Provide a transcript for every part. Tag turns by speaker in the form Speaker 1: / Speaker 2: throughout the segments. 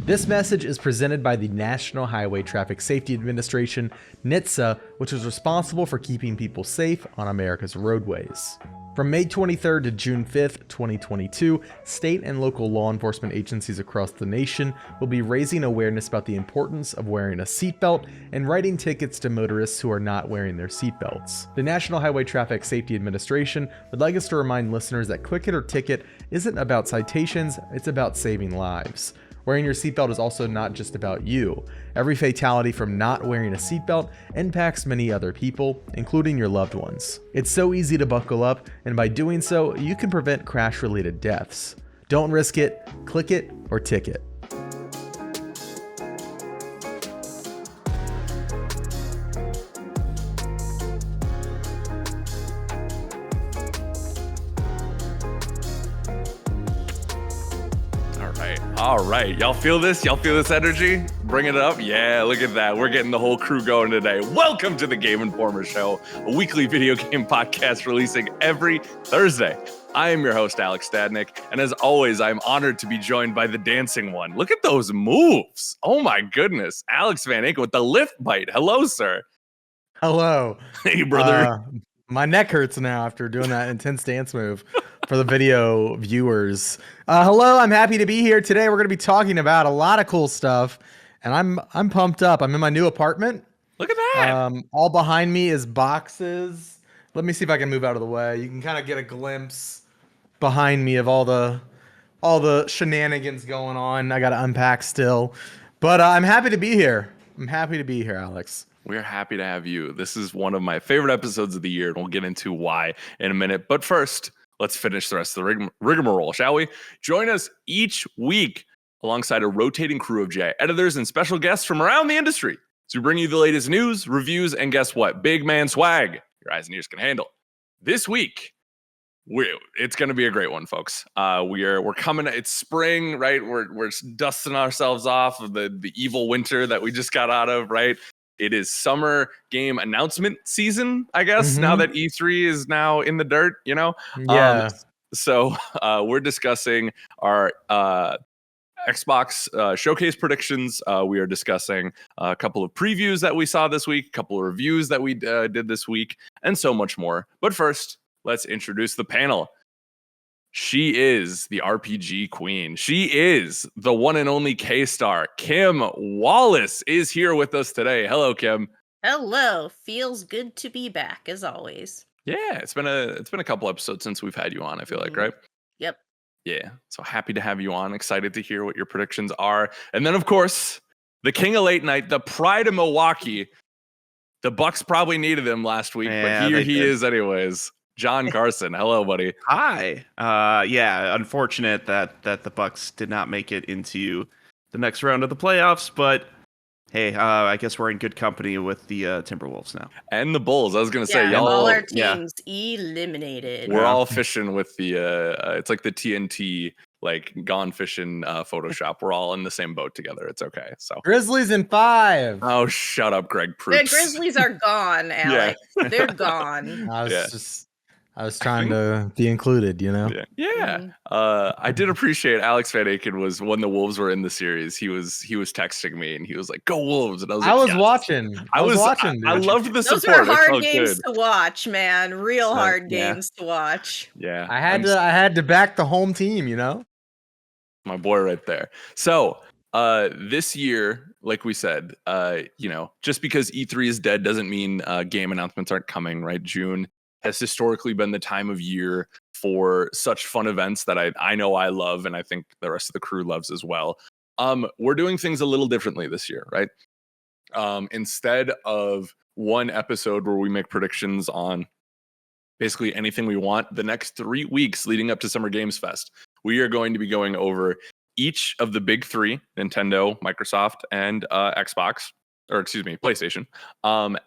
Speaker 1: This message is presented by the National Highway Traffic Safety Administration, NHTSA, which is responsible for keeping people safe on America's roadways. From May 23rd to June 5th, 2022, state and local law enforcement agencies across the nation will be raising awareness about the importance of wearing a seatbelt and writing tickets to motorists who are not wearing their seatbelts. The National Highway Traffic Safety Administration would like us to remind listeners that Click It or Ticket isn't about citations, it's about saving lives. Wearing your seatbelt is also not just about you. Every fatality from not wearing a seatbelt impacts many other people, including your loved ones. It's so easy to buckle up, and by doing so, you can prevent crash-related deaths. Don't risk it, click it, or ticket.
Speaker 2: All right, y'all feel this? Y'all feel this energy? Bring it up. Yeah, look at that. We're getting the whole crew going today. Welcome to the Game Informer Show, a weekly video game podcast releasing every Thursday. I am your host, Alex Stadnick, and as always, I'm honored to be joined by the dancing one. Look at those moves. Oh my goodness. Alex Van Aken with the lift bite. Hello, sir.
Speaker 1: Hello.
Speaker 2: Hey, brother.
Speaker 1: My neck hurts now after doing that intense dance move. For the video viewers, hello, I'm happy to be here today. We're going to be talking about a lot of cool stuff, and I'm pumped up. I'm in my new apartment.
Speaker 2: Look at that.
Speaker 1: All behind me is boxes. Let me see if I can move out of the way. You can kind of get a glimpse behind me of all the shenanigans going on. I got to unpack still, but I'm happy to be here. I'm happy to be here, Alex.
Speaker 2: We're happy to have you. This is one of my favorite episodes of the year, and we'll get into why in a minute. But first, let's finish the rest of the rigmarole, shall we? Join us each week alongside a rotating crew of GI editors and special guests from around the industry to bring you the latest news, reviews, and guess what? Big man swag your eyes and ears can handle. This week, it's going to be a great one, folks. We're coming. It's spring, right? We're dusting ourselves off of the evil winter that we just got out of, right? It is summer game announcement season, I guess, now that E3 is now in the dirt, you know?
Speaker 1: Yeah.
Speaker 2: So we're discussing our Xbox showcase predictions. We are discussing a couple of previews that we saw this week, a couple of reviews that we did this week, and so much more. But first, let's introduce the panel. She is the RPG queen. She is the one and only K-Star. Kim Wallace is here with us today. Hello, Kim.
Speaker 3: Hello. Feels good to be back, as always.
Speaker 2: Yeah, it's been a couple episodes since we've had you on, I feel like, right?
Speaker 3: Yep.
Speaker 2: Yeah, so happy to have you on. Excited to hear what your predictions are. And then, of course, the king of late night, the pride of Milwaukee. The Bucks probably needed him last week, but here he is anyways. John Carson, hello, buddy.
Speaker 4: Hi. Yeah, unfortunate that the Bucks did not make it into the next round of the playoffs, but hey, I guess we're in good company with the Timberwolves now.
Speaker 2: And the Bulls. I was going to say, y'all.
Speaker 3: All our teams eliminated.
Speaker 2: We're all fishing with the, it's like the TNT, like gone fishing Photoshop. We're all in the same boat together. It's okay. So
Speaker 1: Grizzlies in 5.
Speaker 2: Oh, shut up, Greg Proops.
Speaker 3: The Grizzlies are gone, Alex. Yeah. They're gone.
Speaker 1: I was trying to be included, you know?
Speaker 2: Yeah. I did appreciate Alex Van Aken was when the Wolves were in the series. He was texting me and he was like, "Go Wolves!" And I was like,
Speaker 1: yes. Watching. I was watching.
Speaker 2: I loved the
Speaker 3: Those
Speaker 2: support.
Speaker 3: Those were hard games to watch, man. Real hard games to watch.
Speaker 2: Yeah.
Speaker 1: I had to back the home team, you know?
Speaker 2: My boy right there. So this year, like we said, just because E3 is dead doesn't mean game announcements aren't coming, right? June has historically been the time of year for such fun events that I know I love, and I think the rest of the crew loves as well. We're doing things a little differently this year, right? Instead of one episode where we make predictions on basically anything we want, the next 3 weeks leading up to Summer Games Fest, we are going to be going over each of the big three, Nintendo, Microsoft, and PlayStation,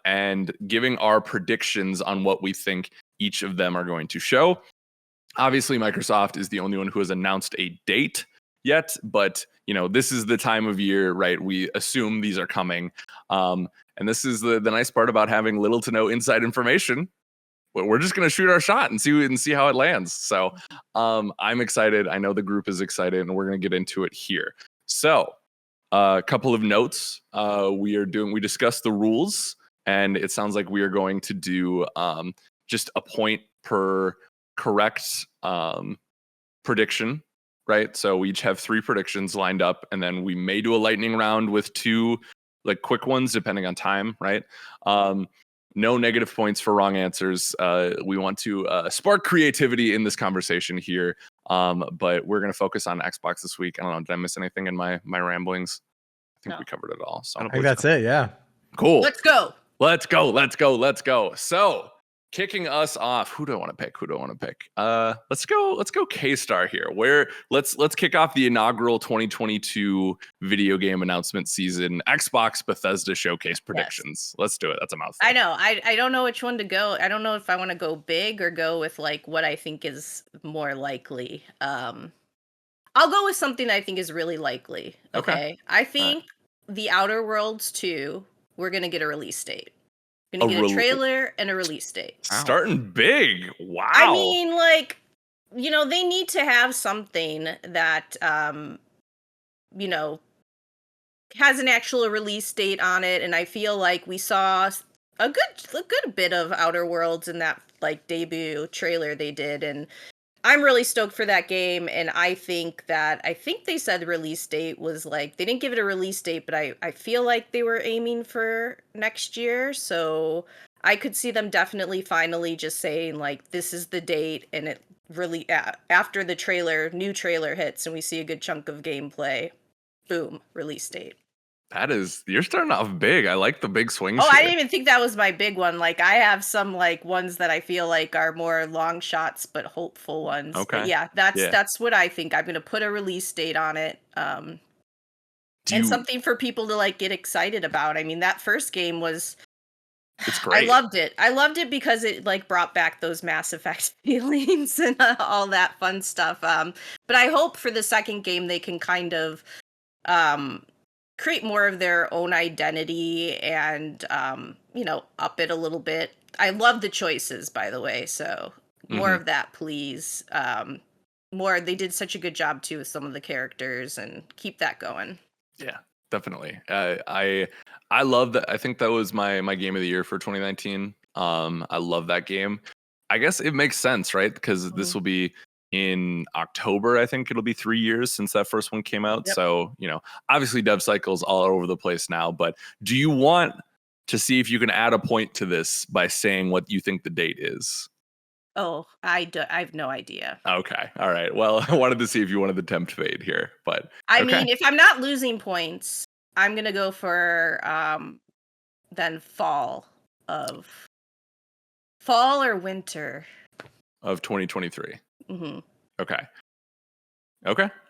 Speaker 2: and giving our predictions on what we think each of them are going to show. Obviously, Microsoft is the only one who has announced a date yet, but this is the time of year, right? We assume these are coming. And this is the nice part about having little to no inside information. We're just going to shoot our shot and see how it lands. So I'm excited. I know the group is excited, and we're going to get into it here. So A couple of notes. We discussed the rules, and it sounds like we are going to do just a point per correct prediction, right? So we each have 3 predictions lined up, and then we may do a lightning round with 2 like quick ones depending on time, right? No negative points for wrong answers. We want to spark creativity in this conversation here, but we're going to focus on Xbox this week. I don't know, did I miss anything in my ramblings? I think
Speaker 3: No.
Speaker 2: we covered it all. So
Speaker 4: I don't
Speaker 1: I think
Speaker 4: believe
Speaker 1: that's it. Yeah.
Speaker 2: cool.
Speaker 3: Let's go.
Speaker 2: Let's go. So, kicking us off, who do I want to pick? Let's go K-Star here. Let's kick off the inaugural 2022 video game announcement season, Xbox Bethesda showcase predictions. Let's do it. That's a mouthful.
Speaker 3: I know. I don't know which one to go. I don't know if I want to go big or go with like what I think is more likely. I'll go with something I think is really likely. Okay. I think The Outer Worlds 2, we're gonna get a release date. Gonna get a trailer and a release date.
Speaker 2: Starting big. Wow.
Speaker 3: I mean, like, they need to have something that has an actual release date on it, and I feel like we saw a good bit of Outer Worlds in that like debut trailer they did, and I'm really stoked for that game. And I think they said the release date was like, they didn't give it a release date, but I feel like they were aiming for next year, so I could see them definitely finally just saying like, this is the date, and it really after the new trailer hits and we see a good chunk of gameplay, boom, release date.
Speaker 2: You're starting off big. I like the big swings.
Speaker 3: I didn't even think that was my big one. Like, I have some like ones that I feel like are more long shots but hopeful ones.
Speaker 2: Okay.
Speaker 3: But yeah, that's what I think. I'm gonna put a release date on it. And something for people to like get excited about. I mean, that first game was,
Speaker 2: it's great.
Speaker 3: I loved it because it like brought back those Mass Effect feelings and all that fun stuff. But I hope for the second game they can kind of create more of their own identity and up it a little bit. I love the choices, by the way, so more of that, please. They did such a good job too with some of the characters, and keep that going.
Speaker 2: Yeah, definitely. I love that. I think that was my game of the year for 2019. I love that game. I guess it makes sense, right? Because this will be in October. I think it'll be 3 years since that first one came out. Yep. So, obviously dev cycles all over the place now, but do you want to see if you can add a point to this by saying what you think the date is?
Speaker 3: Oh, I have no idea.
Speaker 2: Okay. All right. Well, I wanted to see if you wanted to tempt fate here, but
Speaker 3: I mean, if I'm not losing points, I'm going to go for then fall or winter
Speaker 2: of 2023.
Speaker 3: Mm-hmm.
Speaker 2: Okay.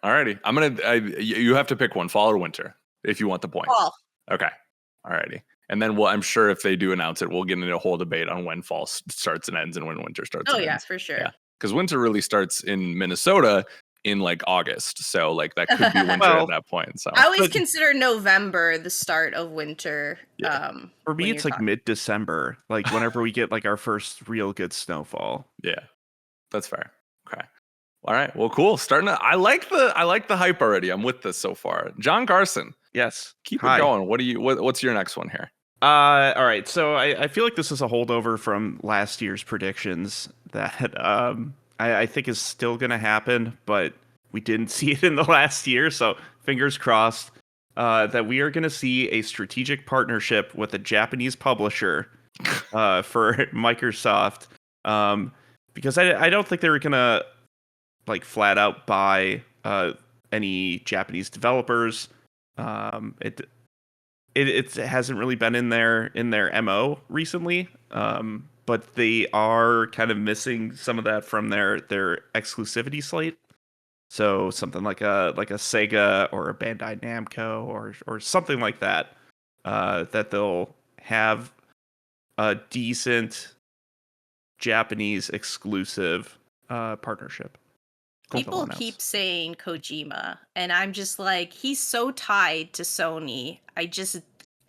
Speaker 2: Alrighty. You have to pick one, fall or winter, if you want the point.
Speaker 3: Fall.
Speaker 2: Okay. Alrighty. And then I'm sure if they do announce it, we'll get into a whole debate on when fall starts and ends and when winter starts.
Speaker 3: Oh,
Speaker 2: and
Speaker 3: yeah,
Speaker 2: ends.
Speaker 3: for sure.
Speaker 2: Yeah. Because winter really starts in Minnesota in like August. So like that could be winter at that point. So
Speaker 3: I always consider November the start of winter.
Speaker 2: Yeah.
Speaker 4: For me, it's like mid-December, like whenever we get like our first real good snowfall.
Speaker 2: Yeah, that's fair. Okay. All right. Well, cool. I like the hype already. I'm with this so far. John Carson.
Speaker 4: Yes.
Speaker 2: Keep it going. What's your next one here?
Speaker 4: All right. So I feel like this is a holdover from last year's predictions that I think is still going to happen, but we didn't see it in the last year. So fingers crossed that we are going to see a strategic partnership with a Japanese publisher for Microsoft. Because I don't think they're going to like flat out buy any Japanese developers. It hasn't really been in their MO recently, but they are kind of missing some of that from their exclusivity slate. So something like a Sega or a Bandai Namco or something like that, that they'll have a decent Japanese exclusive partnership.
Speaker 3: People keep saying Kojima, and I'm just like, he's so tied to Sony. I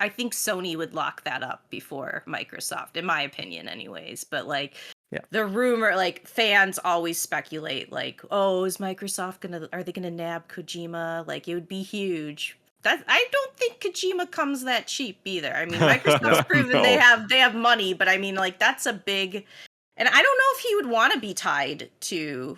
Speaker 3: think Sony would lock that up before Microsoft, in my opinion anyways. But like, the rumor, like fans always speculate like, oh, is Microsoft are they gonna nab Kojima? Like, it would be huge I don't think Kojima comes that cheap either. I mean, Microsoft's proven
Speaker 2: No.
Speaker 3: they have money, but I mean, like, that's a big, and I don't know if he would want to be tied to,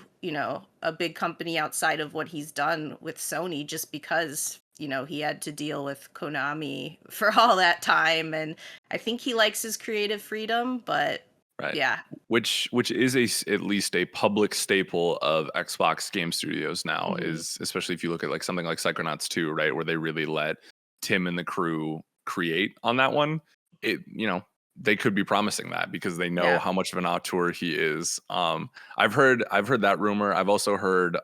Speaker 3: a big company outside of what he's done with Sony, just because, he had to deal with Konami for all that time, and I think he likes his creative freedom, but
Speaker 2: Right.
Speaker 3: yeah.
Speaker 2: Which is at least a public staple of Xbox game studios now,
Speaker 3: Mhm.
Speaker 2: is especially if you look at like something like Psychonauts 2, right, where they really let Tim and the crew create on that one. They could be promising that because they know
Speaker 3: Yeah.
Speaker 2: how much of an auteur he is. I've heard that rumor. I've also heard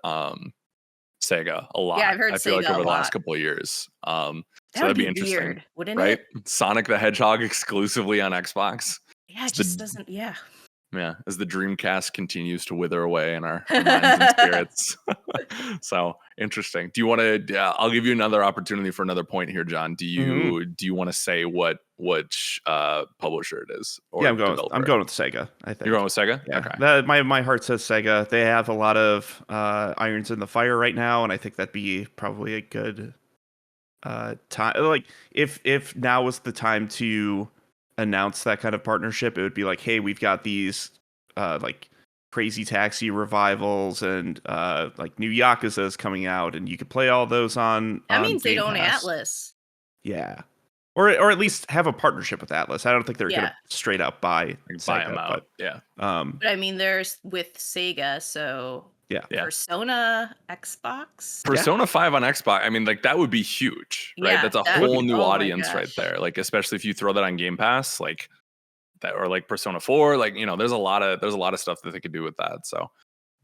Speaker 2: Sega a lot.
Speaker 3: Yeah, I've heard
Speaker 2: I feel like
Speaker 3: Sega
Speaker 2: over
Speaker 3: a
Speaker 2: the last
Speaker 3: lot.
Speaker 2: couple of years. So
Speaker 3: That
Speaker 2: that'd
Speaker 3: would
Speaker 2: be
Speaker 3: be
Speaker 2: interesting,
Speaker 3: weird, wouldn't
Speaker 2: right?
Speaker 3: it?
Speaker 2: Sonic the Hedgehog exclusively on Xbox.
Speaker 3: Yeah, it
Speaker 2: It's the-
Speaker 3: just doesn't. Yeah.
Speaker 2: Yeah, as the Dreamcast continues to wither away in our minds and spirits. So interesting. Do you want to? I'll give you another opportunity for another point here, John. Do you want to say which publisher it is? Or
Speaker 4: Yeah, I'm
Speaker 2: developer?
Speaker 4: going with Sega. I think
Speaker 2: You're going with Sega.
Speaker 4: Yeah,
Speaker 2: Okay.
Speaker 4: my heart says Sega. They have a lot of irons in the fire right now, and I think that'd be probably a good time. Like if now was the time to announce that kind of partnership, it would be like, hey, we've got these like Crazy Taxi revivals and like new Yakuza's coming out, and you could play all those on.
Speaker 3: That means they
Speaker 4: Game
Speaker 3: don't
Speaker 4: Pass.
Speaker 3: Atlas.
Speaker 4: Yeah. Or at least have a partnership with Atlas. I don't think they're gonna straight up buy
Speaker 2: Buy
Speaker 4: Sega,
Speaker 2: them out. Yeah.
Speaker 3: But I mean, there's with Sega, so
Speaker 4: Yeah.
Speaker 3: Persona, Xbox.
Speaker 2: Persona 5 on Xbox. I mean, like that would be huge, right?
Speaker 3: Yeah,
Speaker 2: That's a
Speaker 3: that
Speaker 2: whole
Speaker 3: would be-
Speaker 2: new
Speaker 3: oh my
Speaker 2: audience right
Speaker 3: gosh.
Speaker 2: there. Like, especially if you throw that on Game Pass, like that, or like Persona 4. Like, there's a lot of stuff that they could do with that. So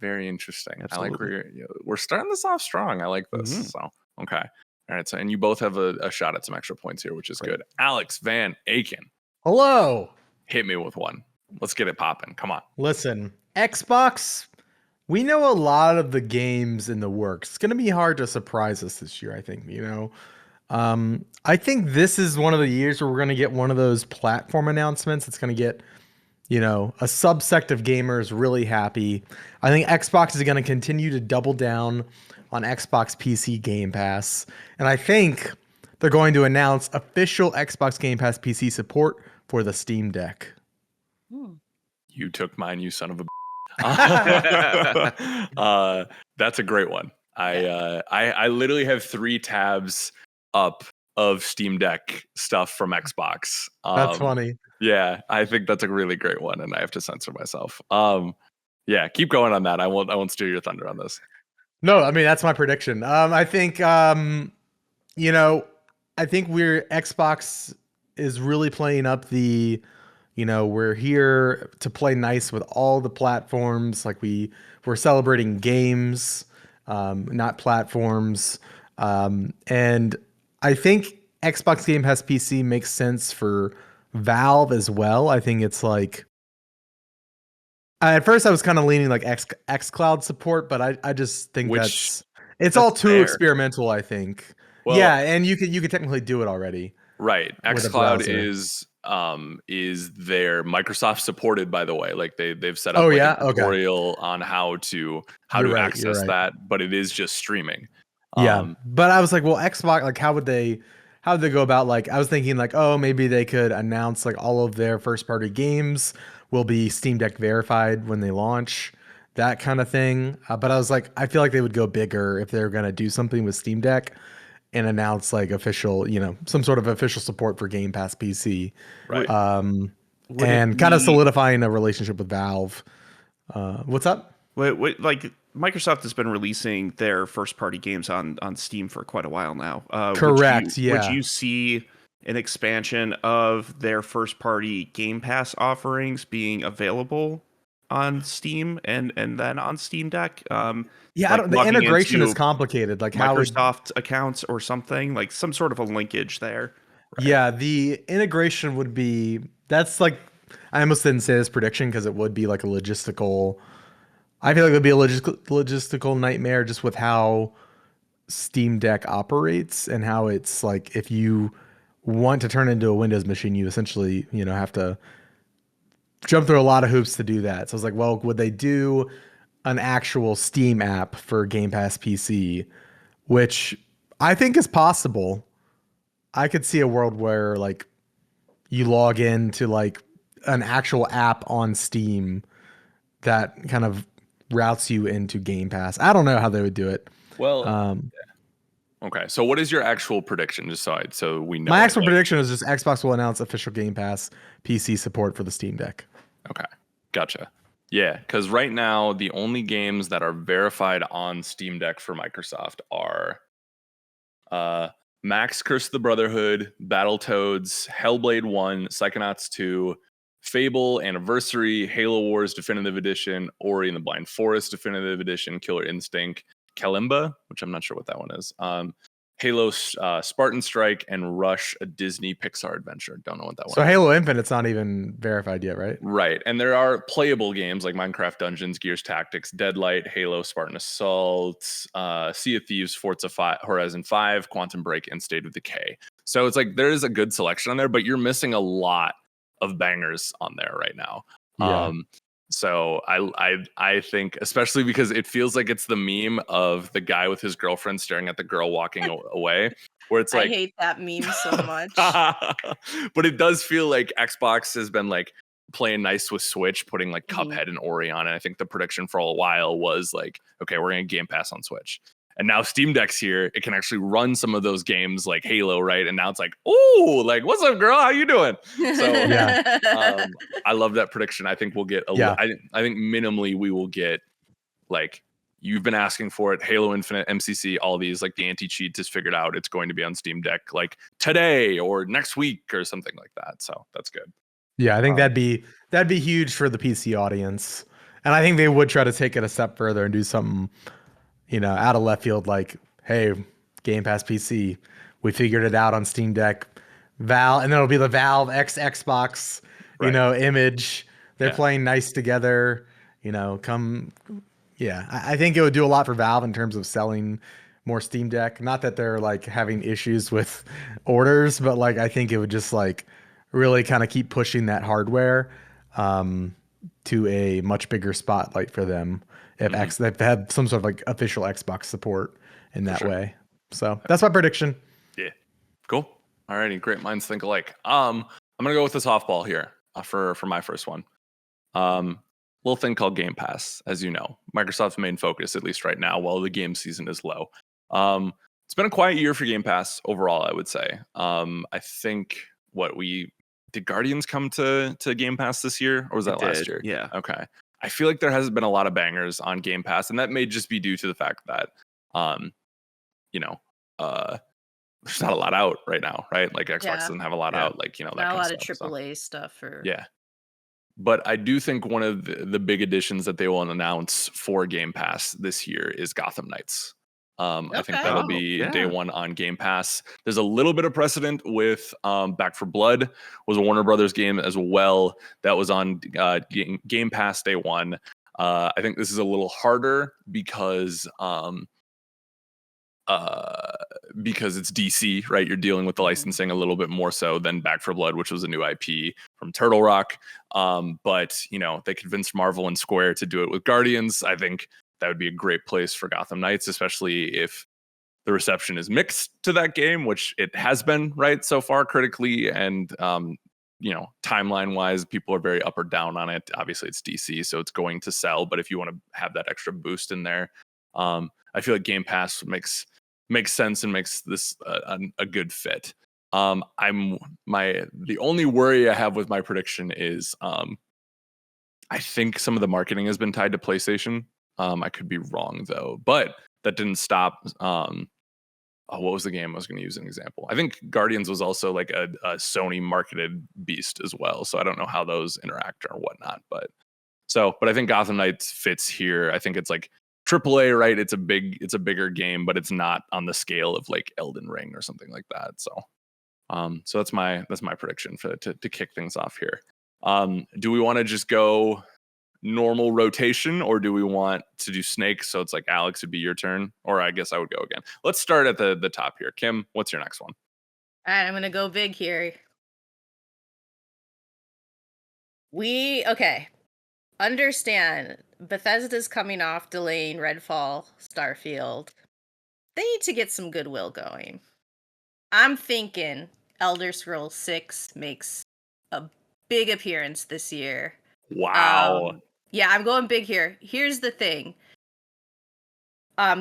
Speaker 2: very interesting.
Speaker 4: Absolutely.
Speaker 2: I like where we're starting this off strong. I like this.
Speaker 4: Mhm.
Speaker 2: So okay. All right. So and you both have a shot at some extra points here, which is good. Alex Van Aken,
Speaker 1: Hello.
Speaker 2: hit me with one. Let's get it popping. Come on.
Speaker 1: Listen, Xbox, we know a lot of the games in the works. It's going to be hard to surprise us this year, I think, I think this is one of the years where we're going to get one of those platform announcements. It's going to get, a subsect of gamers really happy. I think Xbox is going to continue to double down on Xbox PC Game Pass. And I think they're going to announce official Xbox Game Pass PC support for the Steam Deck.
Speaker 2: You took mine, you son of a. That's a great one. I literally have 3 tabs up of Steam Deck stuff from Xbox.
Speaker 1: That's funny.
Speaker 2: Yeah, I think that's a really great one, and I have to censor myself. Yeah, keep going on that. I won't steal your thunder on this.
Speaker 1: No, I mean that's my prediction. I think I think Xbox is really playing up the, we're here to play nice with all the platforms. Like we're celebrating games, not platforms. And I think Xbox Game Pass PC makes sense for Valve as well. I think it's like, at first I was kind of leaning like xCloud support, but I just think it's all too
Speaker 2: fair.
Speaker 1: experimental, I think.
Speaker 2: Well,
Speaker 1: yeah, and you could technically do it already.
Speaker 2: Right.
Speaker 1: With a
Speaker 2: xCloud
Speaker 1: browser.
Speaker 2: is their Microsoft supported, by the way. Like they've set up
Speaker 1: Oh,
Speaker 2: like
Speaker 1: yeah?
Speaker 2: a tutorial on how to access that, but it is just streaming.
Speaker 1: Yeah. But I was like, well, Xbox, like how would they go about, like, I was thinking like, oh, maybe they could announce like all of their first party games will be Steam Deck verified when they launch, that kind of thing. But I was like, I feel like they would go bigger if they're going to do something with Steam Deck and announce like official, some sort of official support for Game Pass PC.
Speaker 2: Right.
Speaker 1: And kind of solidifying a relationship with Valve. What's up?
Speaker 4: Wait, like Microsoft has been releasing their first party games on Steam for quite a while now.
Speaker 1: Correct.
Speaker 4: Would you see an expansion of their first party Game Pass offerings being available on Steam and then on Steam Deck?
Speaker 1: Yeah,
Speaker 4: like
Speaker 1: the
Speaker 4: logging
Speaker 1: integration is
Speaker 4: into
Speaker 1: complicated. Like
Speaker 4: Microsoft accounts or something, like some sort of a linkage there.
Speaker 1: Right? Yeah, the integration would be, that's like, I almost didn't say this prediction because it would be like a logistical, I feel like it would be a logistical nightmare just with how Steam Deck operates and how it's like, if you want to turn it into a Windows machine, you essentially, have to jump through a lot of hoops to do that. So I was like, well, would they do an actual Steam app for Game Pass PC, which I think it's possible. I could see a world where like you log into like an actual app on Steam that kind of routes you into Game Pass. I don't know how they would do it.
Speaker 2: Well,
Speaker 1: Um,
Speaker 2: okay. So what is your actual prediction? Just so we know.
Speaker 1: my
Speaker 2: it,
Speaker 1: actual
Speaker 2: like-
Speaker 1: prediction is just Xbox will announce official Game Pass PC support for the Steam Deck.
Speaker 2: Okay, gotcha. Yeah, because right now the only games that are verified on Steam Deck for Microsoft are Max Curse of the Brotherhood, Battletoads, Hellblade 1, Psychonauts 2, Fable Anniversary, Halo Wars Definitive Edition, Ori and the Blind Forest Definitive Edition, Killer Instinct, Kalimba, which I'm not sure what that one is. Halo Spartan Strike, and Rush, a Disney Pixar adventure. Don't know what that one
Speaker 1: So
Speaker 2: is.
Speaker 1: Halo Infinite's not even verified yet, right?
Speaker 2: Right. And there are playable games like Minecraft Dungeons, Gears Tactics, Deadlight, Halo, Spartan Assault, Sea of Thieves, Forza 5, Horizon 5, Quantum Break, and State of Decay. So it's like there is a good selection on there, but you're missing a lot of bangers on there right now.
Speaker 1: Yeah.
Speaker 2: So I think, especially because it feels like it's the meme of the guy with his girlfriend staring at the girl walking away, where it's like
Speaker 3: I hate that meme so much.
Speaker 2: but it does feel like Xbox has been like playing nice with Switch, putting like
Speaker 3: Mhm.
Speaker 2: Cuphead and Ori on it. I think the prediction for a while was like, okay, we're gonna Game Pass on Switch. And now Steam Deck's here. It can actually run some of those games like Halo, right? And now it's like, ooh, like what's up, girl? How you doing? So
Speaker 1: Yeah.
Speaker 2: I love that prediction. I think we'll get
Speaker 1: Yeah.
Speaker 2: I think minimally we will get like you've been asking for it. Halo Infinite, MCC, all these like the anti-cheat is figured out. It's going to be on Steam Deck like today or next week or something like that. So that's good.
Speaker 1: Yeah, I think
Speaker 2: Um,
Speaker 1: that'd be huge for the PC audience. And I think they would try to take it a step further and do something, out of left field like, hey, Game Pass PC, we figured it out on Steam Deck. Valve, and then it'll be the Valve X Xbox,
Speaker 2: Right.
Speaker 1: image. They're
Speaker 2: Yeah.
Speaker 1: playing nice together, I think it would do a lot for Valve in terms of selling more Steam Deck. Not that they're like having issues with orders, but like I think it would just like really kind of keep pushing that hardware to a much bigger spotlight for them if they've had some sort of like official Xbox support in that
Speaker 2: sure.
Speaker 1: way. So that's my prediction.
Speaker 2: Yeah. Cool. Alrighty. Great minds think alike. I'm gonna go with the softball here for my first one. Little thing called Game Pass, as you know, Microsoft's main focus, at least right now, while the game season is low. It's been a quiet year for Game Pass overall, I would say. I think did Guardians come to Game Pass this year, or was that last year?
Speaker 4: Yeah.
Speaker 2: Okay. I feel like there hasn't been a lot of bangers on Game Pass, and that may just be due to the fact that, there's not a lot out right now, right? Like Xbox
Speaker 3: Yeah.
Speaker 2: doesn't have a lot
Speaker 4: Yeah.
Speaker 2: out, like that
Speaker 3: Not a
Speaker 2: kind
Speaker 3: lot
Speaker 2: of
Speaker 3: of
Speaker 2: stuff. So,
Speaker 3: AAA stuff.
Speaker 2: yeah. But I do think one of the big additions that they will announce for Game Pass this year is Gotham Knights. I think
Speaker 3: Okay.
Speaker 2: that'll
Speaker 4: Oh,
Speaker 2: be
Speaker 4: yeah.
Speaker 2: day one on Game Pass. There's a little bit of precedent with Back for Blood was a Warner Brothers game as well that was on Game Pass day one. I think this is a little harder because it's DC, right? You're dealing with the licensing a little bit more so than Back for Blood, which was a new IP from Turtle Rock. But they convinced Marvel and Square to do it with Guardians. I think that would be a great place for Gotham Knights, especially if the reception is mixed to that game, which it has been, right, so far critically and timeline wise, people are very up or down on it. Obviously, it's DC, so it's going to sell. But if you want to have that extra boost in there, I feel like Game Pass makes sense and makes this a good fit. The only worry I have with my prediction is I think some of the marketing has been tied to PlayStation. I could be wrong though, but that didn't stop. What was the game I was going to use an example? I think Guardians was also like a Sony marketed beast as well, so I don't know how those interact or whatnot. But I think Gotham Knights fits here. I think it's like AAA, right? It's a bigger game, but it's not on the scale of like Elden Ring or something like that. So that's my prediction to kick things off here. Do we want to just go normal rotation, or do we want to do snakes? So it's like Alex, would be your turn, or I guess I would go again. Let's start at the top here. Kim, what's your next one?
Speaker 3: All right, I'm gonna go big here. Okay. Understand, Bethesda's coming off delaying Redfall, Starfield. they need to get some goodwill going. I'm thinking Elder Scrolls 6 makes a big appearance this year.
Speaker 2: Wow.
Speaker 3: Yeah, I'm going big here. Here's the thing.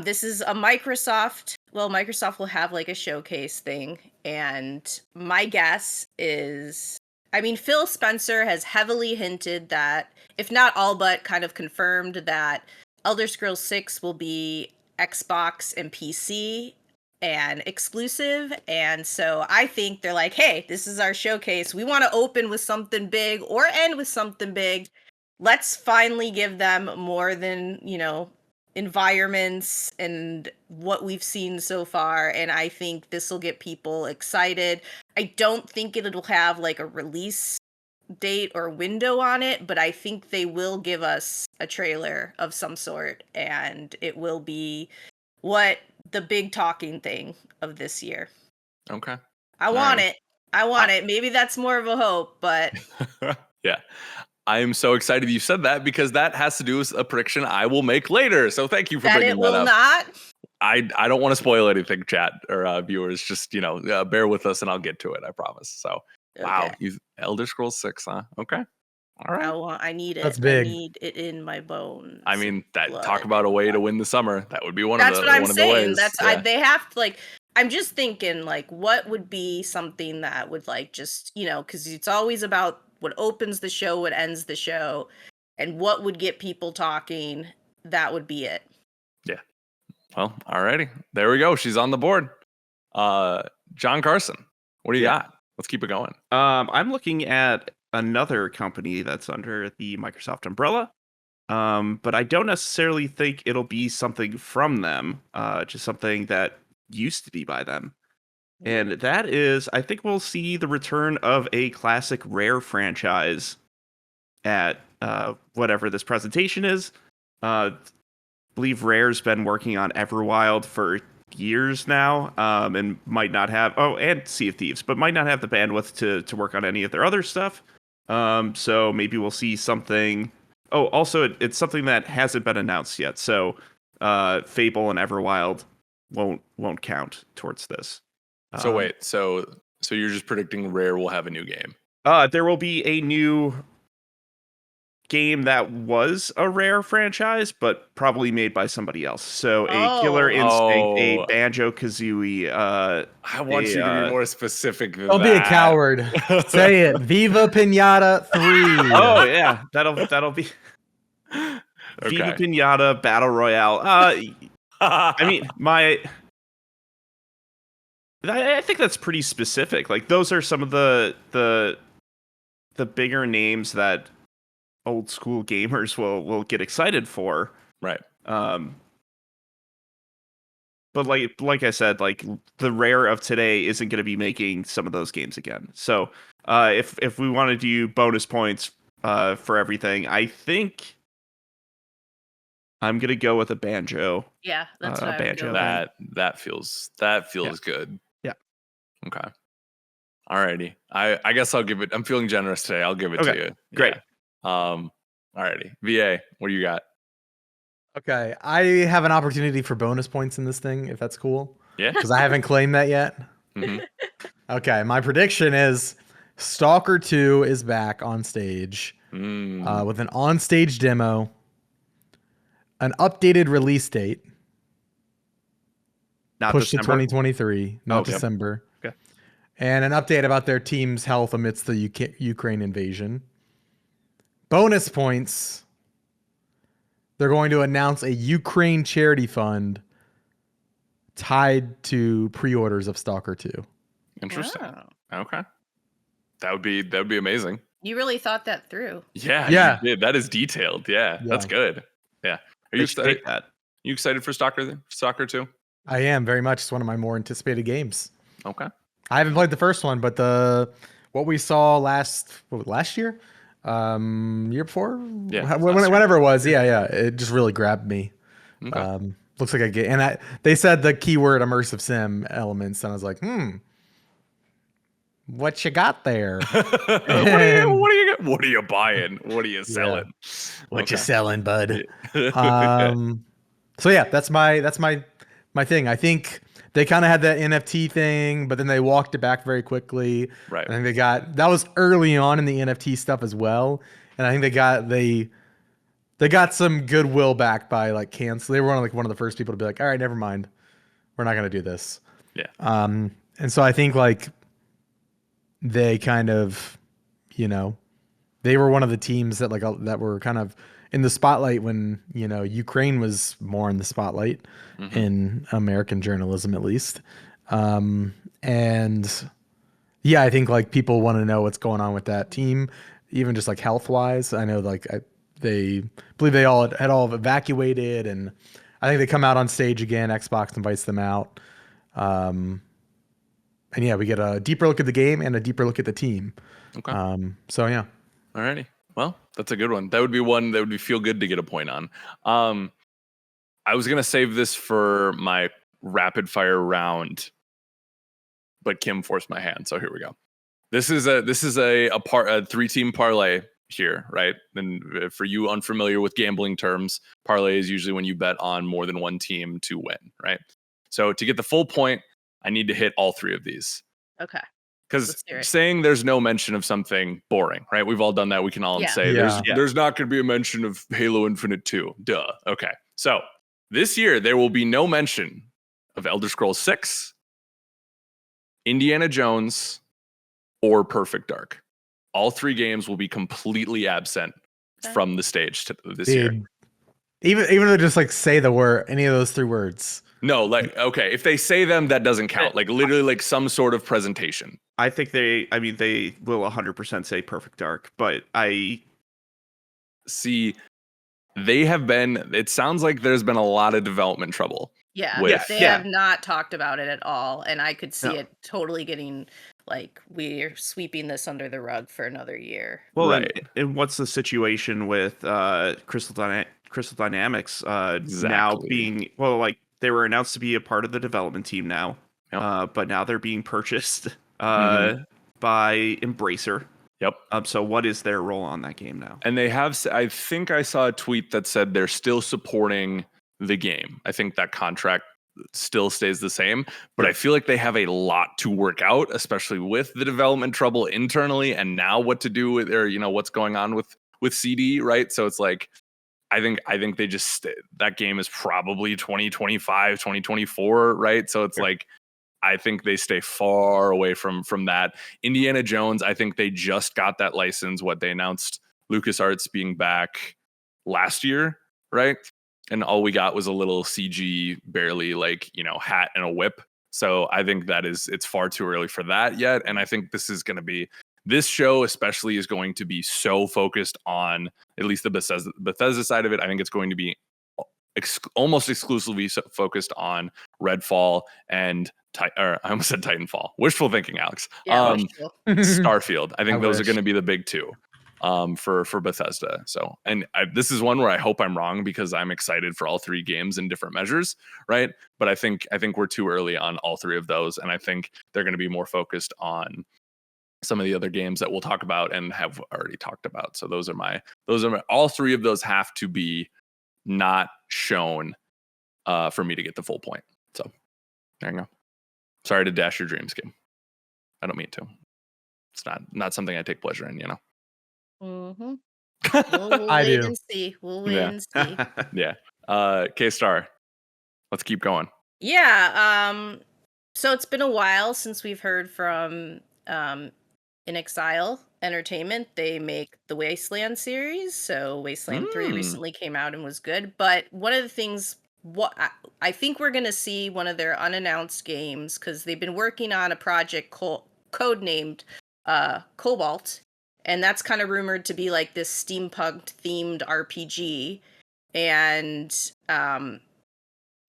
Speaker 3: This is a Microsoft. Well, Microsoft will have like a showcase thing, and my guess is, I mean, Phil Spencer has heavily hinted that, if not all but kind of confirmed, that Elder Scrolls 6 will be Xbox and PC and exclusive. And so I think they're like, hey, this is our showcase. We want to open with something big or end with something big. Let's finally give them more than, environments and what we've seen so far. And I think this will get people excited. I don't think it'll have like a release date or window on it, but I think they will give us a trailer of some sort, and it will be what the big talking thing of this year.
Speaker 2: Okay.
Speaker 3: I want it. I want it. Maybe that's more of a hope, but
Speaker 2: yeah. I am so excited you said that, because that has to do with a prediction I will make later. So thank you for
Speaker 3: that
Speaker 2: bringing
Speaker 3: it will
Speaker 2: that up.
Speaker 3: not.
Speaker 2: I don't want to spoil anything, chat or viewers. Just bear with us, and I'll get to it. I promise. So wow,
Speaker 3: Okay.
Speaker 2: you Elder Scrolls 6, huh? Okay, all right.
Speaker 3: I need it.
Speaker 1: That's big.
Speaker 3: I need it in my bones.
Speaker 2: I mean, that
Speaker 3: blood.
Speaker 2: talk about a way to win the summer. That would be one
Speaker 3: That's
Speaker 2: of the.
Speaker 3: what I'm
Speaker 2: one
Speaker 3: saying.
Speaker 2: Of the ways.
Speaker 3: They have to like. I'm just thinking like, what would be something that would like just because it's always about what opens the show, what ends the show, and what would get people talking. That would be it.
Speaker 2: Yeah. Well, alrighty. There we go. She's on the board. John Carson, what do you got? Let's keep it going.
Speaker 4: I'm looking at another company that's under the Microsoft umbrella, but I don't necessarily think it'll be something from them, just something that used to be by them. And that is, I think we'll see the return of a classic Rare franchise at whatever this presentation is. I believe Rare's been working on Everwild for years now, and might not have and Sea of Thieves, but might not have the bandwidth to work on any of their other stuff. So maybe we'll see something. Oh, also it's something that hasn't been announced yet. So Fable and Everwild won't count towards this.
Speaker 2: So wait, so you're just predicting Rare will have a new game?
Speaker 4: There will be a new game that was a Rare franchise, but probably made by somebody else. So a Killer Instinct, a Banjo-Kazooie.
Speaker 2: I want you to be more specific than
Speaker 1: Don't be a coward. Say it. Viva Pinata 3.
Speaker 4: Oh yeah, that'll be Viva Pinata Battle Royale. I mean, I think that's pretty specific. Like those are some of the bigger names that old school gamers will get excited for.
Speaker 2: Right.
Speaker 4: But like I said, like the Rare of today isn't going to be making some of those games again. So if we want to do bonus points for everything, I think I'm going to go with a Banjo.
Speaker 3: Yeah, that's what I would
Speaker 4: Banjo.
Speaker 3: go
Speaker 2: That feels good.
Speaker 4: Yeah.
Speaker 2: Okay. Alrighty. I guess I'll give it. I'm feeling generous today. I'll give it to you.
Speaker 4: Great.
Speaker 2: Yeah. Alrighty. VA, what do you got?
Speaker 1: Okay, I have an opportunity for bonus points in this thing, if that's cool.
Speaker 2: Yeah.
Speaker 1: Because I haven't claimed that yet.
Speaker 2: Mm-hmm.
Speaker 1: Okay, my prediction is Stalker 2 is back on stage with an on-stage demo, an updated release date,
Speaker 4: Not
Speaker 1: pushed
Speaker 4: December.
Speaker 1: to 2023, not December,
Speaker 4: Okay.
Speaker 1: and an update about their team's health amidst the Ukraine invasion. Bonus points. They're going to announce a Ukraine charity fund tied to pre-orders of Stalker 2.
Speaker 2: Interesting.
Speaker 3: Wow.
Speaker 2: Okay. That would be amazing.
Speaker 3: You really thought that through.
Speaker 2: Yeah. You did. That is detailed. Yeah. That's good. Yeah. Are you excited? You excited for Stalker 2?
Speaker 1: I am very much. It's one of my more anticipated games.
Speaker 2: Okay.
Speaker 1: I haven't played the first one, but what we saw last year, year before, whenever it was, it just really grabbed me.
Speaker 2: Okay.
Speaker 1: Looks like a game, and they said the keyword immersive sim elements, and I was like, what you got there?
Speaker 2: What are you buying? What are you selling?
Speaker 1: What you selling, bud?
Speaker 2: Yeah.
Speaker 1: So yeah, that's my my thing. I think they kind of had that NFT thing, but then they walked it back very quickly.
Speaker 2: Right.
Speaker 1: I think that was early on in the NFT stuff as well, and I think they got some goodwill back by like cancel. They were one of the first people to be like, all right, never mind, we're not gonna do this.
Speaker 2: Yeah.
Speaker 1: And so I think like they kind of, they were one of the teams that that were kind of in the spotlight when, Ukraine was more in the spotlight in American journalism, at least. And yeah, I think like people want to know what's going on with that team, even just like health wise. I know like they believe they all had all evacuated, and I think they come out on stage again. Xbox invites them out. And yeah, we get a deeper look at the game and a deeper look at the team.
Speaker 2: Okay.
Speaker 1: So yeah.
Speaker 2: Alrighty. Well, that's a good one. That would be one that would be feel good to get a point on. I was gonna save this for my rapid fire round, but Kim forced my hand, so here we go. This is a 3-team parlay here, right? And for you unfamiliar with gambling terms, parlay is usually when you bet on more than one team to win, right? So to get the full point, I need to hit all 3 of these.
Speaker 3: Okay.
Speaker 2: Because
Speaker 3: Let's hear it.
Speaker 2: saying there's no mention of something boring, right? We've all done that. We can all say there's not going to be a mention of Halo Infinite 2. Duh. Okay. So this year there will be no mention of Elder Scrolls 6, Indiana Jones, or Perfect Dark. All 3 games will be completely absent from the stage this year.
Speaker 1: Even if they just like say the word, any of those 3 words.
Speaker 2: No, like, okay, if they say them, that doesn't count. Like literally like some sort of presentation.
Speaker 4: I think they will 100% say Perfect Dark, but I
Speaker 2: see they have been, it sounds like there's been a lot of development trouble.
Speaker 3: Yeah, they have not talked about it at all, and I could see it totally getting like we're sweeping this under the rug for another year.
Speaker 4: Well,
Speaker 2: right.
Speaker 4: And what's the situation with Crystal Dynamics now being like they were announced to be a part of the development team now, but now they're being purchased by Embracer.
Speaker 2: Yep.
Speaker 4: So what is their role on that game now?
Speaker 2: And they have, I think I saw a tweet that said they're still supporting the game. I think that contract still stays the same, but I feel like they have a lot to work out, especially with the development trouble internally and now what to do with their, what's going on with CD, right? So it's like, I think they just, that game is probably 2025, 2024, right? So it's like, I think they stay far away from that. Indiana Jones, I think they just got that license. What they announced LucasArts being back last year, right? And all we got was a little CG, barely like, hat and a whip. So I think it's far too early for that yet. And I think this show especially is going to be so focused on at least the Bethesda side of it. I think it's going to be almost exclusively focused on Redfall and I almost said Titanfall. Wishful thinking, Alex.
Speaker 3: Yeah,
Speaker 2: Starfield. I think those are going to be the big 2 for Bethesda. So, and this is one where I hope I'm wrong because I'm excited for all 3 games in different measures, right? But I think we're too early on all 3 of those, and I think they're going to be more focused on some of the other games that we'll talk about and have already talked about. So those are my all 3 of those have to be not shown for me to get the full point. So there you go. Sorry to dash your dreams, Kim. I don't mean to. It's not something I take pleasure in,
Speaker 3: Mm-hmm. We'll wait and see. We'll wait and see.
Speaker 2: Yeah. K-Star. Let's keep going.
Speaker 3: Yeah. So it's been a while since we've heard from In Exile Entertainment. They make the Wasteland series. So Wasteland 3 recently came out and was good. But one of the things, I think we're going to see one of their unannounced games because they've been working on a project codenamed Cobalt. And that's kind of rumored to be like this steampunk themed RPG. And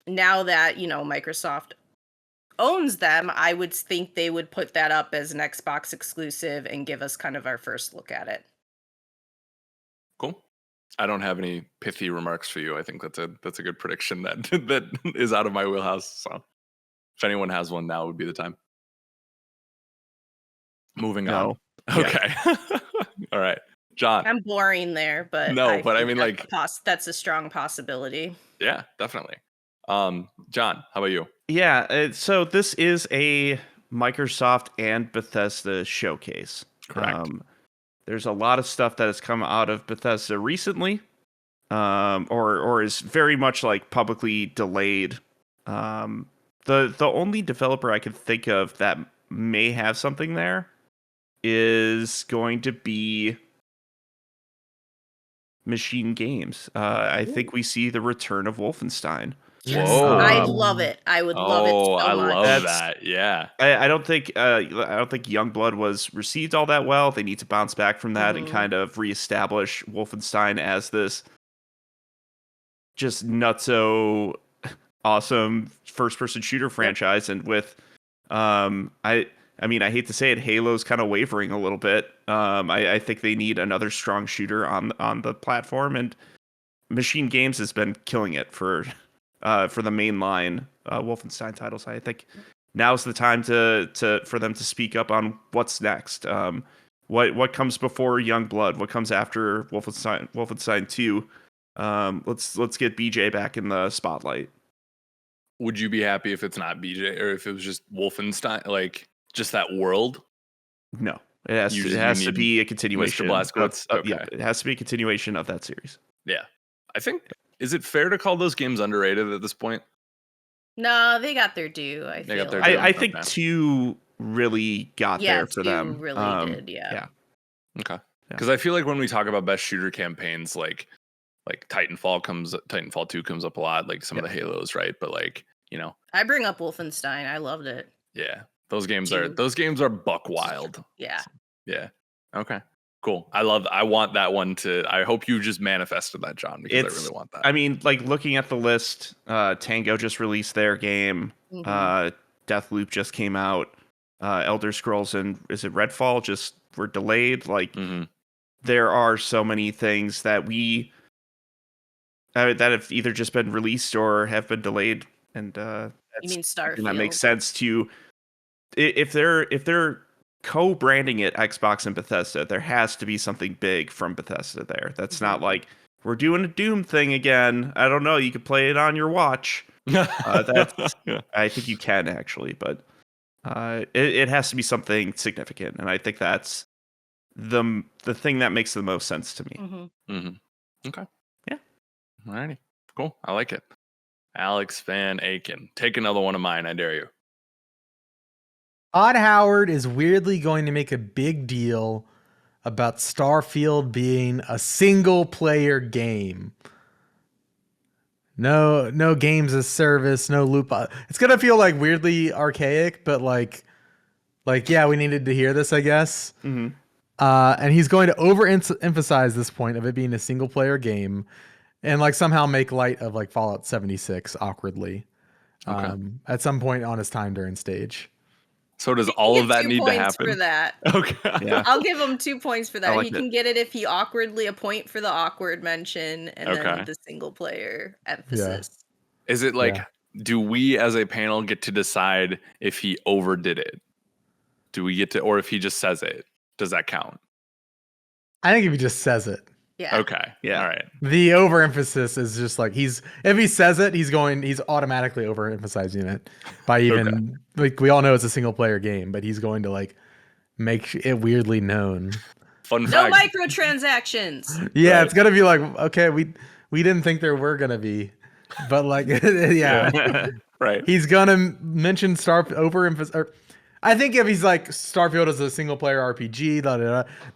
Speaker 3: now that, Microsoft owns them, I would think they would put that up as an Xbox exclusive and give us kind of our first look at it.
Speaker 2: Cool. I don't have any pithy remarks for you. I think that's a good prediction that is out of my wheelhouse. So if anyone has one, now would be the time. Moving on. Okay. All right. John.
Speaker 3: I'm boring there, but
Speaker 2: I mean, like,
Speaker 3: that's a strong possibility.
Speaker 2: Yeah, definitely. John, how about you?
Speaker 4: Yeah, so this is a Microsoft and Bethesda showcase.
Speaker 2: Correct.
Speaker 4: There's a lot of stuff that has come out of Bethesda recently, or is very much like publicly delayed. The only developer I could think of that may have something there is going to be Machine Games. I think we see the return of Wolfenstein.
Speaker 3: Yes,
Speaker 2: Whoa.
Speaker 3: I love it. I would love it so
Speaker 2: I
Speaker 3: much.
Speaker 2: love that. Yeah.
Speaker 4: I don't think Youngblood was received all that well. They need to bounce back from that and kind of reestablish Wolfenstein as this just nutso awesome first-person shooter franchise. And with I mean, I hate to say it, Halo's kind of wavering a little bit. I think they need another strong shooter on the platform, and Machine Games has been killing it for the mainline Wolfenstein titles. I think now's the time for them to speak up on what's next. What comes before Youngblood? What comes after Wolfenstein 2? Let's get BJ back in the spotlight.
Speaker 2: Would you be happy if it's not BJ or if it was just Wolfenstein, like just that world?
Speaker 4: No, it has to be a continuation.
Speaker 2: Mr. Blazkowicz? Okay.
Speaker 4: Yeah, it has to be a continuation of that series.
Speaker 2: Yeah, I think. Is it fair to call those games underrated at this point?
Speaker 3: No, they got their due. I feel.
Speaker 4: I think 2 really got there for
Speaker 3: 2
Speaker 4: them.
Speaker 3: really did. Yeah.
Speaker 2: Okay. Because I feel like when we talk about best shooter campaigns, like Titanfall 2 comes up a lot, like some of the Halos, right? But like,
Speaker 3: I bring up Wolfenstein. I loved it.
Speaker 2: Yeah, those games are buck wild.
Speaker 3: Yeah.
Speaker 2: Yeah. Okay. Cool. I want that one to. I hope you just manifested that, John, because I really want that.
Speaker 4: I mean, like looking at the list, Tango just released their game. Deathloop just came out. Elder Scrolls and is it Redfall just were delayed. Like there are so many things that that have either just been released or have been delayed, and
Speaker 3: you mean Starfield?
Speaker 4: That makes sense to if they're co-branding it Xbox and Bethesda, there has to be something big from Bethesda there. That's not like we're doing a Doom thing again. I don't know. You could play it on your watch. I think you can actually, but it has to be something significant, and I think that's the thing that makes the most sense to me.
Speaker 2: Okay.
Speaker 4: Yeah.
Speaker 2: Alrighty. Cool. I like it. Alex Van Aken. Take another one of mine. I dare you.
Speaker 1: Todd Howard is weirdly going to make a big deal about Starfield being a single player game. No games as service, no loop. It's going to feel like weirdly archaic, but like yeah, we needed to hear this, I guess. And he's going to overemphasize this point of it being a single player game and like somehow make light of like Fallout 76 awkwardly at some point on his time during stage.
Speaker 2: So does all of that need to happen?
Speaker 3: For that.
Speaker 2: Okay.
Speaker 4: Yeah.
Speaker 3: I'll give him 2 points for that.
Speaker 4: Like
Speaker 3: he can get it if he awkwardly a point for the awkward mention and then the single player emphasis.
Speaker 2: Yeah. Is it like, do we as a panel get to decide if he overdid it? Do we get to, or if he just says it? Does that count?
Speaker 1: I think if he just says it.
Speaker 3: Yeah.
Speaker 2: Okay. Yeah. All right.
Speaker 1: The overemphasis is just like if he says it, he's automatically overemphasizing it by even like we all know it's a single player game, but he's going to like make it weirdly known.
Speaker 2: Fun
Speaker 3: no
Speaker 2: fact.
Speaker 3: microtransactions.
Speaker 1: Yeah, right. It's gonna be like okay, we didn't think there were gonna be, but like yeah,
Speaker 2: right.
Speaker 1: He's gonna mention overemphasize. I think if he's like Starfield is a single player RPG,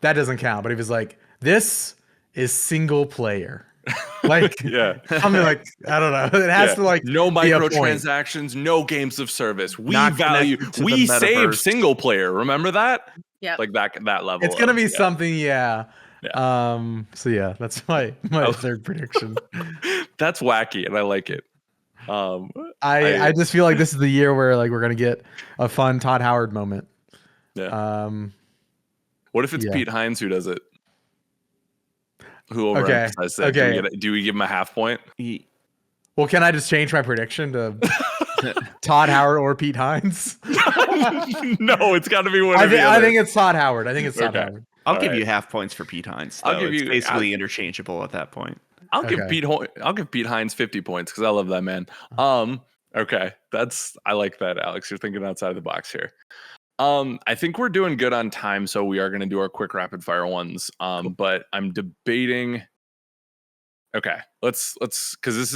Speaker 1: that doesn't count. But if he's like this is single player. Like something like I don't know. It has to like
Speaker 2: no microtransactions, no games of service. We save single player. Remember that?
Speaker 3: Yeah.
Speaker 2: Like that level.
Speaker 1: It's gonna be something, yeah. So yeah, that's my third prediction.
Speaker 2: That's wacky and I like it.
Speaker 1: I just feel like this is the year where like we're gonna get a fun Todd Howard moment.
Speaker 2: Yeah. What if it's Pete Hines who does it? Who overemphasized it?
Speaker 1: Okay.
Speaker 2: Do we give him a half point?
Speaker 1: Well, can I just change my prediction to Todd Howard or Pete Hines?
Speaker 2: No, it's got to be one.
Speaker 1: I think it's Todd Howard. I think it's Todd Howard.
Speaker 4: I'll give you half points for Pete Hines.
Speaker 2: I'll give you
Speaker 4: basically interchangeable at that point.
Speaker 2: I'll give
Speaker 1: Okay.
Speaker 2: Pete Hines 50 points because I love that man. Okay, I like that, Alex. You're thinking outside of the box here. I think we're doing good on time, so we are going to do our quick rapid fire ones.
Speaker 4: Cool.
Speaker 2: But I'm debating. Okay, let's because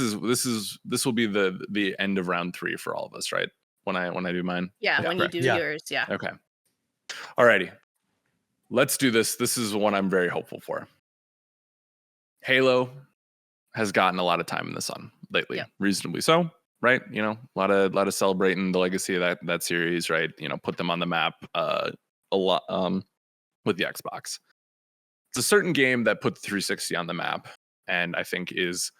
Speaker 2: this will be the end of round 3 for all of us, right? When I do mine.
Speaker 3: Yeah, when you do
Speaker 1: Yeah.
Speaker 3: yours, yeah.
Speaker 2: Okay. Alrighty. Let's do this. This is one I'm very hopeful for. Halo has gotten a lot of time in the sun lately,
Speaker 3: Yep.
Speaker 2: reasonably so, right? You know, a lot of celebrating the legacy of that series, right? You know, put them on the map a lot with the Xbox. It's a certain game that put the 360 on the map, and I think is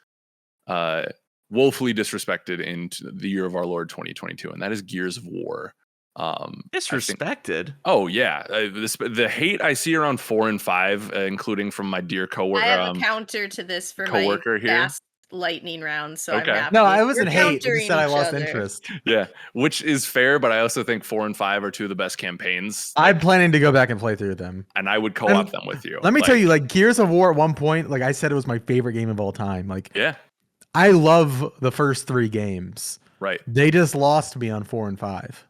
Speaker 2: woefully disrespected in the year of our Lord 2022, and that is Gears of War.
Speaker 4: Disrespected.
Speaker 2: Oh yeah, the hate I see around 4 and 5, including from my dear coworker.
Speaker 3: I have a counter to this for
Speaker 2: coworker
Speaker 3: my
Speaker 2: here.
Speaker 3: fast lightning round, so
Speaker 2: Okay.
Speaker 3: I'm happy.
Speaker 1: No, I
Speaker 3: We're
Speaker 1: wasn't hate. I just
Speaker 3: countering
Speaker 1: said I
Speaker 3: each
Speaker 1: lost
Speaker 3: other.
Speaker 1: interest.
Speaker 2: Yeah, which is fair, but I also think 4 and 5 are two of the best campaigns.
Speaker 1: I'm planning to go back and play through them.
Speaker 2: And I would co-op them with you.
Speaker 1: Let me tell you, like Gears of War at one point, like I said, it was my favorite game of all time. Like,
Speaker 2: yeah,
Speaker 1: I love the first 3 games.
Speaker 2: right.
Speaker 1: They just lost me on 4 and 5.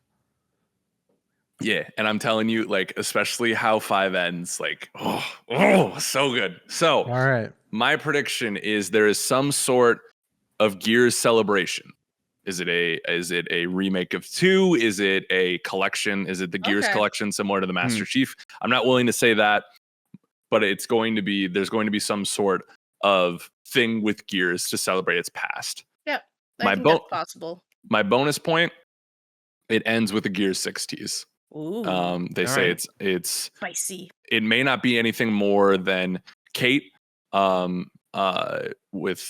Speaker 2: Yeah, and I'm telling you, like, especially how 5 ends, like, oh, so good. So,
Speaker 1: All right.
Speaker 2: my prediction is there is some sort of Gears celebration. Is it a remake of 2? Is it a collection? Is it the Gears
Speaker 3: Okay.
Speaker 2: collection similar to the Master Chief? I'm not willing to say that, but there's going to be some sort of thing with Gears to celebrate its past.
Speaker 3: Yep,
Speaker 2: My
Speaker 3: I think that's possible.
Speaker 2: My bonus point, it ends with a Gears 6 tease.
Speaker 3: Ooh,
Speaker 2: They
Speaker 4: All
Speaker 2: say
Speaker 4: right.
Speaker 2: it's
Speaker 3: spicy.
Speaker 2: it may not be anything more than Kate with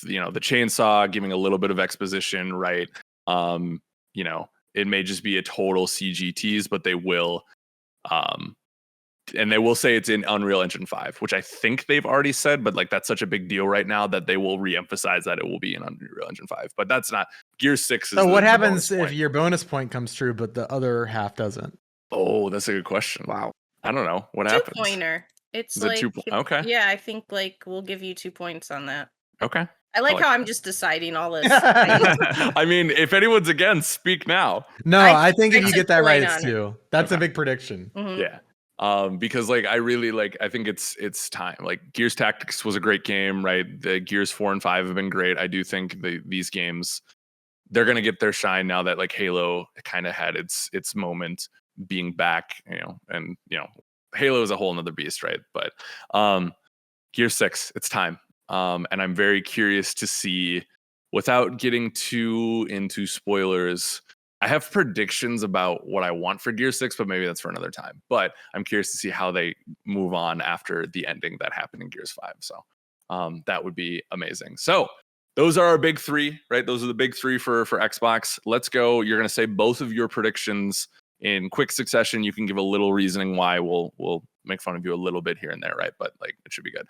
Speaker 2: the chainsaw giving a little bit of exposition, right? It may just be a total CG tease, but they will and they will say it's in Unreal Engine 5, which I think they've already said, but like that's such a big deal right now that they will re-emphasize that it will be in Unreal Engine 5. But that's not Gear 6 is
Speaker 1: So what
Speaker 2: the
Speaker 1: happens
Speaker 2: bonus
Speaker 1: if
Speaker 2: point.
Speaker 1: your bonus point comes true, but the other half doesn't?
Speaker 2: Oh, that's a good question.
Speaker 4: Wow.
Speaker 2: I don't know. What happens?
Speaker 3: 2-pointer. It's
Speaker 2: Is it
Speaker 3: like
Speaker 2: 2 okay.
Speaker 3: Yeah, I think like we'll give you 2 points on that.
Speaker 2: Okay.
Speaker 3: I like
Speaker 2: like
Speaker 3: how I'm
Speaker 2: that.
Speaker 3: just deciding all this.
Speaker 2: I mean, if anyone's against, speak now.
Speaker 1: No, I think if
Speaker 3: I
Speaker 1: you
Speaker 3: took
Speaker 1: get that right,
Speaker 3: point
Speaker 1: it's
Speaker 3: on it.
Speaker 1: 2. That's a
Speaker 2: Okay.
Speaker 1: big prediction.
Speaker 3: Mhm.
Speaker 2: Yeah. Because like I really I think it's time. Like Gears Tactics was a great game, right? The Gears 4 and 5 have been great. I do think these games, they're gonna get their shine now that like Halo kind of had its moment being back, and Halo is a whole nother beast, right? But Gears 6, it's time. And I'm very curious to see, without getting too into spoilers, I have predictions about what I want for Gear 6, but maybe that's for another time. But I'm curious to see how they move on after the ending that happened in Gears 5. So that would be amazing. So those are our big 3, right? Those are the big 3 for Xbox. Let's go. You're going to say both of your predictions in quick succession. You can give a little reasoning why. We'll make fun of you a little bit here and there, right? But like it should be good.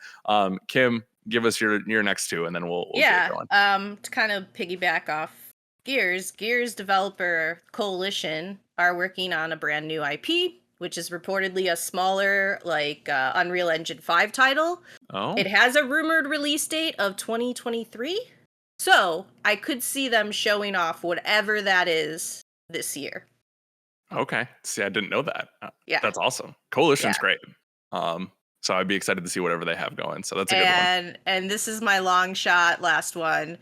Speaker 2: Kim, give us your next 2, and then we'll get it going.
Speaker 3: To kind of piggyback off Gears Developer Coalition are working on a brand new IP, which is reportedly a smaller like Unreal Engine 5 title.
Speaker 2: Oh,
Speaker 3: It has a rumored release date of 2023, so I could see them showing off whatever that is this year.
Speaker 2: okay. See, I didn't know that.
Speaker 3: Yeah.
Speaker 2: That's awesome. Coalition's great. So I'd be excited to see whatever they have going. So that's a good one.
Speaker 3: And this is my long shot last one.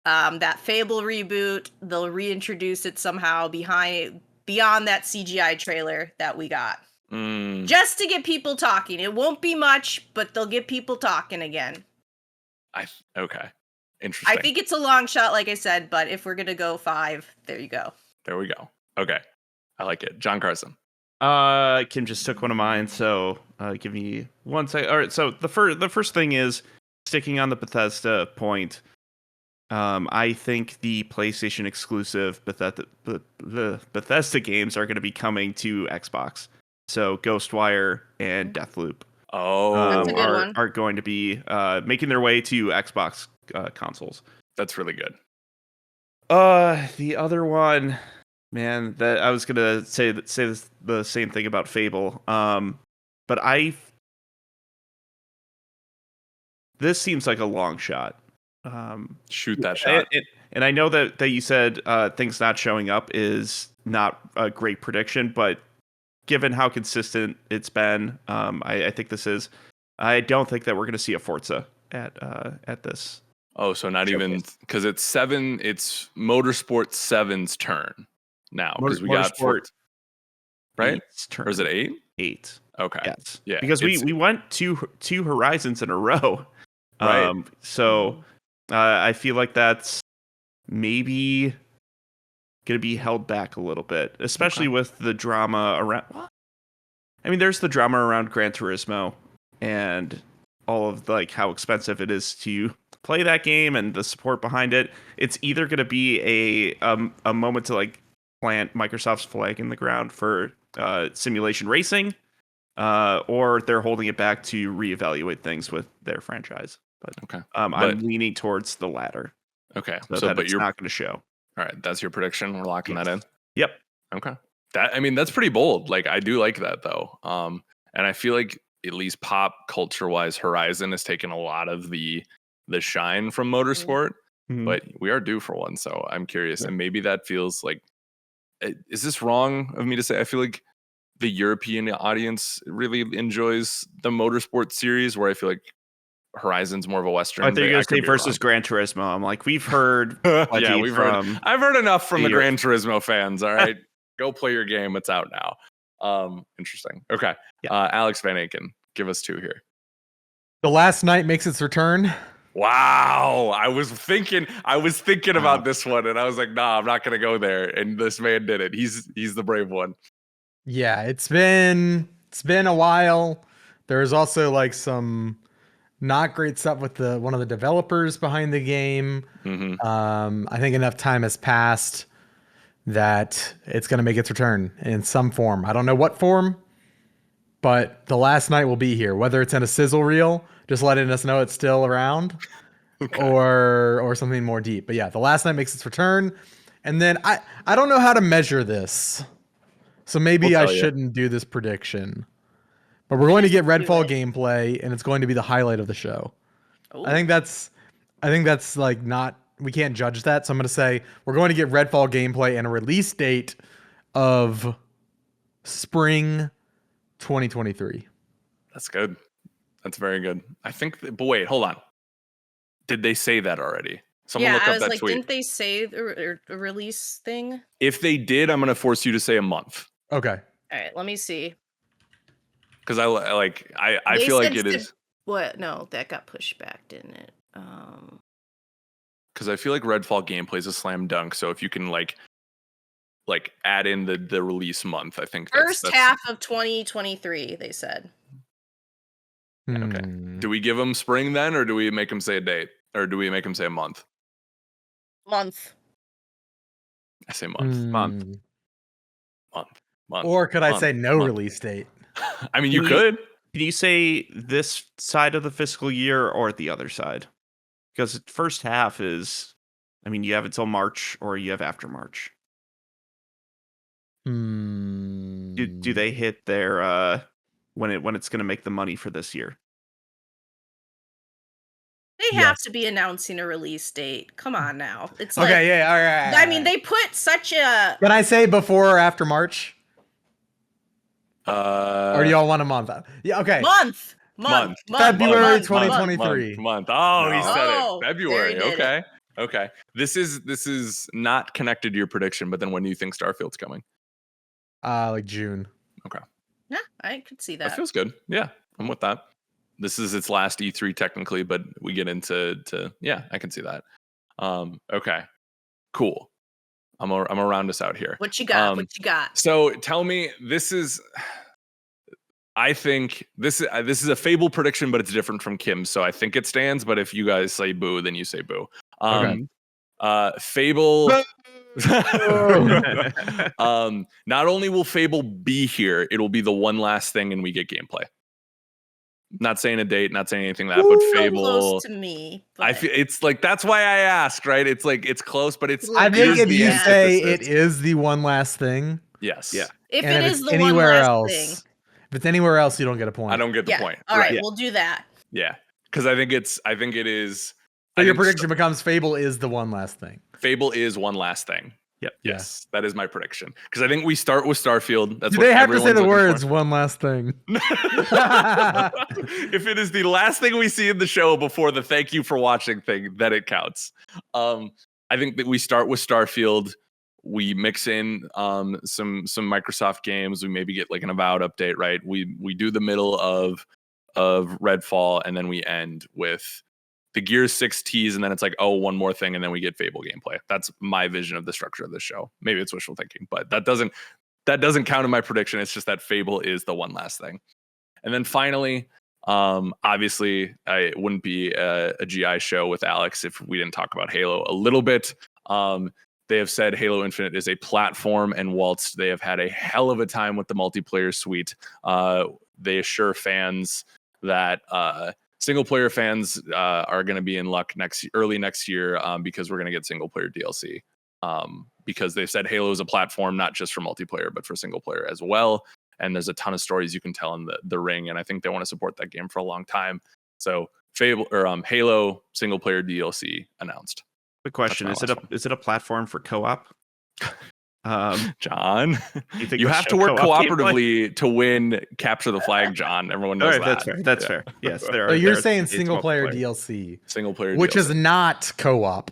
Speaker 3: That Fable reboot, they'll reintroduce it somehow beyond that CGI trailer that we got. Just to get people talking. It won't be much, but they'll get people talking again.
Speaker 2: Okay. Interesting.
Speaker 3: I think it's a long shot, like I said, but if we're gonna go 5, there you go.
Speaker 2: There we go. Okay. I like it. John Carson.
Speaker 4: Kim just took one of mine, so give me 1 second. All right, so the first thing is sticking on the Bethesda point. I think the PlayStation exclusive the Bethesda games are going to be coming to Xbox. So Ghostwire and Deathloop
Speaker 3: That's a good one.
Speaker 4: are going to be making their way to Xbox consoles.
Speaker 2: That's really good.
Speaker 4: The other one, man, that I was gonna say the same thing about Fable. But this seems like a long shot.
Speaker 2: Shoot that shot.
Speaker 4: And I know that you said things not showing up is not a great prediction, but given how consistent it's been, I think this is. I don't think that we're going to see a Forza at this.
Speaker 2: Oh, so not
Speaker 4: showcase.
Speaker 2: even because it's 7. It's Motorsport 7's turn now because we got Forza, right?
Speaker 4: Turn.
Speaker 2: Or is it 8?
Speaker 4: 8.
Speaker 2: Okay.
Speaker 4: Yes.
Speaker 2: Yeah.
Speaker 4: Because we went two Horizons in a row.
Speaker 2: Right.
Speaker 4: So I feel like that's maybe going to be held back a little bit, especially with the drama around. I mean, there's the drama around Gran Turismo and all of like how expensive it is to play that game and the support behind it. It's either going to be a moment to like plant Microsoft's flag in the ground for simulation racing, or they're holding it back to reevaluate things with their franchise. But
Speaker 2: okay,
Speaker 4: I'm leaning towards the latter.
Speaker 2: Okay,
Speaker 4: so but you're not going to show.
Speaker 2: All right, that's your prediction. We're locking that in.
Speaker 4: Yep.
Speaker 2: Okay. That's pretty bold. Like I do like that though. And I feel like at least pop culture wise, Horizon has taken a lot of the shine from motorsport, but we are due for one. So I'm curious, and maybe that feels like. Is this wrong of me to say? I feel like the European audience really enjoys the motorsport series, where I feel like Horizon's more of a Western.
Speaker 4: I think you're going to say versus Gran Turismo. I'm like, we've heard.
Speaker 2: Yeah, we've heard. I've heard enough from the Gran Turismo fans. All right, go play your game. It's out now. Interesting. Okay, Alex Van Aken, give us 2 here.
Speaker 1: The Last Night makes its return.
Speaker 2: Wow, I was thinking about this one, and I was like, nah, I'm not gonna go there. And this man did it. He's the brave one.
Speaker 1: Yeah, it's been a while. There's also like some not great stuff with one of the developers behind the game. I think enough time has passed that it's going to make its return in some form. I don't know what form, but The Last Night will be here. Whether it's in a sizzle reel, just letting us know it's still around, or something more deep. But yeah, The Last Night makes its return. And then I don't know how to measure this, so maybe I shouldn't do this prediction. But we're going to get Redfall gameplay, and it's going to be the highlight of the show. Ooh. I think that's like not, we can't judge that. So I'm going to say we're going to get Redfall gameplay and a release date of spring 2023.
Speaker 2: That's good. That's very good. I think, but wait, hold on. Did they say that already? Someone look up that tweet.
Speaker 3: Didn't they say the release thing?
Speaker 2: If they did, I'm going to force you to say a month.
Speaker 1: Okay.
Speaker 3: All right, let me see.
Speaker 2: Because I feel like it is.
Speaker 3: What? No, that got pushed back, didn't it?
Speaker 2: Because I feel like Redfall gameplay is a slam dunk. So if you can like add in the release month, I think
Speaker 3: first half of 2023. They said.
Speaker 2: Okay. Do we give them spring then, or do we make them say a date, or do we make them say a month?
Speaker 3: Month.
Speaker 2: I say month. Month.
Speaker 1: Or could I say no release date?
Speaker 2: I mean, you could.
Speaker 4: Can you say this side of the fiscal year or the other side? Because the first half is, I mean, you have until March or you have after March. Do they hit their when it's going to make the money for this year?
Speaker 3: They have to be announcing a release date. Come on now. It's
Speaker 1: okay, yeah, all right.
Speaker 3: I mean, they put such a.
Speaker 1: Can I say before or after March? Or do y'all want a month? Yeah, okay.
Speaker 3: Month.
Speaker 1: February 2023.
Speaker 2: Month. Oh, he said it. February. Okay. This is not connected to your prediction, but then when do you think Starfield's coming?
Speaker 1: Like June.
Speaker 3: Okay. Yeah, I could see that.
Speaker 2: That feels good. Yeah, I'm with that. This is its last E3 technically, but we get into yeah, I can see that. Okay. Cool. I'm gonna round us out here.
Speaker 3: What you got?
Speaker 2: So tell me, I think this is a Fable prediction, but it's different from Kim's. So I think it stands. But if you guys say boo, then you say boo.
Speaker 1: Okay.
Speaker 2: Fable. Not only will Fable be here, it'll be the one last thing, and we get gameplay. Not saying a date, not saying anything like that, but Fable.
Speaker 3: Close to me. But...
Speaker 2: I feel it's like that's why I asked, right? It's like it's close, but it's.
Speaker 1: I think if you say it is the one last thing.
Speaker 2: Yes.
Speaker 4: Yeah.
Speaker 3: If it is the one last thing.
Speaker 1: If it's anywhere else, you don't get a point.
Speaker 2: I don't get the point.
Speaker 3: All right, we'll do that.
Speaker 2: Yeah, because I think it is.
Speaker 1: So your prediction becomes Fable is the one last thing.
Speaker 2: Fable is one last thing.
Speaker 4: Yep.
Speaker 2: Yes, that is my prediction. Because I think we start with Starfield. That's
Speaker 1: Do
Speaker 2: what
Speaker 1: they have to say
Speaker 2: everyone's
Speaker 1: the
Speaker 2: looking
Speaker 1: words
Speaker 2: for.
Speaker 1: "one last thing"?
Speaker 2: If it is the last thing we see in the show before the "thank you for watching" thing, then it counts. I think that we start with Starfield. We mix in some Microsoft games. We maybe get like an Avowed update, right? We do the middle of Redfall, and then we end with the Gears 6 tease, and then it's like, oh, one more thing, and then we get Fable gameplay. That's my vision of the structure of this show. Maybe it's wishful thinking, but that doesn't count in my prediction. It's just that Fable is the one last thing. And then finally, obviously, it wouldn't be a GI show with Alex if we didn't talk about Halo a little bit. They have said Halo Infinite is a platform, and whilst they have had a hell of a time with the multiplayer suite, they assure fans that single player fans are going to be in luck early next year because we're going to get single player DLC. Because they've said Halo is a platform not just for multiplayer but for single player as well. And there's a ton of stories you can tell in the ring, and I think they want to support that game for a long time. So Halo single player DLC announced.
Speaker 4: Quick question: is it a platform for co-op?
Speaker 2: John,
Speaker 4: you
Speaker 2: have to work cooperatively to win Capture the Flag, John. Everyone knows that.
Speaker 4: That's fair. Yes, there are.
Speaker 1: So you're saying single player DLC, which is not co-op.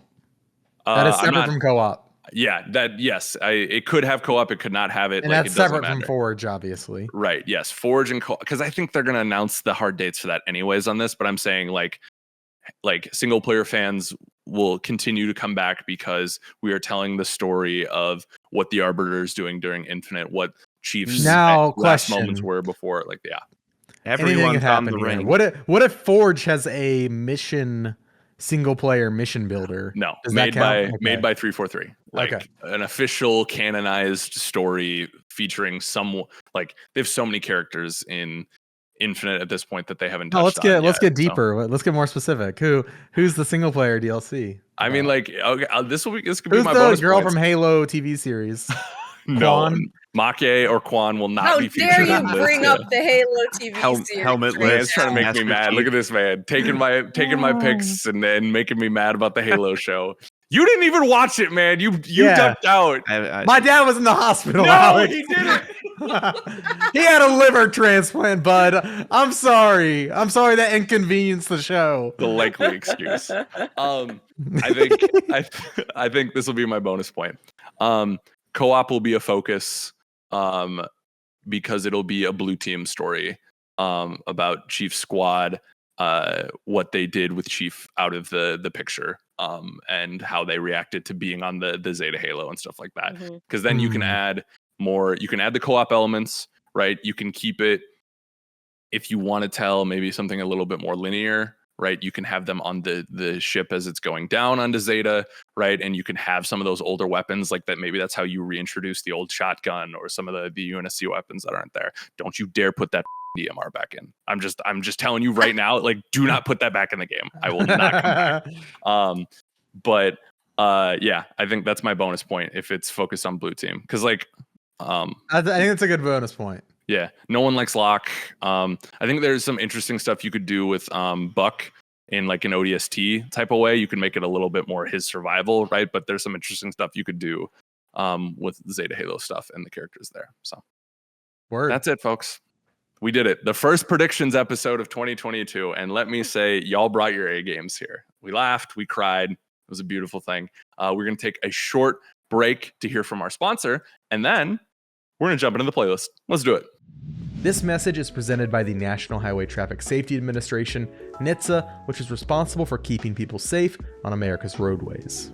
Speaker 1: That is separate from co-op.
Speaker 2: Yeah, it could have co-op, it could not have it.
Speaker 1: And
Speaker 2: like,
Speaker 1: that's separate from Forge, obviously.
Speaker 2: Right, yes. Forge and co-op, because I think they're going to announce the hard dates for that anyways on this, but I'm saying like single player fans will continue to come back because we are telling the story of what the Arbiter is doing during Infinite, what Chief's last moments were before, like, yeah.
Speaker 4: Everyone's on the ring.
Speaker 1: What if Forge has a single player mission builder?
Speaker 2: No, made by 343. Like an official canonized story featuring they have so many characters in Infinite at this point that they haven't touched on.
Speaker 1: Let's get deeper. So. Let's get more specific. Who's the single player DLC?
Speaker 2: I mean, this could be
Speaker 1: who's
Speaker 2: my bonus
Speaker 1: girl
Speaker 2: points.
Speaker 1: from Halo TV series?
Speaker 2: No, Maki or Quan will not be featured.
Speaker 3: How dare you bring up the Halo TV series?
Speaker 4: Helmetless.
Speaker 2: It's trying to make me mad. Look at this man taking my picks and then making me mad about the Halo show. You didn't even watch it, man. You ducked out.
Speaker 1: My dad was in the hospital.
Speaker 2: No,
Speaker 1: Alex.
Speaker 2: he didn't.
Speaker 1: He had a liver transplant, bud. I'm sorry. That inconvenienced the show.
Speaker 2: The likely excuse. I think this will be my bonus point. Co-op will be a focus because it'll be a blue team story about Chief's squad, what they did with Chief out of the picture, and how they reacted to being on the Zeta Halo and stuff like that. Because then you can add more, you can add the co-op elements, right? You can keep it, if you want to tell maybe something a little bit more linear, right? You can have them on the ship as it's going down onto Zeta, right? And you can have some of those older weapons like that. Maybe that's how you reintroduce the old shotgun or some of the UNSC weapons that aren't there. Don't you dare put that DMR back in. I'm just telling you right now, like, do not put that back in the game. I will not come back. Yeah, I think that's my bonus point if it's focused on blue team. Because I think
Speaker 1: that's a good bonus point.
Speaker 2: Yeah, no one likes Locke. I think there's some interesting stuff you could do with Buck in like an ODST type of way. You can make it a little bit more his survival, right? But there's some interesting stuff you could do with Zeta Halo stuff and the characters there. So that's it, folks. We did it. The first predictions episode of 2022. And let me say, y'all brought your A games here. We laughed, we cried. It was a beautiful thing. We're going to take a short break to hear from our sponsor, and then we're going to jump into the playlist. Let's do it.
Speaker 1: This message is presented by the National Highway Traffic Safety Administration, NHTSA, which is responsible for keeping people safe on America's roadways.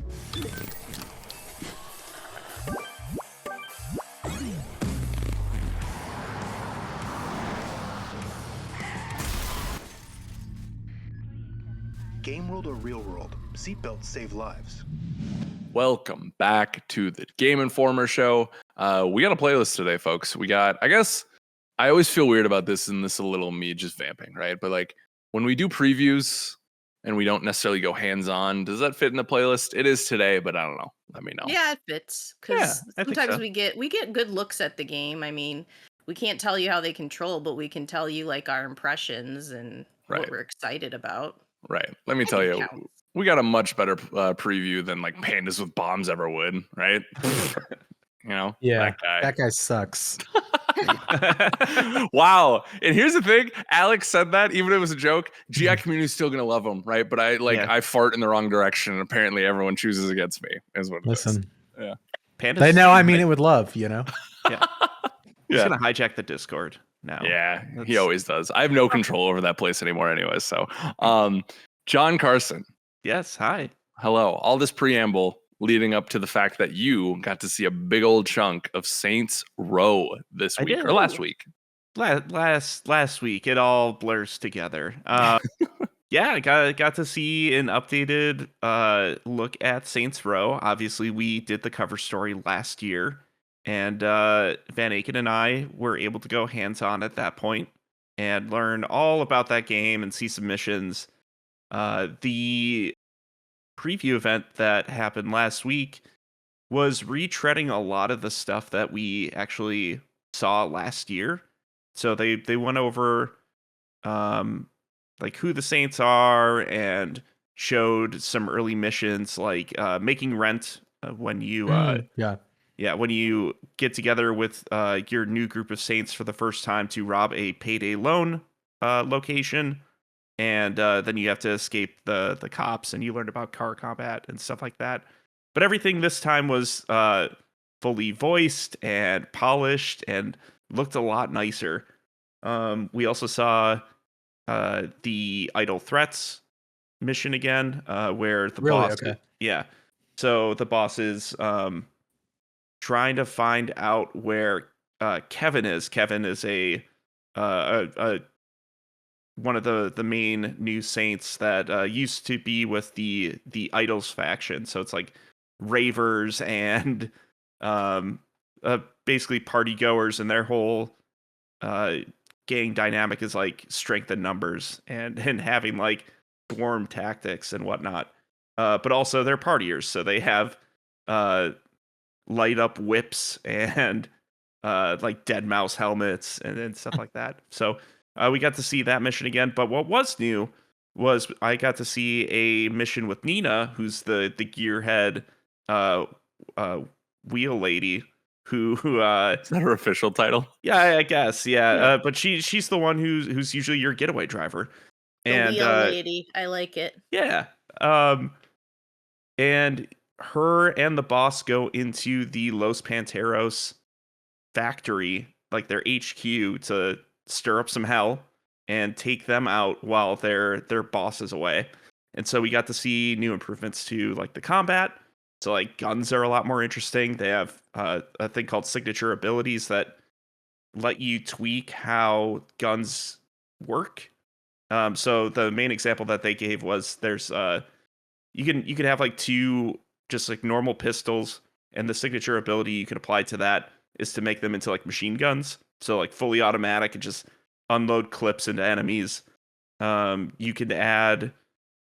Speaker 5: Game world or real world, seatbelts save lives.
Speaker 2: Welcome back to the Game Informer Show. We got a playlist today, folks. We got, I guess, I always feel weird about this, and this is a little me just vamping, right? But like when we do previews and we don't necessarily go hands-on, does that fit in the playlist? It is today, but I don't know. Let me know.
Speaker 3: Yeah, it fits. Because sometimes we get good looks at the game. I mean, we can't tell you how they control, but we can tell you like our impressions and what we're excited about.
Speaker 2: Right. Let me tell you, We got a much better preview than like Pandas with Bombs ever would, right? You know,
Speaker 1: Yeah,
Speaker 2: that
Speaker 1: guy sucks.
Speaker 2: guy. Wow. And here's the thing: Alex said that even if it was a joke, GI community is still gonna love him, right? But I fart in the wrong direction, and apparently everyone chooses against me. Is what it is.
Speaker 1: Listen,
Speaker 2: Yeah.
Speaker 4: Pandas
Speaker 1: they know I mean it with love, you know.
Speaker 4: Yeah. He's
Speaker 2: Yeah.
Speaker 4: gonna hijack the Discord now.
Speaker 2: Yeah, he
Speaker 4: That's-
Speaker 2: always does. I have no control over that place anymore, anyways. So, John Carson,
Speaker 4: Yes. Hi.
Speaker 2: hello. All this preamble leading up to the fact that you got to see a big old chunk of Saints Row this
Speaker 4: I
Speaker 2: week
Speaker 4: did.
Speaker 2: or last week.
Speaker 4: Last week, it all blurs together. Yeah, I got to see an updated look at Saints Row. Obviously, we did the cover story last year, and Van Aken and I were able to go hands-on at that point and learn all about that game and see some missions. The preview event that happened last week was retreading a lot of the stuff that we actually saw last year. So they went over like who the Saints are and showed some early missions like making rent when you when you get together with your new group of Saints for the first time to rob a payday loan location, and then you have to escape the cops, and you learned about car combat and stuff like that. But everything this time was fully voiced and polished and looked a lot nicer. We also saw the Idle Threats mission again, where the
Speaker 1: Really?
Speaker 4: boss,
Speaker 1: Okay.
Speaker 4: yeah. So the boss is trying to find out where Kevin is. Kevin is a one of the main new Saints that used to be with the Idols faction. So it's like ravers and basically party goers, and their whole gang dynamic is like strength in numbers and having like swarm tactics and whatnot. But also they're partiers, so they have light up whips and like dead mouse helmets and stuff like that. So we got to see that mission again. But what was new was I got to see a mission with Nina, who's the gearhead wheel lady. Who
Speaker 2: Is that her official title?
Speaker 4: yeah, I guess, yeah. But she's the one who's usually your getaway driver.
Speaker 3: The
Speaker 4: And
Speaker 3: wheel lady. I like it.
Speaker 4: yeah. And her and the boss go into the Los Panteros factory, like their HQ, to stir up some hell and take them out while their boss is away. And so we got to see new improvements to like the combat. So like guns are a lot more interesting. They have a thing called signature abilities that let you tweak how guns work. So the main example that they gave was there's you can have like two just like normal pistols, and the signature ability you can apply to that is to make them into like machine guns. So like fully automatic and just unload clips into enemies. You could add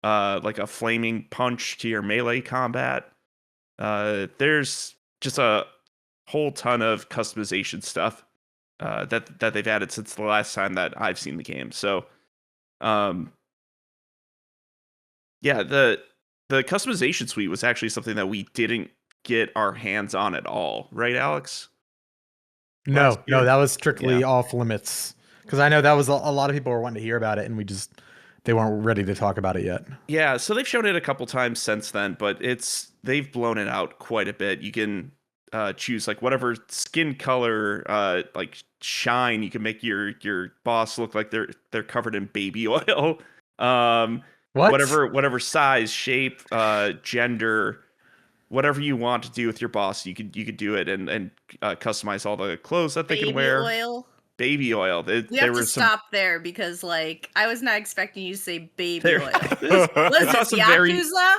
Speaker 4: like a flaming punch to your melee combat. There's just a whole ton of customization stuff that they've added since the last time that I've seen the game. So, yeah, the customization suite was actually something that we didn't get our hands on at all, right, Alex?
Speaker 1: No,
Speaker 4: year?
Speaker 1: that was strictly
Speaker 4: Yeah.
Speaker 1: off limits. Because I know that was a lot of people were wanting to hear about it, and they weren't ready to talk about it yet.
Speaker 4: Yeah, so they've shown it a couple times since then, but they've blown it out quite a bit. You can choose like whatever skin color, like shine. You can make your boss look like they're covered in baby oil.
Speaker 1: What?
Speaker 4: Whatever size, shape, gender, whatever you want to do with your boss, you could do it and customize all the clothes that they can wear.
Speaker 3: Oil.
Speaker 4: Baby oil.
Speaker 3: You
Speaker 4: There
Speaker 3: have to
Speaker 4: was some
Speaker 3: stop there because, like, I was not expecting you to say baby
Speaker 4: There-
Speaker 3: oil.
Speaker 4: I
Speaker 3: What is
Speaker 4: saw
Speaker 3: this,
Speaker 4: some very-
Speaker 3: Yakuza?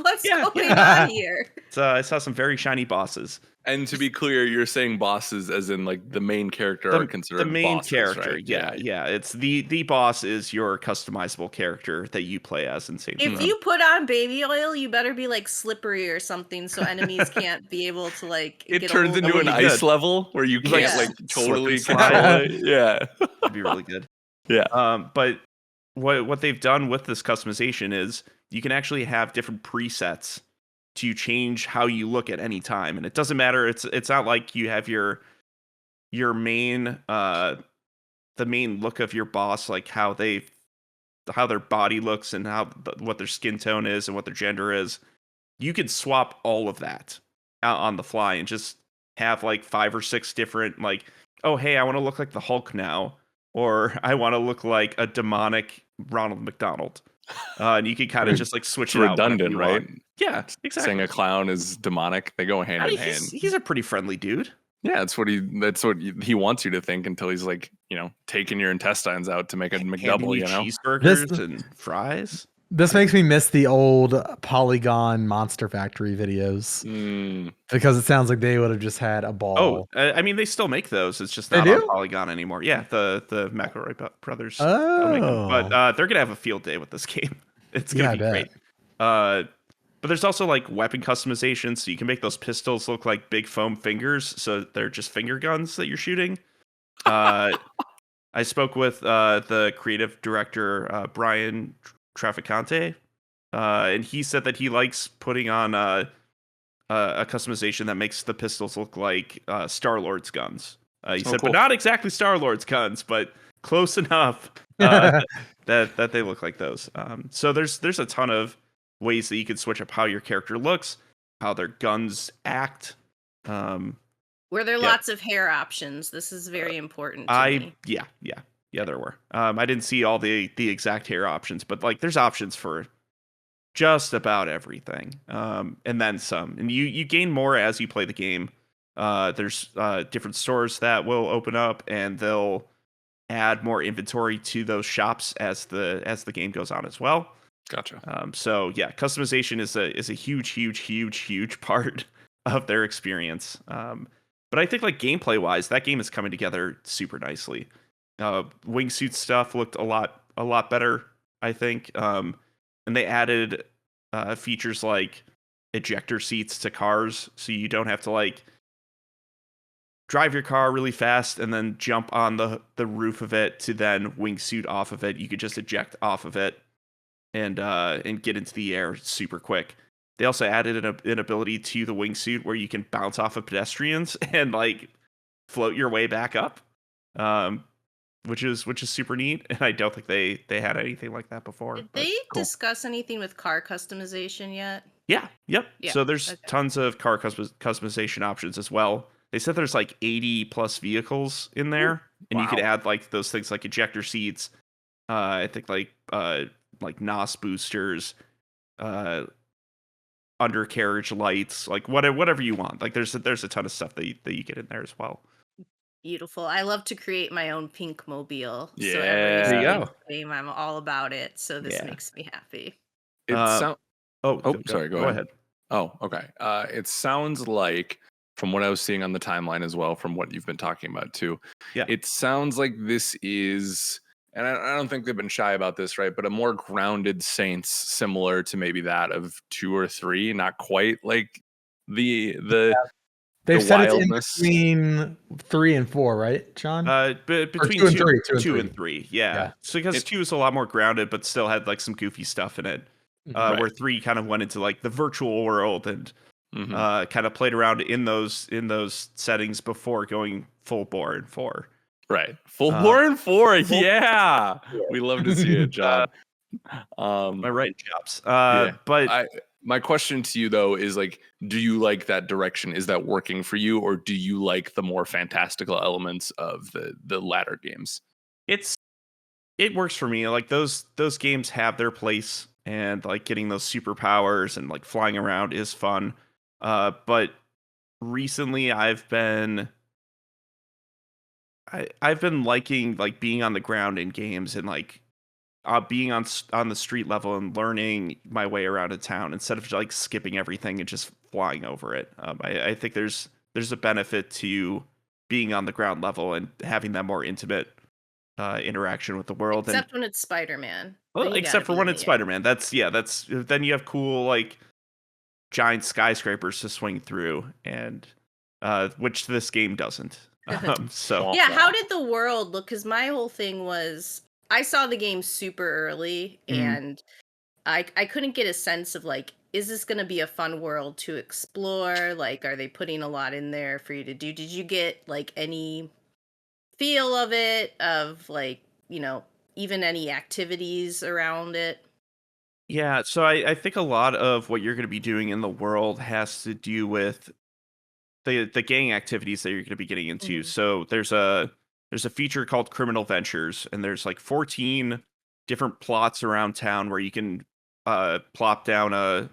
Speaker 3: What's
Speaker 4: Yeah,
Speaker 3: going on here?
Speaker 4: I saw some very shiny bosses.
Speaker 2: And to be clear, you're saying bosses as in like the main character are considered
Speaker 4: the main
Speaker 2: bosses,
Speaker 4: character,
Speaker 2: right?
Speaker 4: yeah. It's the boss is your customizable character that you play as in Saints Row.
Speaker 3: If you put on baby oil, you better be like slippery or something so enemies can't be able to like
Speaker 2: It
Speaker 3: get
Speaker 2: turns
Speaker 3: a hold
Speaker 2: into
Speaker 3: of
Speaker 2: an
Speaker 3: you.
Speaker 2: ice level where you can't
Speaker 3: Yeah.
Speaker 2: like
Speaker 4: Slip
Speaker 2: totally
Speaker 4: and slide.
Speaker 2: control it. Yeah.
Speaker 4: It'd be really good.
Speaker 2: Yeah.
Speaker 4: But what they've done with this customization is you can actually have different presets to change how you look at any time, and it doesn't matter. It's not like you have your main the main look of your boss, like how their body looks and what their skin tone is and what their gender is. You could swap all of that out on the fly and just have like 5 or 6 different, like, oh hey, I want to look like the Hulk now, or I want to look like a demonic Ronald McDonald. And you can kind of just like switch
Speaker 2: It's
Speaker 4: it out whenever
Speaker 2: redundant,
Speaker 4: you
Speaker 2: right?
Speaker 4: want. Yeah, exactly.
Speaker 2: Saying a clown is demonic, they go hand in hand.
Speaker 4: He's a pretty friendly dude.
Speaker 2: Yeah, that's what he wants you to think until he's like, taking your intestines out to make a
Speaker 4: Handing
Speaker 2: McDouble,
Speaker 4: you
Speaker 2: you know?
Speaker 4: cheeseburgers and fries.
Speaker 1: This makes me miss the old Polygon Monster Factory videos because it sounds like they would have just had a ball.
Speaker 4: Oh, I mean, they still make those. It's just
Speaker 1: They
Speaker 4: not
Speaker 1: do?
Speaker 4: on Polygon anymore. Yeah, the McElroy brothers still make them. But they're gonna have a field day with this game. It's gonna be great. But there's also like weapon customization, so you can make those pistols look like big foam fingers, so they're just finger guns that you're shooting. I spoke with the creative director Brian Traficante, and he said that he likes putting on a customization that makes the pistols look like Star-Lord's guns. He said,
Speaker 2: cool.
Speaker 4: but not exactly Star-Lord's guns, but close enough that they look like those. So there's a ton of ways that you can switch up how your character looks, how their guns act.
Speaker 3: Were there lots of hair options? This is very important to me.
Speaker 4: Yeah, there were. I didn't see all the exact hair options, but like there's options for just about everything, and then some. And you gain more as you play the game. There's different stores that will open up, and they'll add more inventory to those shops as the game goes on as well.
Speaker 2: Gotcha.
Speaker 4: So yeah, customization is a huge part of their experience. But I think like gameplay wise, that game is coming together super nicely. Wingsuit stuff looked a lot better, I think. And they added features like ejector seats to cars, so you don't have to like drive your car really fast and then jump on the roof of it to then wingsuit off of it. You could just eject off of it and get into the air super quick. They also added an ability to the wingsuit where you can bounce off of pedestrians and like float your way back up, which is super neat. And I don't think they had anything like that before.
Speaker 3: Did they discuss anything with car customization yet?
Speaker 4: Yeah. Yep.
Speaker 3: Yeah,
Speaker 4: So there's tons of car customization options as well. They said there's like 80 plus vehicles in there, and you could add like those things like ejector seats. I think like NOS boosters, undercarriage lights, like whatever you want. Like there's a ton of stuff that you get in there as well.
Speaker 3: Beautiful. I love to create my own pink mobile.
Speaker 2: Yeah.
Speaker 3: So
Speaker 2: There you
Speaker 3: every game, I'm all about it. So this makes me happy.
Speaker 2: Sorry, go ahead.
Speaker 4: ahead.
Speaker 2: Oh, okay. It sounds like, from what I was seeing on the timeline as well, from what you've been talking about too, it sounds like this is, and I don't think they've been shy about this, right? But a more grounded Saints, similar to maybe that of 2 or 3, not quite like the
Speaker 1: They've said
Speaker 2: wildness.
Speaker 1: It's in between 3 and 4, right, John?
Speaker 4: Between 2 and 3, yeah. So because 2 is a lot more grounded, but still had like some goofy stuff in it. Where 3 kind of went into like the virtual world and kind of played around in those settings before going full bore in 4.
Speaker 2: Right, full bore in 4. Yeah, we love to see it, John.
Speaker 4: My writing chops. But
Speaker 2: my question to you though is like, do you like that direction? Is that working for you, or do you like the more fantastical elements of the latter games?
Speaker 4: It works for me. Like those games have their place, and like getting those superpowers and like flying around is fun. But recently I've been liking like being on the ground in games and like being on the street level and learning my way around a town instead of like skipping everything and just flying over it. I think there's a benefit to being on the ground level and having that more intimate interaction with the world.
Speaker 3: Except when it's Spider-Man.
Speaker 4: Well, except for when it's Spider-Man. That's then you have cool like giant skyscrapers to swing through, and which this game doesn't. So
Speaker 3: yeah, how did the world look? Because my whole thing was I saw the game super early,
Speaker 4: Mhm.
Speaker 3: and I couldn't get a sense of like, is this going to be a fun world to explore? Like, are they putting a lot in there for you to do? Did you get like any feel of it, of like, even any activities around it?
Speaker 4: Yeah, so I think a lot of what you're going to be doing in the world has to do with the gang activities that you're going to be getting into.
Speaker 3: Hmm.
Speaker 4: So there's a feature called Criminal Ventures, and there's like 14 different plots around town where you can plop down a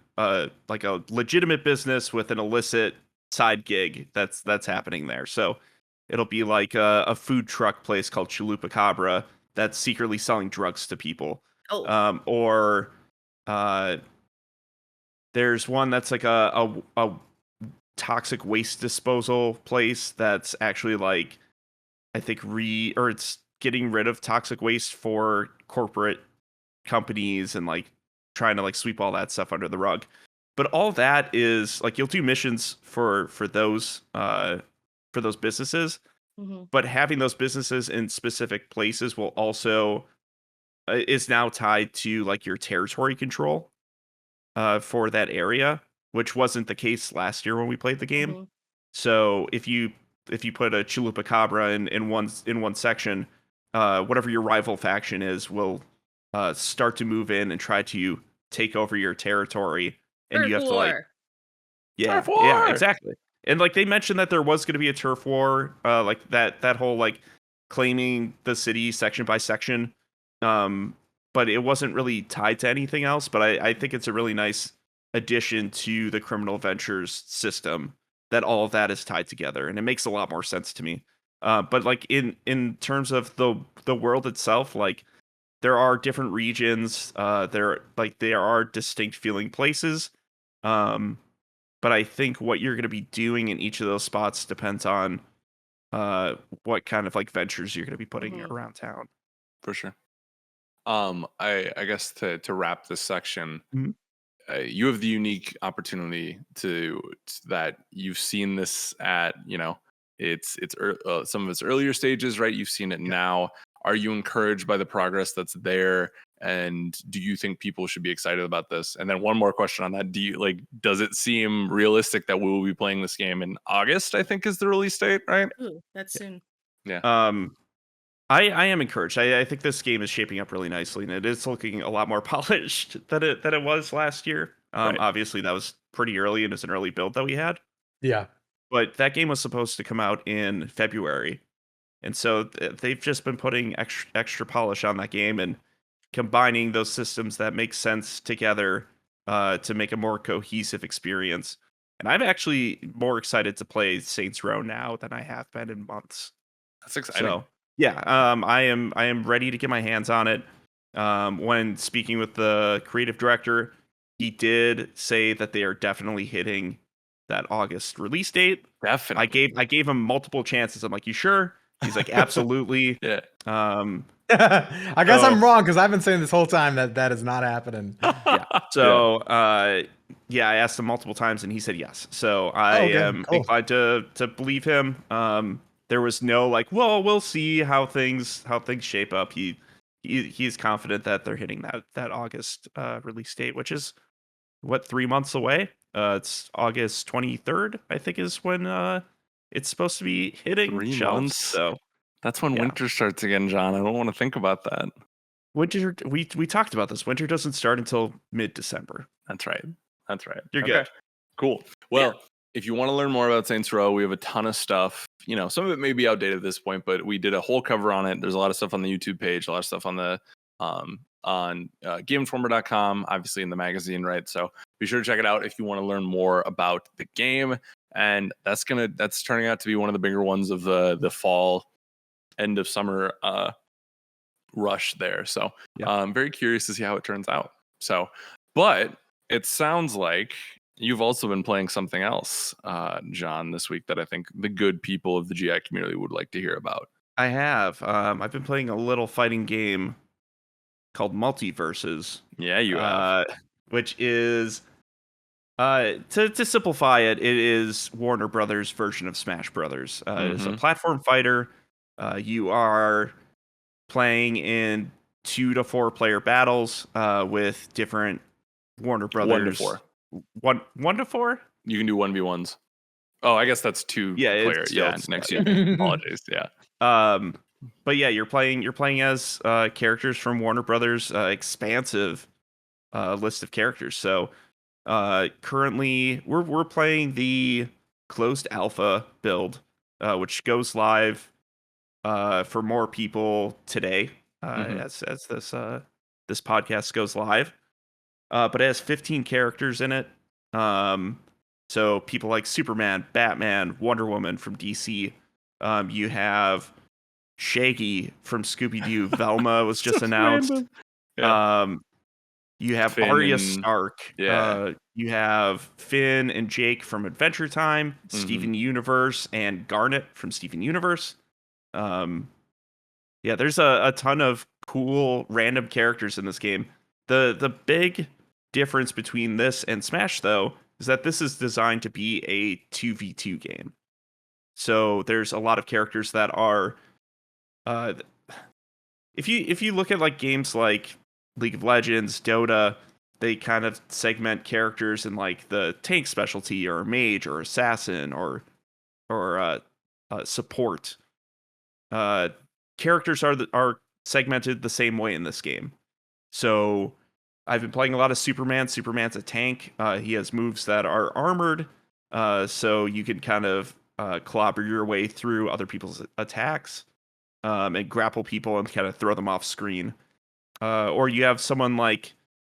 Speaker 4: like a legitimate business with an illicit side gig that's happening there. So it'll be like a food truck place called Chalupa Cabra that's secretly selling drugs to people.
Speaker 3: Oh,
Speaker 4: Or uh, there's one that's like a toxic waste disposal place that's actually like, I think or it's getting rid of toxic waste for corporate companies and like trying to like sweep all that stuff under the rug. But all that is like, you'll do missions for those businesses,
Speaker 3: hmm.
Speaker 4: but having those businesses in specific places will also is now tied to like your territory control for that area, which wasn't the case last year when we played the game.
Speaker 3: Hmm.
Speaker 4: So if you put a Chalupa Cabra in one section, whatever your rival faction is will start to move in and try to take over your territory, and you
Speaker 3: Turf
Speaker 4: have to like,
Speaker 3: war.
Speaker 2: Turf
Speaker 4: yeah,
Speaker 2: war!
Speaker 4: exactly. And like they mentioned that there was going to be a turf war, like that whole like claiming the city section by section, um, but it wasn't really tied to anything else. But I think it's a really nice addition to the criminal ventures system that all of that is tied together, and it makes a lot more sense to me. But like in terms of the world itself, like there are different regions, there are distinct feeling places. Um, but I think what you're going to be doing in each of those spots depends on what kind of like ventures you're going to be putting
Speaker 3: Hmm.
Speaker 4: around town.
Speaker 2: For sure. I guess to wrap this section,
Speaker 4: Mhm.
Speaker 2: you have the unique opportunity that you've seen this at, some of its earlier stages, right? You've seen it now. Are you encouraged by the progress that's there? And do you think people should be excited about this? And then one more question on that: does it seem realistic that we will be playing this game in August? I think is the release date, right?
Speaker 3: Ooh, that's soon.
Speaker 2: Yeah.
Speaker 4: Um, I am encouraged. I think this game is shaping up really nicely, and it is looking a lot more polished than it was last year.
Speaker 2: Right.
Speaker 4: Obviously that was pretty early, and it's an early build that we had.
Speaker 1: Yeah.
Speaker 4: But that game was supposed to come out in February, and so they've just been putting extra polish on that game and combining those systems that make sense together to make a more cohesive experience. And I'm actually more excited to play Saints Row now than I have been in months.
Speaker 2: That's exciting.
Speaker 4: So yeah, I am ready to get my hands on it. When speaking with the creative director, he did say that they are definitely hitting that August release date.
Speaker 2: Definitely.
Speaker 4: I gave him multiple chances. I'm like, you sure? He's like, absolutely.
Speaker 2: Yeah.
Speaker 1: I guess
Speaker 4: So-
Speaker 1: I'm wrong because I've been saying this whole time that is not happening.
Speaker 4: Yeah. So yeah, I asked him multiple times and he said yes. So I
Speaker 1: Okay,
Speaker 4: am
Speaker 1: cool.
Speaker 4: inclined to believe him. There was no like, well, we'll see how things shape up. He's confident that they're hitting that August release date, which is what, 3 months away. It's August 23rd, I think, is when it's supposed to be hitting
Speaker 2: 3
Speaker 4: shelves.
Speaker 2: months?
Speaker 4: So
Speaker 2: That's when
Speaker 4: Yeah.
Speaker 2: winter starts again, John. I don't want to think about that.
Speaker 4: winter, we talked about this. Winter doesn't start until mid-December.
Speaker 2: That's right. That's right.
Speaker 4: You're
Speaker 2: Okay.
Speaker 4: good.
Speaker 2: Cool. Well, if you want to learn more about Saints Row, we have a ton of stuff. Some of it may be outdated at this point, but we did a whole cover on it. There's a lot of stuff on the YouTube page, a lot of stuff on the on GameInformer.com, obviously in the magazine, right? So be sure to check it out if you want to learn more about the game. And that's turning out to be one of the bigger ones of the fall, end of summer rush there. So
Speaker 4: Yeah.
Speaker 2: I'm very curious to see how it turns out. So, but it sounds like you've also been playing something else, John, this week that I think the good people of the GI community would like to hear about.
Speaker 4: I have. I've been playing a little fighting game called MultiVersus.
Speaker 2: Yeah, you have.
Speaker 4: Which is to simplify it, it is Warner Brothers' version of Smash Brothers. It's a platform fighter. You are playing in 2 to 4 player battles with different Warner Brothers.
Speaker 2: 1 to 4.
Speaker 4: 1 to 4?
Speaker 2: You can do 1v1s. Oh, I guess that's 2
Speaker 4: Yeah,
Speaker 2: player.
Speaker 4: it's
Speaker 2: Next
Speaker 4: yeah.
Speaker 2: year. Apologies. Yeah.
Speaker 4: But yeah, you're playing as characters from Warner Brothers' expansive list of characters. So currently we're playing the closed alpha build, which goes live for more people today as this podcast goes live. But it has 15 characters in it. So people like Superman, Batman, Wonder Woman from DC. You have Shaggy from Scooby-Doo. Velma was just announced.
Speaker 2: Yeah.
Speaker 4: You have
Speaker 2: Finn
Speaker 4: Arya
Speaker 2: and-
Speaker 4: Stark.
Speaker 2: yeah.
Speaker 4: You have Finn and Jake from Adventure Time, Steven Universe, and Garnet from Steven Universe. Yeah, there's a ton of cool random characters in this game. The big difference between this and Smash, though, is that this is designed to be a 2v2 game. So there's a lot of characters that are if you look at like games like League of Legends, Dota, they kind of segment characters in like the tank specialty or mage or assassin or support. Characters are segmented the same way in this game. So I've been playing a lot of Superman. Superman's a tank. He has moves that are armored, so you can kind of clobber your way through other people's attacks and grapple people and kind of throw them off screen. Or you have someone like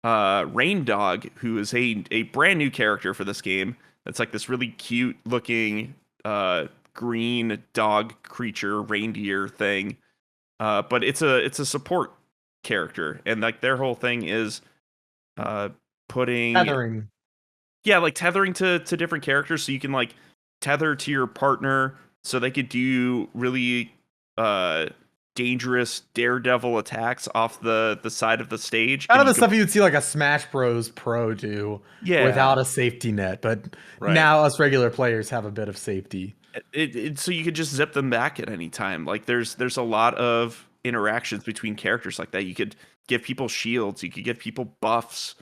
Speaker 4: Rain Dog, who is a brand new character for this game. That's like this really cute looking green dog creature, reindeer thing. But it's a support character, and like their whole thing is putting
Speaker 1: Tethering.
Speaker 4: yeah, like tethering to different characters, so you can like tether to your partner, so they could do really dangerous daredevil attacks off the side of the stage.
Speaker 1: Kind of
Speaker 4: And
Speaker 1: the
Speaker 4: you
Speaker 1: stuff you'd see like a Smash Bros. Pro do
Speaker 4: Yeah.
Speaker 1: without a safety net. But
Speaker 2: Right.
Speaker 1: now us regular players have a bit of safety.
Speaker 4: so you could just zip them back at any time. Like there's a lot of interactions between characters like that. You could give people shields, you could give people buffs.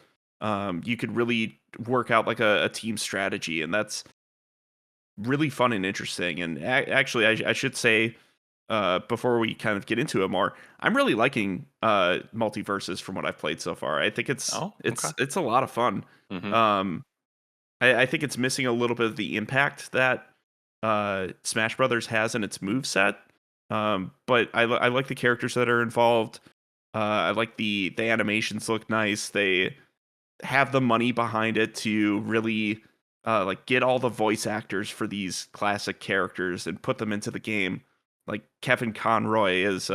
Speaker 4: You could really work out like a team strategy, and that's really fun and interesting. And actually, I should say, before we kind of get into it more, I'm really liking MultiVersus from what I've played so far. I think it's a lot of fun.
Speaker 2: Mhm.
Speaker 4: I think it's missing a little bit of the impact that Smash Brothers has in its moveset. But I like the characters that are involved. I like the animations look nice. They have the money behind it to really like get all the voice actors for these classic characters and put them into the game. Like Kevin Conroy is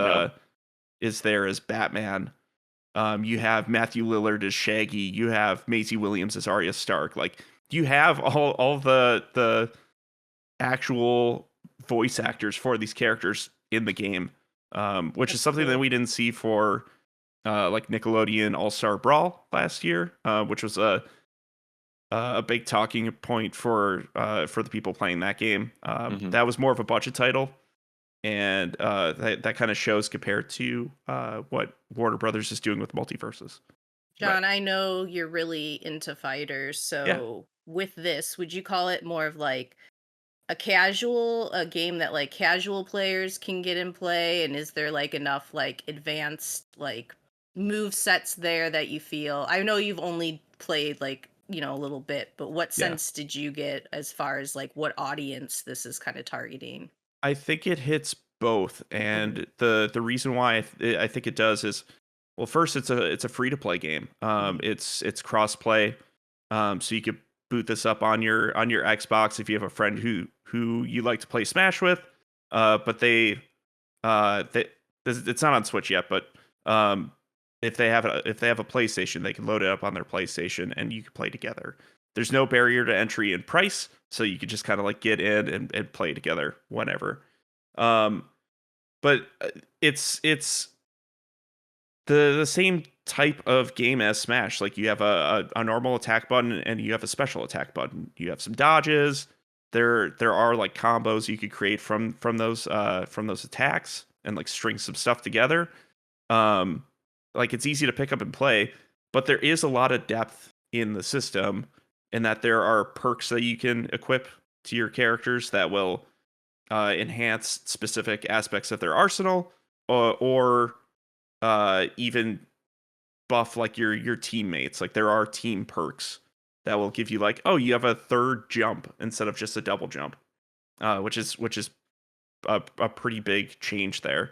Speaker 4: there as Batman. You have Matthew Lillard as Shaggy. You have Maisie Williams as Arya Stark. Like you have all the actual voice actors for these characters in the game, which is something that we didn't see for like Nickelodeon All-Star Brawl last year, which was a big talking point for the people playing that game. That was more of a budget title, and that kind of shows compared to what Warner Brothers is doing with MultiVersus.
Speaker 3: John, I know you're really into fighters, so with this, would you call it more of like a game that like casual players can get in play? And is there like enough like advanced like move sets there that you feel? I know you've only played like, a little bit, but what sense did you get as far as like what audience this is kind of targeting?
Speaker 4: I think it hits both, and the reason why I think it does is, well, first it's a free to play game. It's cross play, so you could boot this up on your Xbox if you have a friend who you like to play Smash with. But it's not on Switch yet, but if they have a PlayStation, they can load it up on their PlayStation and you can play together. There's no barrier to entry in price, so you could just kind of like get in and play together whenever. But it's the same type of game as Smash. Like you have a normal attack button and you have a special attack button. You have some dodges. There are like combos you could create from those attacks and like string some stuff together. like it's easy to pick up and play, but there is a lot of depth in the system, in that there are perks that you can equip to your characters that will enhance specific aspects of their arsenal, or even buff like your teammates. Like there are team perks that will give you like, oh, you have a third jump instead of just a double jump, which is a pretty big change there.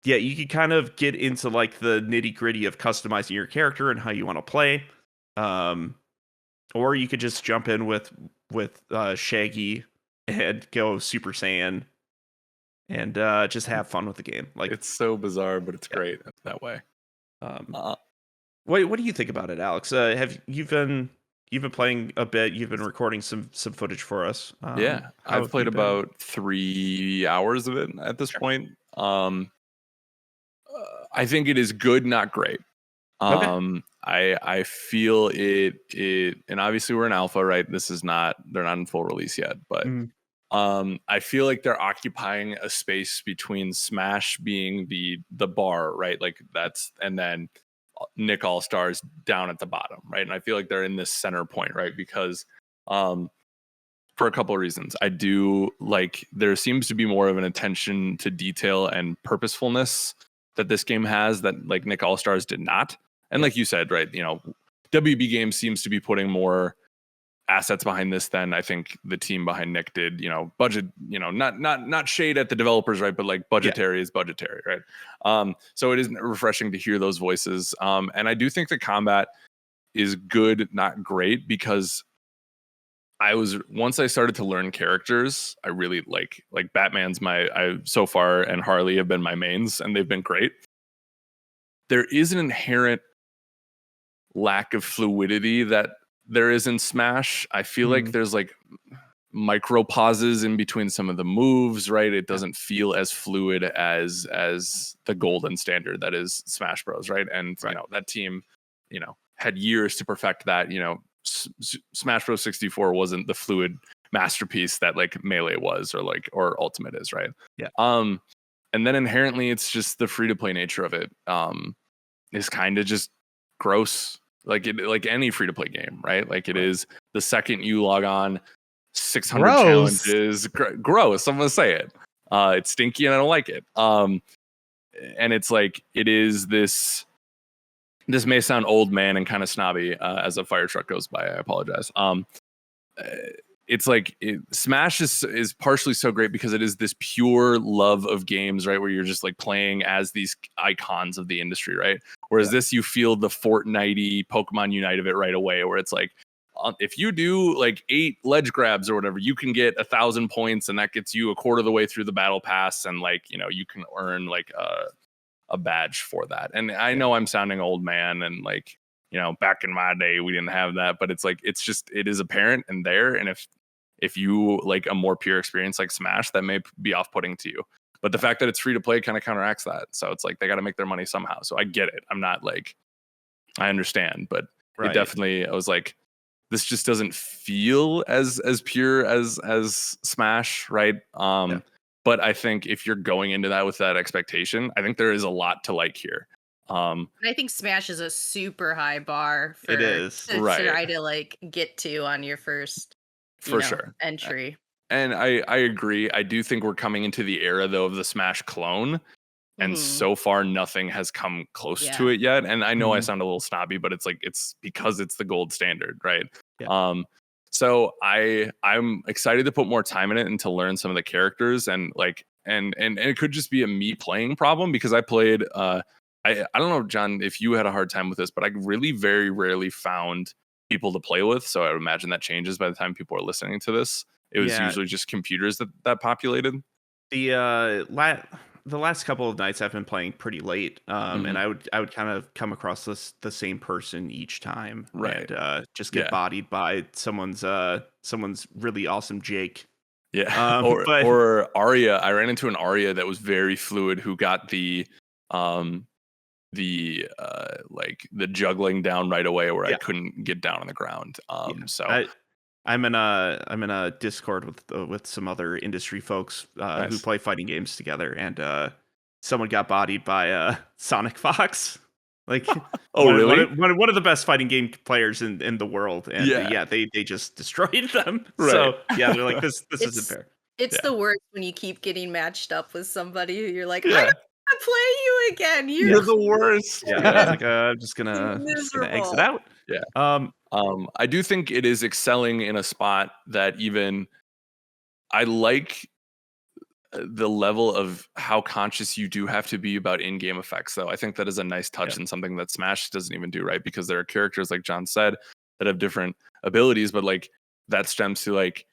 Speaker 4: Yeah, you can kind of get into like the nitty gritty of customizing your character and how you want to play. Or you could just jump in with Shaggy and go Super Saiyan and just have fun with the game. Like
Speaker 2: It's so bizarre, but it's great that way.
Speaker 4: What do you think about it, Alex? Have you've been playing a bit? You've been recording some footage for us.
Speaker 2: Yeah,
Speaker 4: how
Speaker 2: I've
Speaker 4: have
Speaker 2: played
Speaker 4: you been?
Speaker 2: about 3 hours of it at this point. I think it is good, not great.
Speaker 4: Okay.
Speaker 2: I feel it, and obviously we're in alpha, right? They're not in full release yet, but
Speaker 4: Mhm.
Speaker 2: I feel like they're occupying a space between Smash being the bar, right? Like and then Nick All Stars down at the bottom, right? And I feel like they're in this center point, right? Because for a couple of reasons. I do like there seems to be more of an attention to detail and purposefulness that this game has that like Nick All Stars did not. And like you said, right, WB Games seems to be putting more assets behind this than I think the team behind Nick did. Budget, not shade at the developers, right, but like budgetary is budgetary, right? So it is refreshing to hear those voices. And I do think the combat is good, not great, because once I started to learn characters, I really like Batman's so far, and Harley have been my mains, and they've been great. There is an inherent lack of fluidity that there is in Smash. I feel like there's like micro pauses in between some of the moves, right? It doesn't feel as fluid as the golden standard that is Smash Bros, right? And that team, had years to perfect that. Smash Bros 64 wasn't the fluid masterpiece that like Melee was, or Ultimate is, right?
Speaker 4: Yeah.
Speaker 2: And then inherently it's just the free to play nature of it is kind of just gross, like any free to play game, right? Like it is the second you log on, 600
Speaker 1: Gross.
Speaker 2: challenges, gross. I'm gonna say it. It's stinky and I don't like it. And it's like it is this. This may sound old man and kind of snobby as a fire truck goes by. I apologize. It's like Smash is partially so great because it is this pure love of games, right? Where you're just like playing as these icons of the industry, right? Whereas this, you feel the Fortnite-y Pokemon Unite of it right away, where it's like, if you do like 8 ledge grabs or whatever, you can get 1,000 points, and that gets you a quarter of the way through the battle pass, and like you can earn like a badge for that. And I know I'm sounding old man, and like back in my day we didn't have that, but it's like it is apparent and there. And if you like a more pure experience like Smash, that may be off-putting to you, but the fact that it's free to play kind of counteracts that. So it's like they got to make their money somehow. So I get it. I'm not like, I understand, but it definitely, I was like, this just doesn't feel as pure as Smash, right? But I think if you're going into that with that expectation, I think there is a lot to like here.
Speaker 3: And I think Smash is a super high bar for
Speaker 4: It is.
Speaker 3: to
Speaker 2: Right.
Speaker 3: try to like get to on your first
Speaker 2: sure
Speaker 3: entry.
Speaker 2: And I agree. I do think we're coming into the era though of the Smash clone. And so far nothing has come close to it yet. And I know I sound a little snobby, but it's like it's because it's the gold standard, right?
Speaker 4: Yeah.
Speaker 2: So I'm excited to put more time in it and to learn some of the characters, and like and it could just be a me playing problem, because I played I don't know, John, if you had a hard time with this, but I really very rarely found people to play with. So I would imagine that changes by the time people are listening to this. It was usually just computers that populated.
Speaker 4: The last couple of nights I've been playing pretty late, and I would kind of come across the same person each time,
Speaker 2: right?
Speaker 4: And just get bodied by someone's really awesome Jake.
Speaker 2: Yeah, or Arya. I ran into an Arya that was very fluid, who got the juggling down right away, where I couldn't get down on the ground. So
Speaker 4: I'm in a Discord with some other industry folks who play fighting games together, and someone got bodied by Sonic Fox. Like,
Speaker 2: Oh, really?
Speaker 4: One of the best fighting game players in the world, and
Speaker 2: Yeah.
Speaker 4: they just destroyed them.
Speaker 2: Right.
Speaker 4: So yeah, they're like, this isn't
Speaker 3: It's
Speaker 4: fair.
Speaker 3: it's
Speaker 2: Yeah.
Speaker 3: the worst when you keep getting matched up with somebody who you're like, I
Speaker 2: Yeah.
Speaker 3: don't want to play you again.
Speaker 2: You're the worst.
Speaker 4: Yeah,
Speaker 2: Yeah.
Speaker 4: it's like I'm just gonna exit
Speaker 3: Miserable.
Speaker 4: out.
Speaker 2: Yeah. I do think it is excelling in a spot that even I like the level of how conscious you do have to be about in-game effects, though. I think that is a nice touch and something that Smash doesn't even do, right? Because there are characters, like John said, that have different abilities, but like that stems to like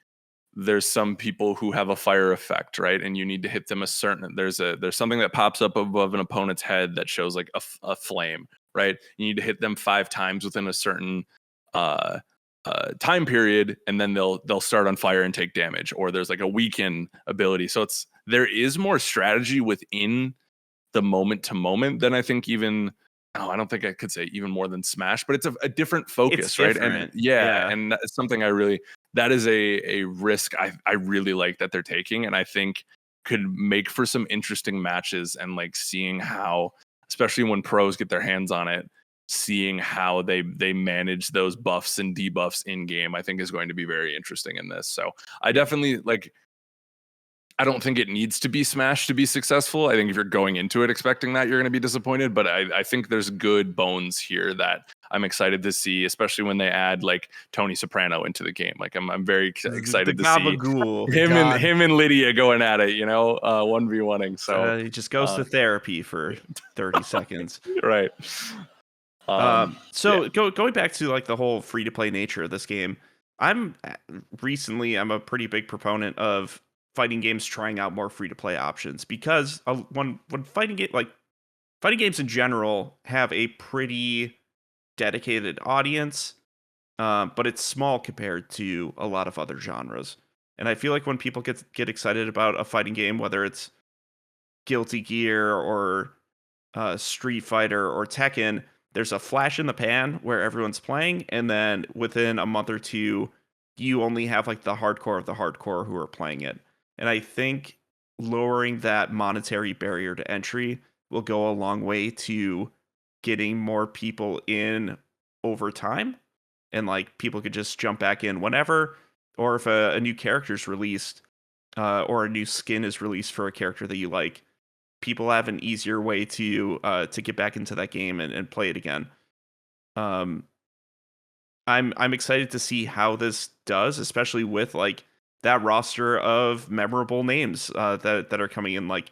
Speaker 2: there's some people who have a fire effect, right? And you need to hit them a certain there's something that pops up above an opponent's head that shows like a flame, right? You need to hit them 5 times within a certain time period, and then they'll start on fire and take damage, or there's like a weaken ability. So there is more strategy within the moment to moment than I think even I don't think I could say even more than Smash, but it's a different focus,
Speaker 4: It's
Speaker 2: right?
Speaker 4: different.
Speaker 2: And yeah,
Speaker 4: Yeah.
Speaker 2: and that's something that is a risk I really like that they're taking, and I think could make for some interesting matches, and like seeing how, especially when pros get their hands on it, seeing how they manage those buffs and debuffs in game, I think is going to be very interesting in this. So I definitely like. I don't think it needs to be Smash to be successful. I think if you're going into it expecting that, you're going to be disappointed. But I think there's good bones here that I'm excited to see, especially when they add like Tony Soprano into the game. Like I'm very excited
Speaker 4: the
Speaker 2: to see
Speaker 4: Gabagool.
Speaker 2: him and Lydia going at it. 1v1ing. So
Speaker 4: He just goes to therapy for 30 seconds.
Speaker 2: right.
Speaker 4: Going back to like the whole free to play nature of this game, I'm a pretty big proponent of fighting games trying out more free to play options, because when fighting games in general have a pretty dedicated audience, but it's small compared to a lot of other genres. And I feel like when people get excited about a fighting game, whether it's Guilty Gear or Street Fighter or Tekken, there's a flash in the pan where everyone's playing, and then within a month or two, you only have like the hardcore of the hardcore who are playing it. And I think lowering that monetary barrier to entry will go a long way to getting more people in over time. And like people could just jump back in whenever, or if a new character is released, or a new skin is released for a character that you like, people have an easier way to get back into that game and play it again. I'm excited to see how this does, especially with like that roster of memorable names that are coming in, like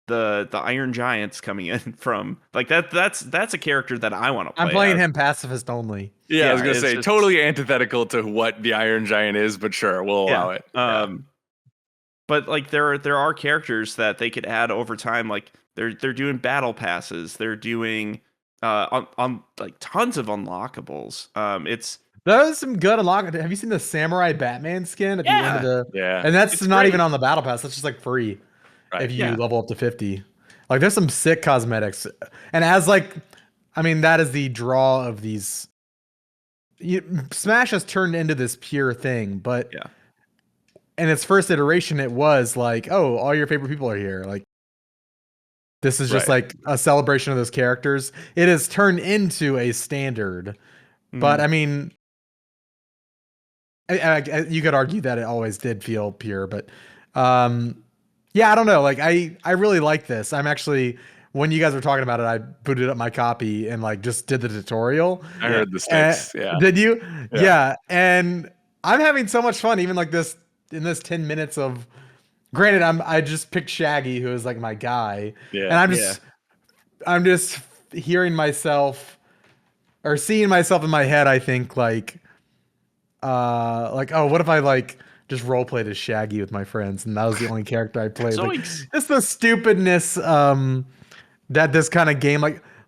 Speaker 4: the Iron Giant's coming in from like that's a character that I want to play.
Speaker 1: I'm playing him pacifist only.
Speaker 2: Yeah, I was gonna say
Speaker 4: just
Speaker 2: totally antithetical to what the Iron Giant is, but sure, we'll allow it.
Speaker 4: But like there are characters that they could add over time. Like they're doing battle passes. They're doing on like tons of unlockables.
Speaker 1: There's some good unlock. Have you seen the Samurai Batman skin at the end of the?
Speaker 2: Yeah.
Speaker 1: And that's
Speaker 4: It's
Speaker 1: not
Speaker 4: great.
Speaker 1: even on the battle pass. That's just like free if you level up to 50. Like there's some sick cosmetics. And as like, I mean, that is the draw of these. Smash has turned into this pure thing, but in its first iteration, it was like, oh, all your favorite people are here. Like this is just like a celebration of those characters. It has turned into a standard, but I mean. You could argue that it always did feel pure, but yeah, I don't know. Like I really like this. I'm actually, when you guys were talking about it, I booted up my copy and like just did the tutorial.
Speaker 2: I heard the stakes. Yeah.
Speaker 1: Did you? Yeah. And I'm having so much fun, even like this in this 10 minutes of. Granted, I just picked Shaggy, who is like my guy, and I'm just hearing myself or seeing myself in my head. I think like oh, what if I like just role played as Shaggy with my friends, and that was the only character I played. Like, just the stupidness that this kind of game,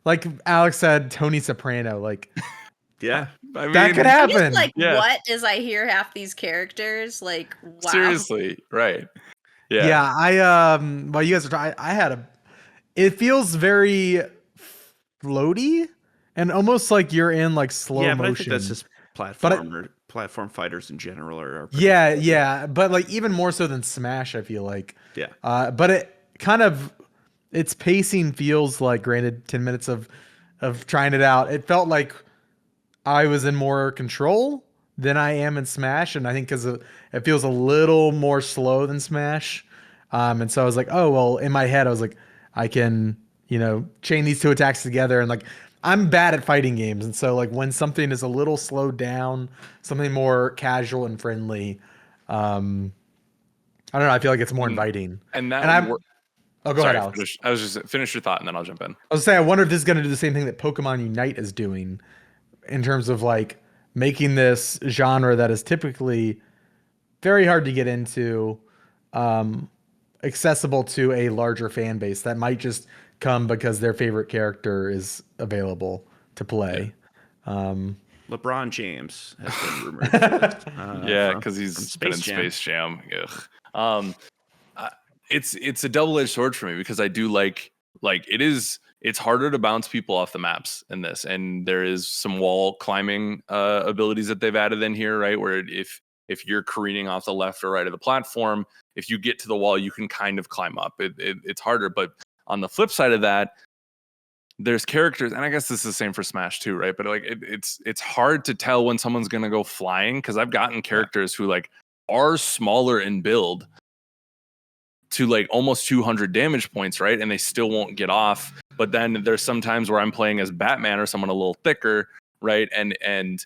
Speaker 1: like Alex said, Tony Soprano, like
Speaker 2: I mean,
Speaker 1: that could
Speaker 3: I'm
Speaker 1: happen.
Speaker 3: just like, what as I hear half these characters? Like, wow.
Speaker 2: Seriously, right? Yeah.
Speaker 1: Yeah, while you guys are talking, it feels very floaty and almost like you're in like slow motion.
Speaker 4: But I think that's just platform fighters in general are
Speaker 1: yeah, but like even more so than Smash, I feel like.
Speaker 4: Yeah.
Speaker 1: But it its pacing feels like, granted 10 minutes of trying it out, it felt like I was in more control than I am in Smash, and I think because it feels a little more slow than Smash. And so I was like, oh well, in my head I was like, I can, chain these two attacks together, and like I'm bad at fighting games, and so like when something is a little slowed down, something more casual and friendly, I don't know, I feel like it's more inviting.
Speaker 2: And
Speaker 1: And I'm Oh, go ahead,
Speaker 2: sorry,
Speaker 1: Alex.
Speaker 2: I was just finish your thought and then I'll jump in.
Speaker 1: I was saying, I wonder if this is going to do the same thing that Pokemon Unite is doing in terms of like making this genre that is typically very hard to get into accessible to a larger fan base that might just come because their favorite character is available to play.
Speaker 4: LeBron James has been rumored. For this,
Speaker 2: Yeah,
Speaker 4: from-
Speaker 2: because he's
Speaker 4: from
Speaker 2: been in Space Jam. Ugh. It's a double-edged sword for me because I do like it's harder to bounce people off the maps in this, and there is some wall climbing abilities that they've added in here, right? Where if you're careening off the left or right of the platform, if you get to the wall, you can kind of climb up. It's harder, but on the flip side of that, there's characters, and I guess this is the same for Smash too, right? But like it's hard to tell when someone's gonna go flying because I've gotten characters who like are smaller in build to like almost 200 damage points, right? And they still won't get off. But then there's some times where I'm playing as Batman or someone a little thicker, right? And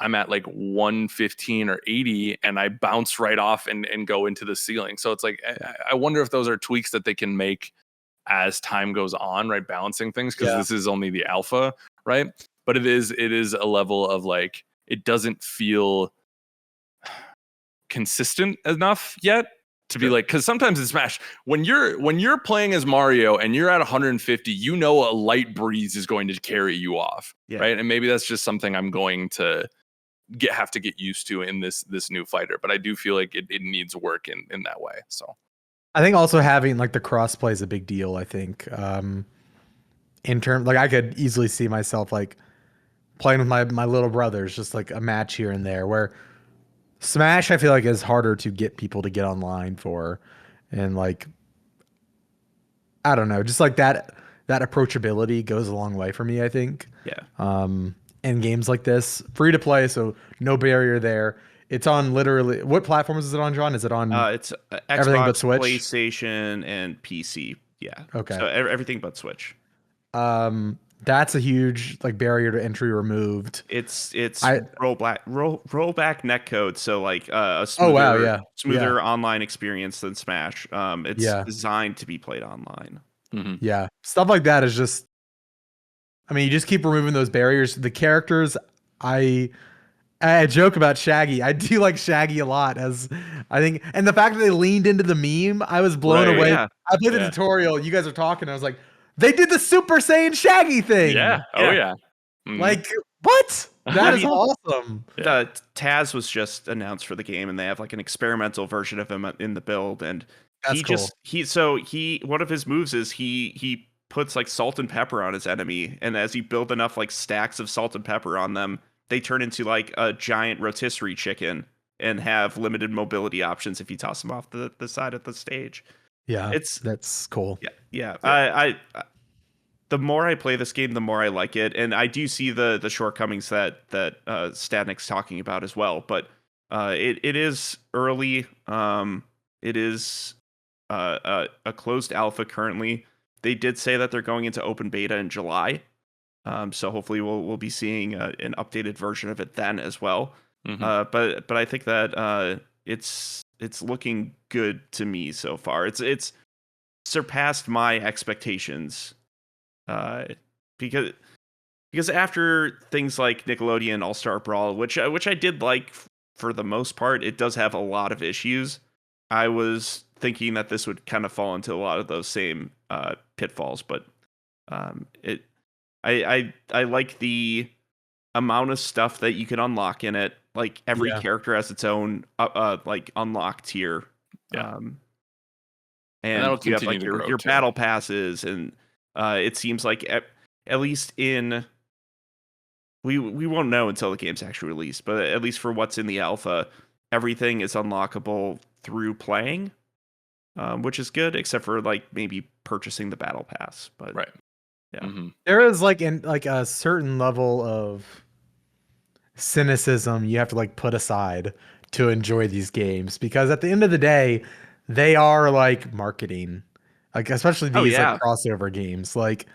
Speaker 2: I'm at like 115 or 80 and I bounce right off and go into the ceiling. So it's like, I wonder if those are tweaks that they can make as time goes on, right? Balancing things, because this is only the alpha, right? But it is a level of like, it doesn't feel consistent enough yet to be like, because sometimes in Smash, when you're playing as Mario and you're at 150, a light breeze is going to carry you off, right? And maybe that's just something I'm going to have to get used to in this new fighter. But I do feel like it needs work in that way. So
Speaker 1: I think also having like the crossplay is a big deal. I think in terms, like I could easily see myself like playing with my little brothers, just like a match here and there, where Smash, I feel like, is harder to get people to get online for. And like, I don't know, just like that approachability goes a long way for me, I think.
Speaker 4: Yeah.
Speaker 1: In games like this, free to play, so no barrier there. It's on literally, what platforms is it on, John? Is it on
Speaker 4: It's
Speaker 1: everything
Speaker 4: Xbox,
Speaker 1: but Switch?
Speaker 4: PlayStation, and PC. Yeah.
Speaker 1: Okay.
Speaker 4: So everything but Switch.
Speaker 1: That's a huge like barrier to entry removed.
Speaker 4: It's rollback netcode, so like a smoother,
Speaker 1: Oh wow, yeah.
Speaker 4: smoother online experience than Smash. It's
Speaker 1: Yeah.
Speaker 4: designed to be played online.
Speaker 1: Yeah, stuff like that is just, I mean, you just keep removing those barriers. The characters, I joke about Shaggy. I do like Shaggy a lot, as I think, and the fact that they leaned into the meme, I was blown
Speaker 2: Right,
Speaker 1: away.
Speaker 4: yeah.
Speaker 1: I played the tutorial. You guys are talking. I was like, they did the Super Saiyan Shaggy thing.
Speaker 2: yeah. Oh yeah.
Speaker 1: Like what? That is awesome.
Speaker 4: The Taz was just announced for the game, and they have like an experimental version of him in the build. And
Speaker 1: That's cool.
Speaker 4: one of his moves is he puts like salt and pepper on his enemy, and as you build enough like stacks of salt and pepper on them, they turn into like a giant rotisserie chicken and have limited mobility options if you toss them off the side of the stage.
Speaker 1: Yeah, that's cool.
Speaker 4: Yeah. I the more I play this game, the more I like it, and I do see the shortcomings that Statnik's talking about as well. But it is early. It is a closed alpha currently. They did say that they're going into open beta in July, so hopefully we'll be seeing an updated version of it then as well. But I think that it's looking good to me so far. It's surpassed my expectations. Because after things like Nickelodeon All-Star Brawl, which I did like for the most part, it does have a lot of issues. I was thinking that this would kind of fall into a lot of those same pitfalls, but I like the amount of stuff that you can unlock in it. Like every character has its own like unlock tier. And you have like your battle passes, and it seems like at least in we won't know until the game's actually released, but at least for what's in the alpha, everything is unlockable through playing. which is good, except for like maybe purchasing the battle pass. But
Speaker 2: Right.
Speaker 4: Yeah.
Speaker 2: Mm-hmm.
Speaker 1: There is like a certain level of cynicism you have to like put aside to enjoy these games, because at the end of the day, they are like marketing. Like especially
Speaker 4: Oh,
Speaker 1: these like
Speaker 4: yeah.
Speaker 1: crossover games like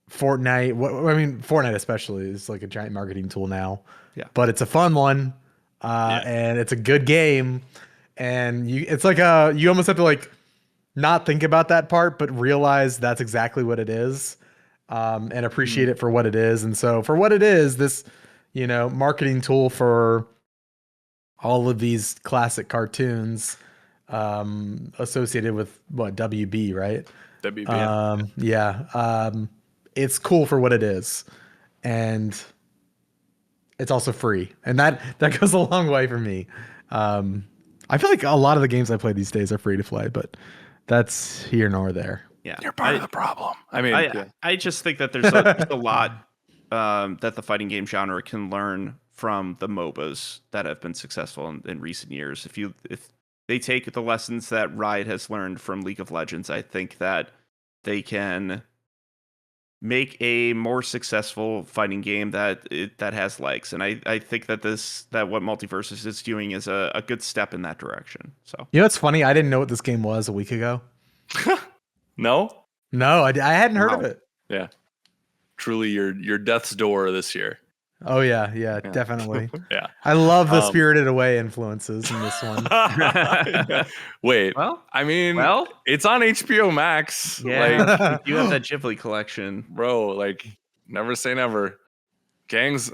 Speaker 1: Fortnite. I mean, Fortnite especially is like a giant marketing tool now.
Speaker 4: Yeah.
Speaker 1: But it's a fun one,
Speaker 2: Yeah.
Speaker 1: and it's a good game, and it's like you almost have to like not think about that part, but realize that's exactly what it is, and appreciate it for what it is. And so for what it is, this marketing tool for all of these classic cartoons, associated with what WB, right?
Speaker 2: WB.
Speaker 1: Yeah. It's cool for what it is, and it's also free, and that goes a long way for me. I feel like a lot of the games I play these days are free to play, but that's here nor there.
Speaker 4: Yeah.
Speaker 2: You're part of the problem. I mean,
Speaker 4: I just think that there's a lot that the fighting game genre can learn from the MOBAs that have been successful in recent years. If they take the lessons that Riot has learned from League of Legends, I think that they can make a more successful fighting game that has legs. And I think that what MultiVersus is doing is a good step in that direction. So
Speaker 1: It's funny. I didn't know what this game was a week ago.
Speaker 2: no.
Speaker 1: No, I hadn't heard of
Speaker 4: Wow.
Speaker 1: it.
Speaker 2: Yeah. Truly, your death's door this year.
Speaker 1: Oh yeah, definitely.
Speaker 2: Yeah.
Speaker 1: I love the Spirited Away influences in this one.
Speaker 2: Wait.
Speaker 4: Well,
Speaker 2: I mean,
Speaker 4: well,
Speaker 2: it's on HBO Max.
Speaker 4: yeah, you have that Ghibli collection,
Speaker 2: bro. Like, never say never. Gangs,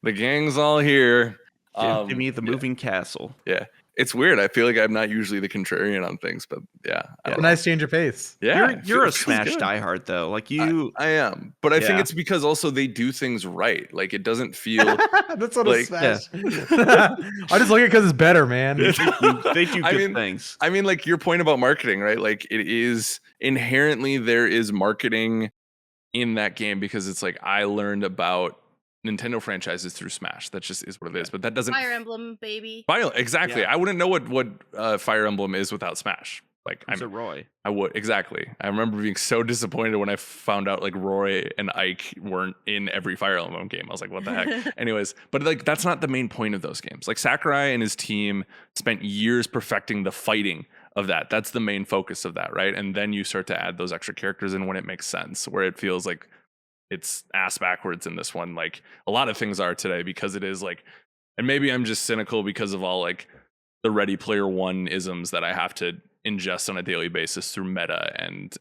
Speaker 2: the gang's all here.
Speaker 4: Give me the moving castle.
Speaker 2: Yeah. It's weird. I feel like I'm not usually the contrarian on things, but yeah. I don't know.
Speaker 1: Nice change of pace.
Speaker 2: Yeah.
Speaker 4: You're a
Speaker 2: it feels
Speaker 4: Smash
Speaker 2: good.
Speaker 4: diehard though. Like
Speaker 2: I am, but I think
Speaker 4: Yeah.
Speaker 2: it's because also they do things right. Like it doesn't feel.
Speaker 1: That's what
Speaker 2: like,
Speaker 1: a Smash. I just like it because it's better, man.
Speaker 4: they do good things.
Speaker 2: I mean, like your point about marketing, right? Like it is inherently there is marketing in that game because it's like I learned about Nintendo franchises through Smash. That just is what it is. But that doesn't
Speaker 3: Fire Emblem, baby.
Speaker 2: exactly.
Speaker 4: Yeah.
Speaker 2: I wouldn't know what Fire Emblem is without Smash. Like
Speaker 4: It's a Roy.
Speaker 2: I would exactly. I remember being so disappointed when I found out like Roy and Ike weren't in every Fire Emblem game. I was like, what the heck? Anyways, but like that's not the main point of those games. Like Sakurai and his team spent years perfecting the fighting of that. That's the main focus of that, right? And then you start to add those extra characters in when it makes sense, where it feels like it's ass backwards in this one. Like a lot of things are today because it is like, and maybe I'm just cynical because of all like the Ready Player One isms that I have to ingest on a daily basis through meta and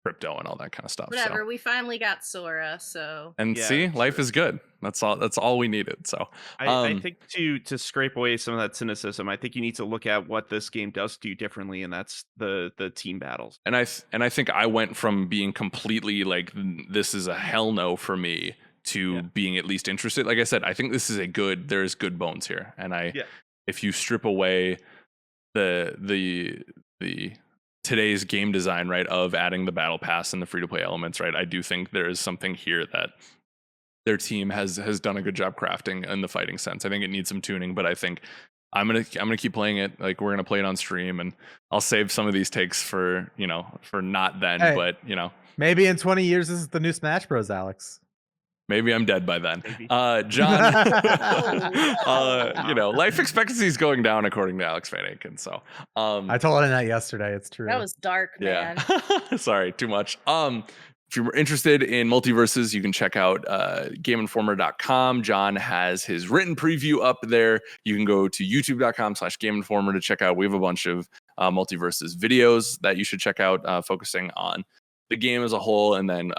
Speaker 2: crypto and all that kind of stuff.
Speaker 3: Whatever.
Speaker 2: So.
Speaker 3: We finally got Sora, so.
Speaker 2: And
Speaker 4: Yeah,
Speaker 2: see, life
Speaker 4: true.
Speaker 2: is good. That's all we needed. So
Speaker 4: I think to scrape away some of that cynicism, I think you need to look at what this game does do differently, and that's the team battles.
Speaker 2: and I think I went from being completely like this is a hell no for me to being at least interested. Like I said, I think this is there's good bones here. And if you strip away the today's game design, right, of adding the battle pass and the free to play elements, right, I do think there is something here that their team has done a good job crafting in the fighting sense. I think it needs some tuning, but I think I'm gonna keep playing it. Like we're gonna play it on stream, and I'll save some of these takes for not then, but
Speaker 1: maybe in 20 years this is the new Smash Bros, Alex.
Speaker 2: Maybe I'm dead by then.
Speaker 4: Maybe.
Speaker 2: John, life expectancy is going down according to Alex Van Aken. So,
Speaker 1: I told him that yesterday. It's true.
Speaker 3: That was dark, man.
Speaker 2: yeah. Sorry, too much. If you're interested in MultiVersus, you can check out GameInformer.com. John has his written preview up there. You can go to YouTube.com/GameInformer to check out. We have a bunch of MultiVersus videos that you should check out, focusing on the game as a whole, and then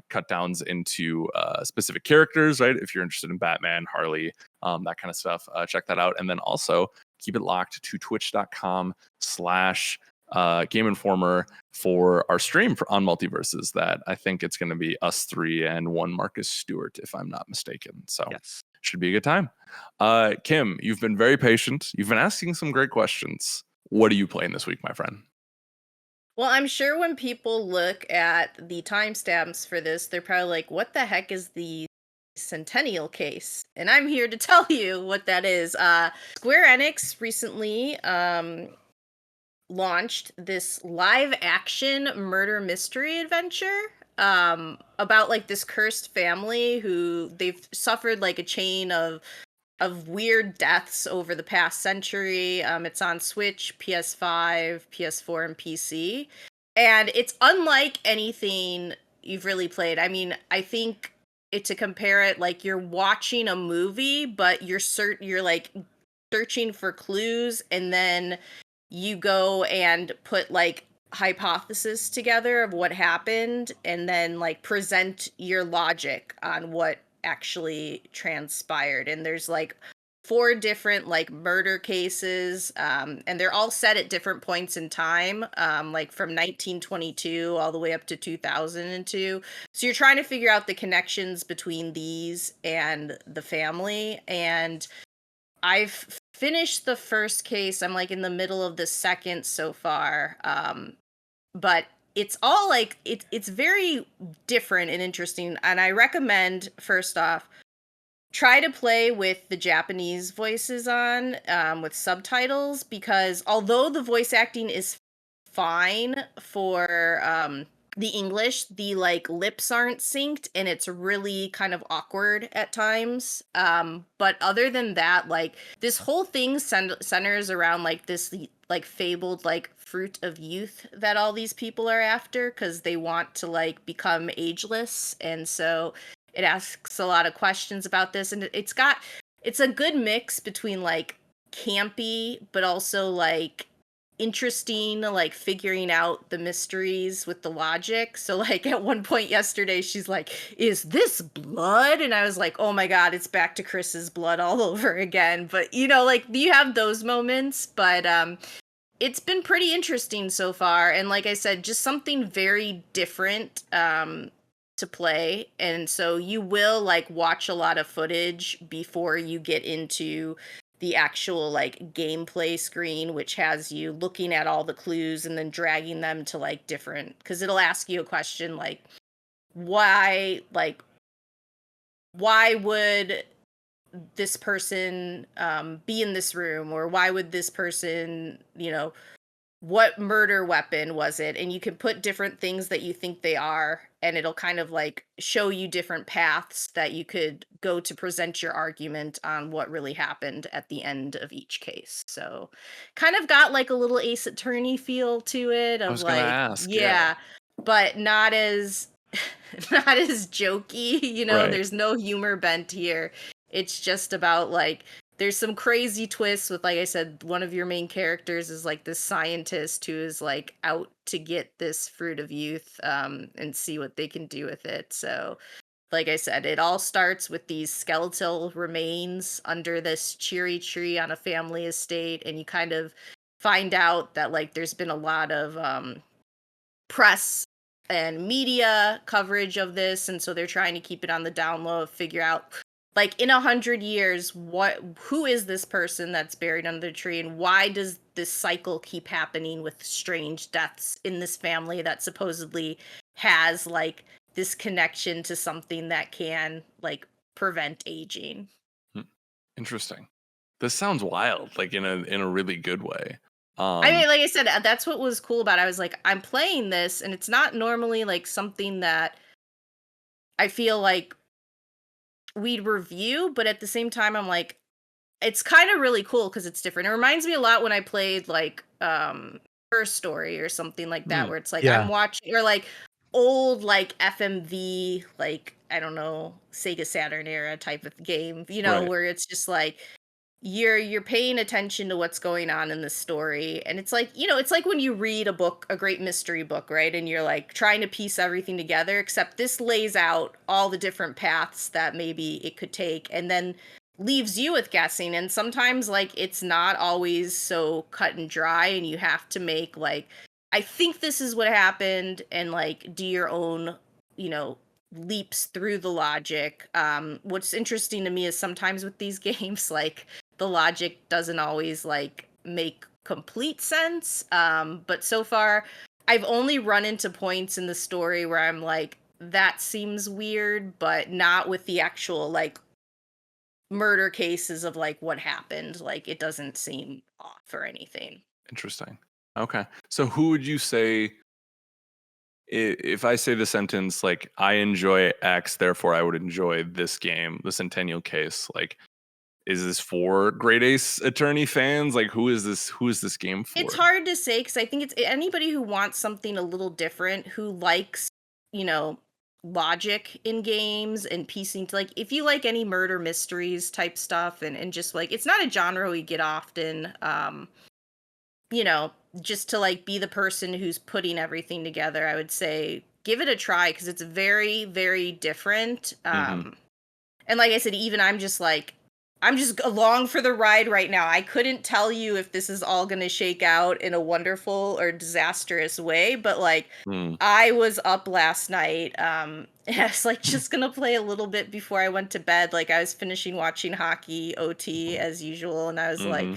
Speaker 2: cut downs into specific characters, right? If you're interested in Batman, Harley, that kind of stuff, check that out. And then also keep it locked to twitch.com/Game Informer for our stream on MultiVersus. That I think it's going to be us three and one Marcus Stewart, if I'm not mistaken. So
Speaker 4: Yes.
Speaker 2: should be a good time. Kim, you've been very patient. You've been asking some great questions. What are you playing this week, my friend?
Speaker 3: Well, I'm sure when people look at the timestamps for this, they're probably like, what the heck is the Centennial Case? And I'm here to tell you what that is. Square Enix recently launched this live action murder mystery adventure about like this cursed family who they've suffered like a chain of weird deaths over the past century. It's on Switch, PS5, PS4, and PC. And it's unlike anything you've really played. I mean, I think to compare it, like you're watching a movie, but you're like searching for clues, and then you go and put like hypothesis together of what happened, and then like present your logic on what actually transpired. And there's like 4 different like murder cases, and they're all set at different points in time, like from 1922 all the way up to 2002. So you're trying to figure out the connections between these and the family. And I've finished the first case. I'm like in the middle of the second so far. But it's all like it's very different and interesting. And I recommend, first off, try to play with the Japanese voices on, with subtitles, because although the voice acting is fine for the English, the like lips aren't synced and it's really kind of awkward at times. But other than that, like this whole thing centers around like this like fabled like fruit of youth that all these people are after, because they want to like become ageless. And so it asks a lot of questions about this, and it's a good mix between like campy but also like interesting, like figuring out the mysteries with the logic. So like at one point yesterday she's like, is this blood? And I was like, oh my god, it's back to Chris's blood all over again. But you know, like you have those moments. But it's been pretty interesting so far, and like I said, just something very different to play. And so you will like watch a lot of footage before you get into the actual like gameplay screen, which has you looking at all the clues and then dragging them to like different, because it'll ask you a question like why would this person be in this room, or why would this person, you know, what murder weapon was it? And you can put different things that you think they are, and it'll kind of like show you different paths that you could go to present your argument on what really happened at the end of each case. So kind of got like a little Ace Attorney feel to it,
Speaker 2: I
Speaker 3: of
Speaker 2: was gonna
Speaker 3: like,
Speaker 2: ask,
Speaker 3: yeah, but not as not as jokey, you know,
Speaker 2: Right.
Speaker 3: there's no humor bent here. It's just about like there's some crazy twists with, like I said, one of your main characters is like this scientist who is like out to get this fruit of youth, and see what they can do with it. So like I said, it all starts with these skeletal remains under this cherry tree on a family estate, and you kind of find out that like there's been a lot of press and media coverage of this, and so they're trying to keep it on the down low, figure out like in 100 years who is this person that's buried under the tree, and why does this cycle keep happening with strange deaths in this family that supposedly has like this connection to something that can like prevent aging.
Speaker 2: Interesting. This sounds wild, like in a really good way.
Speaker 3: I mean, like I said, that's what was cool about it. I was like, I'm playing this, and it's not normally like something that I feel like we'd review, but at the same time, I'm like, it's kind of really cool because it's different. It reminds me a lot when I played like Her Story or something like that, where it's like
Speaker 1: Yeah.
Speaker 3: I'm watching, or like old like FMV, like I don't know, Sega Saturn era type of game, you know,
Speaker 2: Right.
Speaker 3: where it's just like you're paying attention to what's going on in the story. And it's like, you know, it's like when you read a book, a great mystery book, right? And you're like trying to piece everything together, except this lays out all the different paths that maybe it could take, and then leaves you with guessing. And sometimes like it's not always so cut and dry, and you have to make like, I think this is what happened, and like do your own, you know, leaps through the logic. What's interesting to me is sometimes with these games, like the logic doesn't always like make complete sense. But so far I've only run into points in the story where I'm like, that seems weird, but not with the actual like murder cases of like what happened. Like it doesn't seem off or anything.
Speaker 2: Interesting. Okay. So who would you say, if I say the sentence like I enjoy X, therefore I would enjoy this game, the Centennial Case, like is this for Great Ace Attorney fans? Like who is this game
Speaker 3: It's
Speaker 2: for?
Speaker 3: hard to say because I think it's anybody who wants something a little different, who likes, you know, logic in games and piecing to like if you like any murder mysteries type stuff and just like it's not a genre we get often. You know, just to like be the person who's putting everything together, I would say give it a try because it's very, very different.
Speaker 2: Mm-hmm.
Speaker 3: And like I said, even I'm just along for the ride right now. I couldn't tell you if this is all going to shake out in a wonderful or disastrous way, but like
Speaker 2: Mm.
Speaker 3: I was up last night. And I was like just gonna play a little bit before I went to bed. Like I was finishing watching hockey OT as usual, and I was like,
Speaker 2: Mm-hmm.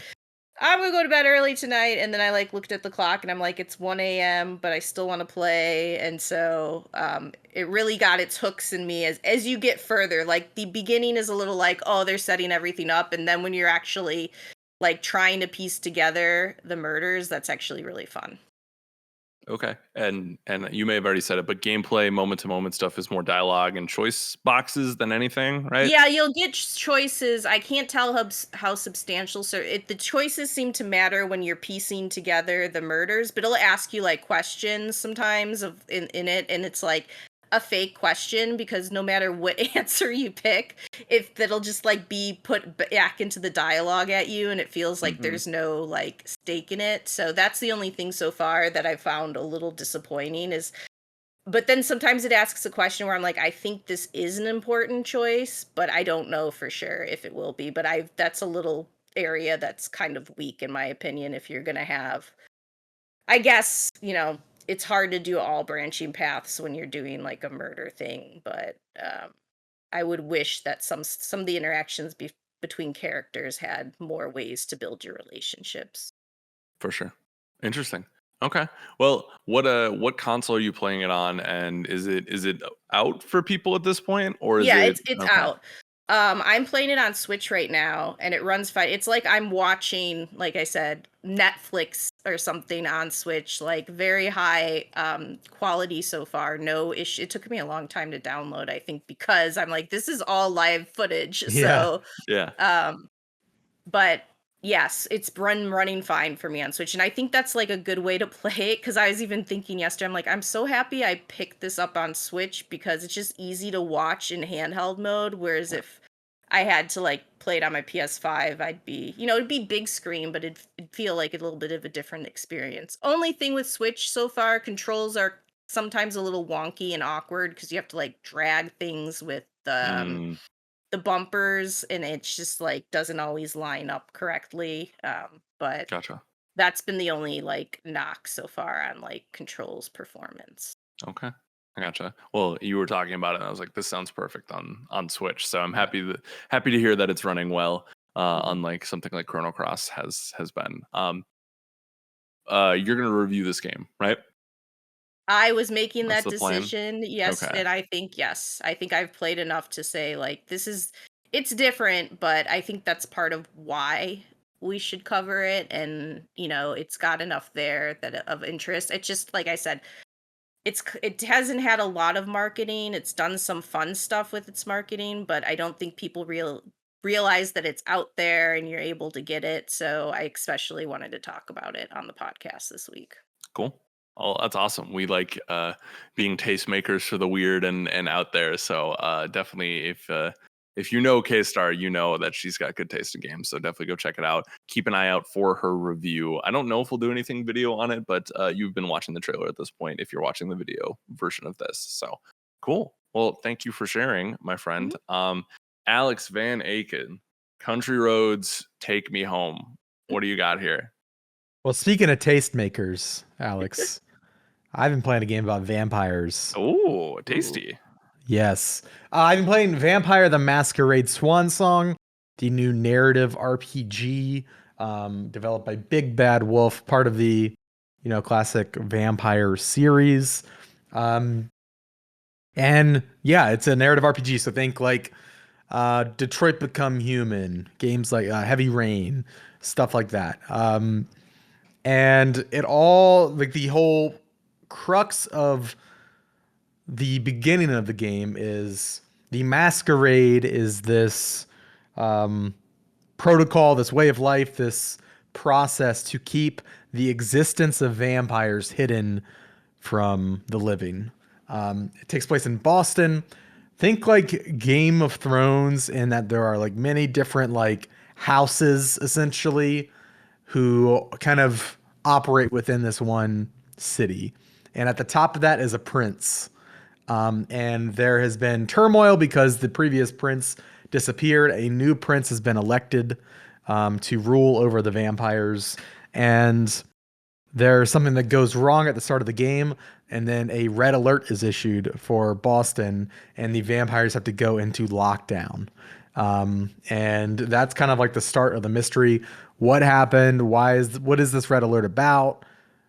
Speaker 3: I'm gonna go to bed early tonight. And then I like looked at the clock and I'm like, it's 1 a.m., but I still want to play. And so it really got its hooks in me as you get further. Like the beginning is a little like, oh, they're setting everything up. And then when you're actually like trying to piece together the murders, that's actually really fun.
Speaker 2: Okay. And you may have already said it, but gameplay, moment to moment stuff is more dialogue and choice boxes than anything, right?
Speaker 3: Yeah, you'll get choices. I can't tell how substantial. So the choices seem to matter when you're piecing together the murders, but it'll ask you like questions sometimes in it, and it's like a fake question because no matter what answer you pick, if that'll just like be put back into the dialogue at you, and it feels like
Speaker 2: Mhm.
Speaker 3: there's no like stake in it. So that's the only thing so far that I found a little disappointing is but then sometimes it asks a question where I'm like, I think this is an important choice, but I don't know for sure if it will be. But that's a little area that's kind of weak in my opinion if you're gonna have I guess, it's hard to do all branching paths when you're doing like a murder thing, but I would wish that some of the interactions between characters had more ways to build your relationships.
Speaker 2: For sure. Interesting. Okay. Well, what console are you playing it on, and is it out for people at this point, or is
Speaker 3: Yeah,
Speaker 2: it
Speaker 3: it's
Speaker 2: okay?
Speaker 3: out. I'm playing it on Switch right now, and it runs fine. It's like I'm watching, like I said, Netflix or something on Switch, like very high quality so far. No issue. It took me a long time to download, I think, because I'm like, this is all live footage.
Speaker 1: Yeah.
Speaker 3: So,
Speaker 2: Yeah.
Speaker 3: but yes, it's running fine for me on Switch, and I think that's like a good way to play it because I was even thinking yesterday, I'm like, I'm so happy I picked this up on Switch because it's just easy to watch in handheld mode. Whereas if I had to like play it on my PS5, I'd be, it'd be big screen, but it'd feel like a little bit of a different experience. Only thing with Switch so far, controls are sometimes a little wonky and awkward because you have to like drag things with
Speaker 2: Mm,
Speaker 3: the bumpers and it's just like doesn't always line up correctly. But
Speaker 2: gotcha.
Speaker 3: that's been the only like knock so far on like controls performance.
Speaker 2: Okay. I gotcha. Well, you were talking about it, and I was like, this sounds perfect on Switch. So I'm happy to hear that it's running well. Unlike something like Chrono Cross has been. You're gonna review this game, right?
Speaker 3: I was making
Speaker 2: That's
Speaker 3: that
Speaker 2: the plan.
Speaker 3: decision, yes,
Speaker 2: Okay.
Speaker 3: and I think yes. I think I've played enough to say like it's different, but I think that's part of why we should cover it and it's got enough there that of interest. It just like I said, it hasn't had a lot of marketing. It's done some fun stuff with its marketing, but I don't think people realize that it's out there and you're able to get it. So I especially wanted to talk about it on the podcast this week.
Speaker 2: Cool. Oh, that's awesome. We like being tastemakers for the weird and out there. So definitely, if you know K Star, you know that she's got good taste in games. So definitely go check it out. Keep an eye out for her review. I don't know if we'll do anything video on it, but you've been watching the trailer at this point. If you're watching the video version of this, so cool. Well, thank you for sharing, my friend. Alex Van Aken, Country Roads, Take Me Home. What do you got here?
Speaker 1: Well, speaking of tastemakers, Alex, I've been playing a game about vampires.
Speaker 2: Oh, tasty.
Speaker 1: Yes. I've been playing Vampire the Masquerade Swansong, the new narrative RPG developed by Big Bad Wolf, part of the, classic vampire series. And yeah, it's a narrative RPG. So think like Detroit Become Human, games like Heavy Rain, stuff like that. And it all, like, the whole crux of the beginning of the game is the Masquerade is this protocol, this way of life, this process to keep the existence of vampires hidden from the living. It takes place in Boston. Think like Game of Thrones, in that there are like many different like houses essentially who kind of operate within this one city. And at the top of that is a prince. And there has been turmoil because the previous prince disappeared. A new prince has been elected to rule over the vampires. And there's something that goes wrong at the start of the game, and then a red alert is issued for Boston, and the vampires have to go into lockdown. And that's kind of like the start of the mystery. What happened? What is this red alert about?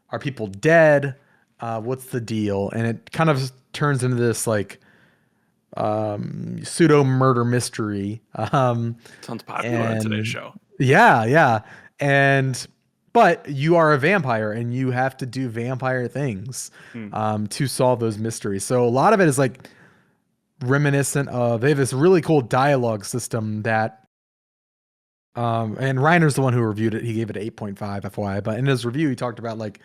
Speaker 1: Are people dead? What's the deal? And it kind of turns into this like pseudo murder mystery.
Speaker 2: Sounds popular on today's show.
Speaker 1: Yeah. But you are a vampire and you have to do vampire things to solve those mysteries. So a lot of it is like reminiscent of, they have this really cool dialogue system that, and Reiner's the one who reviewed it. He gave it an 8.5 FYI, but in his review, he talked about like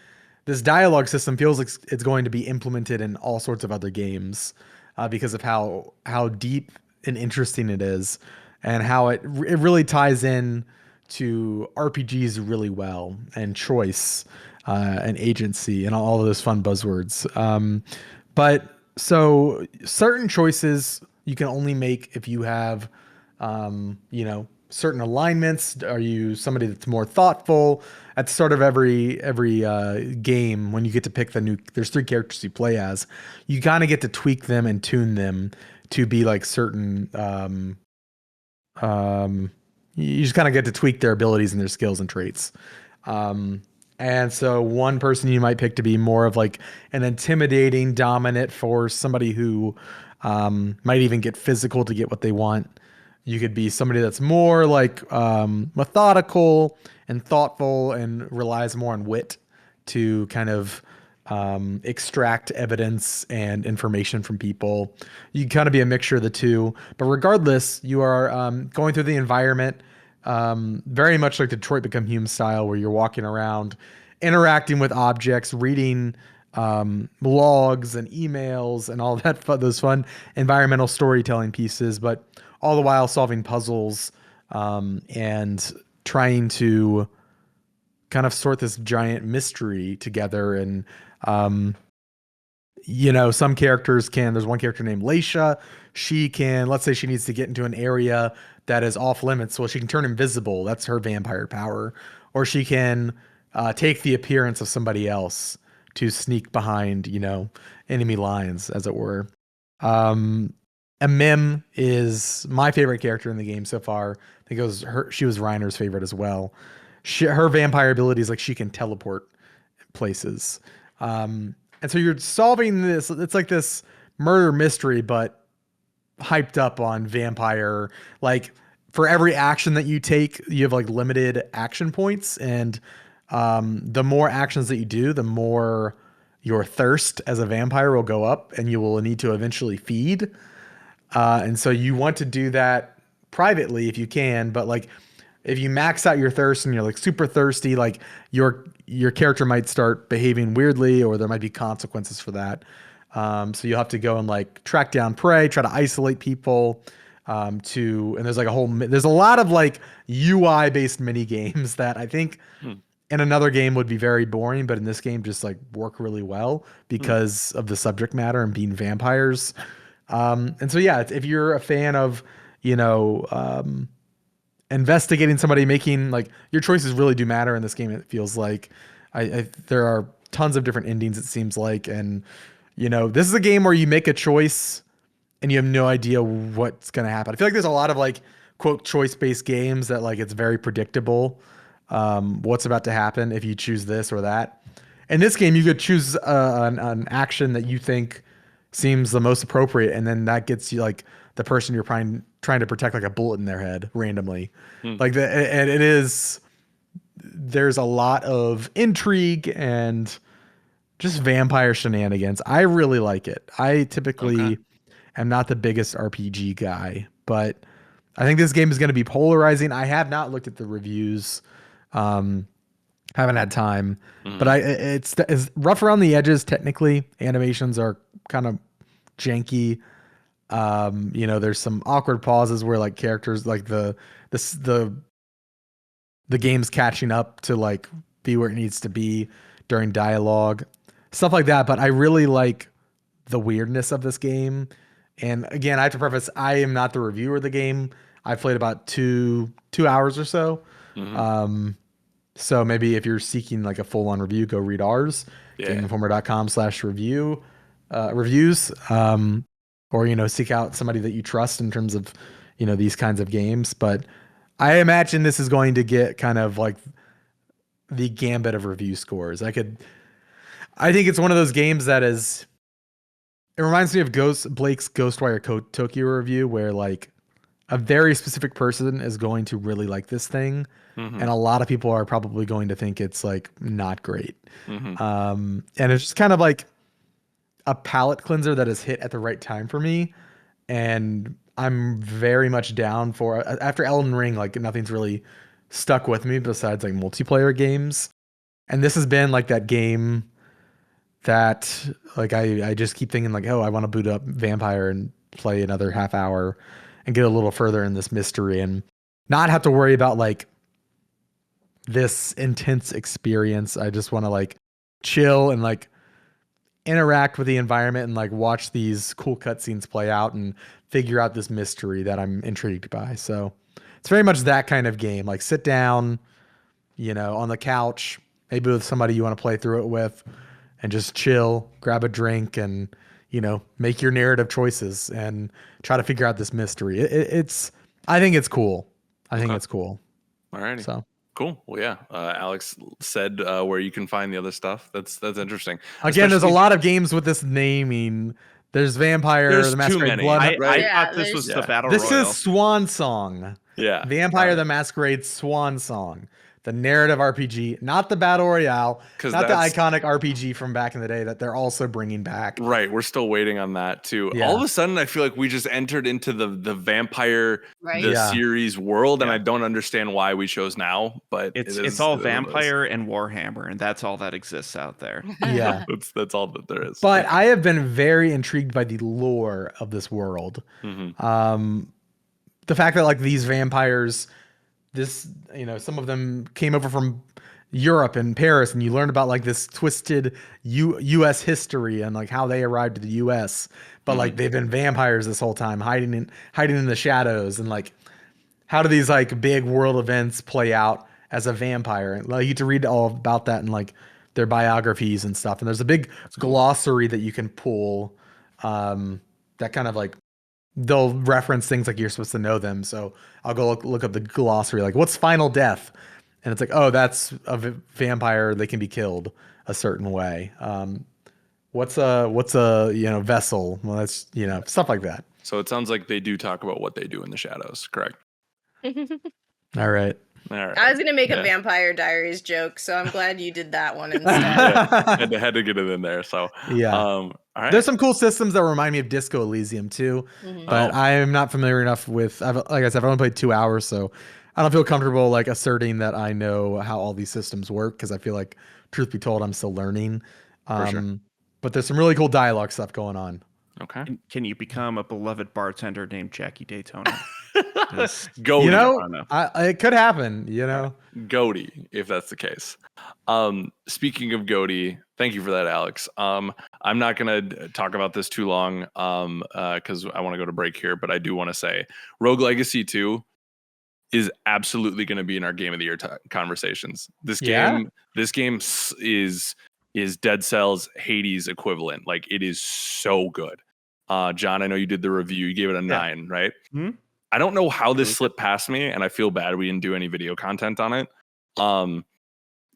Speaker 1: this dialogue system feels like it's going to be implemented in all sorts of other games because of how deep and interesting it is, and how it really ties in to RPGs really well, and choice and agency and all of those fun buzzwords. But so certain choices you can only make if you have, certain alignments. Are you somebody that's more thoughtful? At the start of every game, when you get to pick there's 3 characters you play as, you kind of get to tweak them and tune them to be like certain, you just kind of get to tweak their abilities and their skills and traits. And so one person you might pick to be more of like an intimidating, dominant force, somebody who might even get physical to get what they want. You could be somebody that's more like methodical and thoughtful and relies more on wit to kind of extract evidence and information from people. You can kind of be a mixture of the two. But regardless, you are going through the environment very much like Detroit Become Human style, where you're walking around, interacting with objects, reading logs and emails and all that those fun environmental storytelling pieces, but all the while solving puzzles and trying to kind of sort this giant mystery together. And some characters there's one character named Leisha. She can, let's say she needs to get into an area that is off limits. Well, she can turn invisible. That's her vampire power. Or she can take the appearance of somebody else to sneak behind, enemy lines, as it were. Mim is my favorite character in the game so far. I think she was Reiner's favorite as well. Her vampire ability is like she can teleport places. And so you're solving this. It's like this murder mystery, but hyped up on vampire. Like for every action that you take, you have like limited action points. And the more actions that you do, the more your thirst as a vampire will go up, and you will need to eventually feed. And so you want to do that privately if you can, but like if you max out your thirst and you're like super thirsty, like your character might start behaving weirdly, or there might be consequences for that. So you'll have to go and like track down prey, try to isolate people, and there's like there's a lot of like UI based mini games that I think in another game would be very boring, but in this game just like work really well because of the subject matter and being vampires. And so, yeah, if you're a fan of, investigating somebody, making like your choices really do matter in this game. It feels like there are tons of different endings, it seems like. And, this is a game where you make a choice and you have no idea what's going to happen. I feel like there's a lot of like quote choice-based games that like, it's very predictable, what's about to happen if you choose this or that. In this game, you could choose an action that you think seems the most appropriate, and then that gets you like the person you're trying to protect like a bullet in their head randomly. And it is there's a lot of intrigue and just vampire shenanigans. I really like it. I typically am not the biggest RPG guy, but I think this game is going to be polarizing. I have not looked at the reviews. Haven't had time, but it's rough around the edges. Technically, animations are kind of janky. There's some awkward pauses where like characters like the game's catching up to like be where it needs to be during dialogue, stuff like that. But I really like the weirdness of this game. And again, I have to preface, I am not the reviewer of the game. I've played about two hours or so. So maybe if you're seeking like a full-on review, go read ours, GameInformer.com/reviews, or seek out somebody that you trust in terms of these kinds of games. But I imagine this is going to get kind of like the gambit of review scores. I think it's one of those games that is. It reminds me of Blake's Ghostwire Tokyo review, where like a very specific person is going to really like this thing. And a lot of people are probably going to think it's like not great. And it's just kind of like a palate cleanser that has hit at the right time for me. And I'm very much down for, after Elden Ring, like nothing's really stuck with me besides like multiplayer games. And this has been like that game that like I just keep thinking like, oh, I want to boot up Vampire and play another half hour and get a little further in this mystery and not have to worry about like this intense experience. I just want to like chill and like interact with the environment and like watch these cool cutscenes play out and figure out this mystery that I'm intrigued by. So it's very much that kind of game. Like sit down, on the couch, maybe with somebody you want to play through it with, and just chill, grab a drink, and make your narrative choices and try to figure out this mystery. I think it's cool. I think it's cool.
Speaker 2: All righty.
Speaker 1: So.
Speaker 2: Cool. Well, yeah. Alex said where you can find the other stuff. That's interesting.
Speaker 1: Again, there's a lot of games with this naming. There's Vampire, the Masquerade Blood.
Speaker 4: I thought this was the Battle
Speaker 1: This
Speaker 4: Royale.
Speaker 1: is Swansong.
Speaker 2: Yeah.
Speaker 1: Vampire the Masquerade Swansong. The narrative RPG, not the Battle Royale, not the iconic RPG from back in the day that they're also bringing back.
Speaker 2: Right. We're still waiting on that too.
Speaker 1: Yeah.
Speaker 2: All of a sudden, I feel like we just entered into the Vampire series world, and I don't understand why we chose now. But
Speaker 4: it's all Vampire and Warhammer, and that's all that exists out there.
Speaker 1: Yeah,
Speaker 2: that's all that there is.
Speaker 1: But I have been very intrigued by the lore of this world. The fact that like these vampires. Some of them came over from Europe and Paris, and you learn about like this twisted U.S. history and like how they arrived to the U.S. But like they've been vampires this whole time, hiding in the shadows, and like how do these like big world events play out as a vampire? And like you get to read all about that in like their biographies and stuff. And there's a big glossary that you can pull that kind of like. They'll reference things like you're supposed to know them. So I'll go look up the glossary, like what's final death? And it's like, oh, that's a vampire. They can be killed a certain way. What's a vessel? Well, that's, stuff like that.
Speaker 2: So it sounds like they do talk about what they do in the shadows, correct?
Speaker 1: All right.
Speaker 3: I was going to make a Vampire Diaries joke, so I'm glad you did that one instead.
Speaker 2: Had to get it in there. So
Speaker 1: yeah.
Speaker 2: All right.
Speaker 1: There's some cool systems that remind me of Disco Elysium too, but I am not familiar enough with. Like I said, I've only played 2 hours, so I don't feel comfortable like asserting that I know how all these systems work because I feel like, truth be told, I'm still learning.
Speaker 2: Sure.
Speaker 1: But there's some really cool dialogue stuff going on.
Speaker 2: Okay.
Speaker 4: Can you become a beloved bartender named Jackie Daytona?
Speaker 2: Goaty.
Speaker 1: It could happen.
Speaker 2: Goaty, if that's the case. Speaking of Goaty, thank you for that, Alex. I'm not gonna talk about this too long, because I want to go to break here. But I do want to say, Rogue Legacy 2 is absolutely going to be in our Game of the Year conversations. This game is Dead Cell's Hades equivalent. Like it is so good. John, I know you did the review. You gave it a 9, right?
Speaker 4: Mm-hmm.
Speaker 2: I don't know how this slipped past me, and I feel bad we didn't do any video content on it.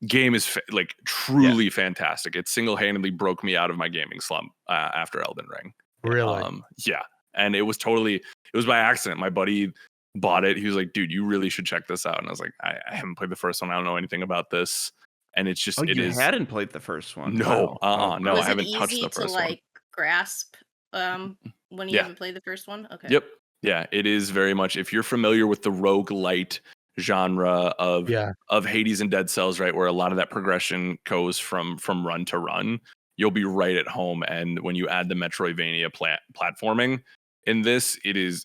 Speaker 2: Game is truly fantastic. It single-handedly broke me out of my gaming slump after Elden Ring.
Speaker 1: Really?
Speaker 2: Yeah. And it was by accident. My buddy bought it. He was like, dude, you really should check this out. And I was like, I haven't played the first one. I don't know anything about this. And it's just,
Speaker 4: Oh,
Speaker 2: it
Speaker 4: you
Speaker 2: is.
Speaker 4: hadn't played the first one?
Speaker 2: No,
Speaker 4: Wow.
Speaker 2: no,
Speaker 3: Was
Speaker 2: I haven't
Speaker 3: it
Speaker 2: touched
Speaker 3: easy
Speaker 2: the first
Speaker 3: to
Speaker 2: one.
Speaker 3: like grasp when you
Speaker 2: Yeah.
Speaker 3: haven't played the first one? Okay.
Speaker 2: Yep. Yeah, it is very much. If you're familiar with the roguelite genre of Hades and Dead Cells, right, where a lot of that progression goes from run to run, you'll be right at home. And when you add the Metroidvania platforming in this, it is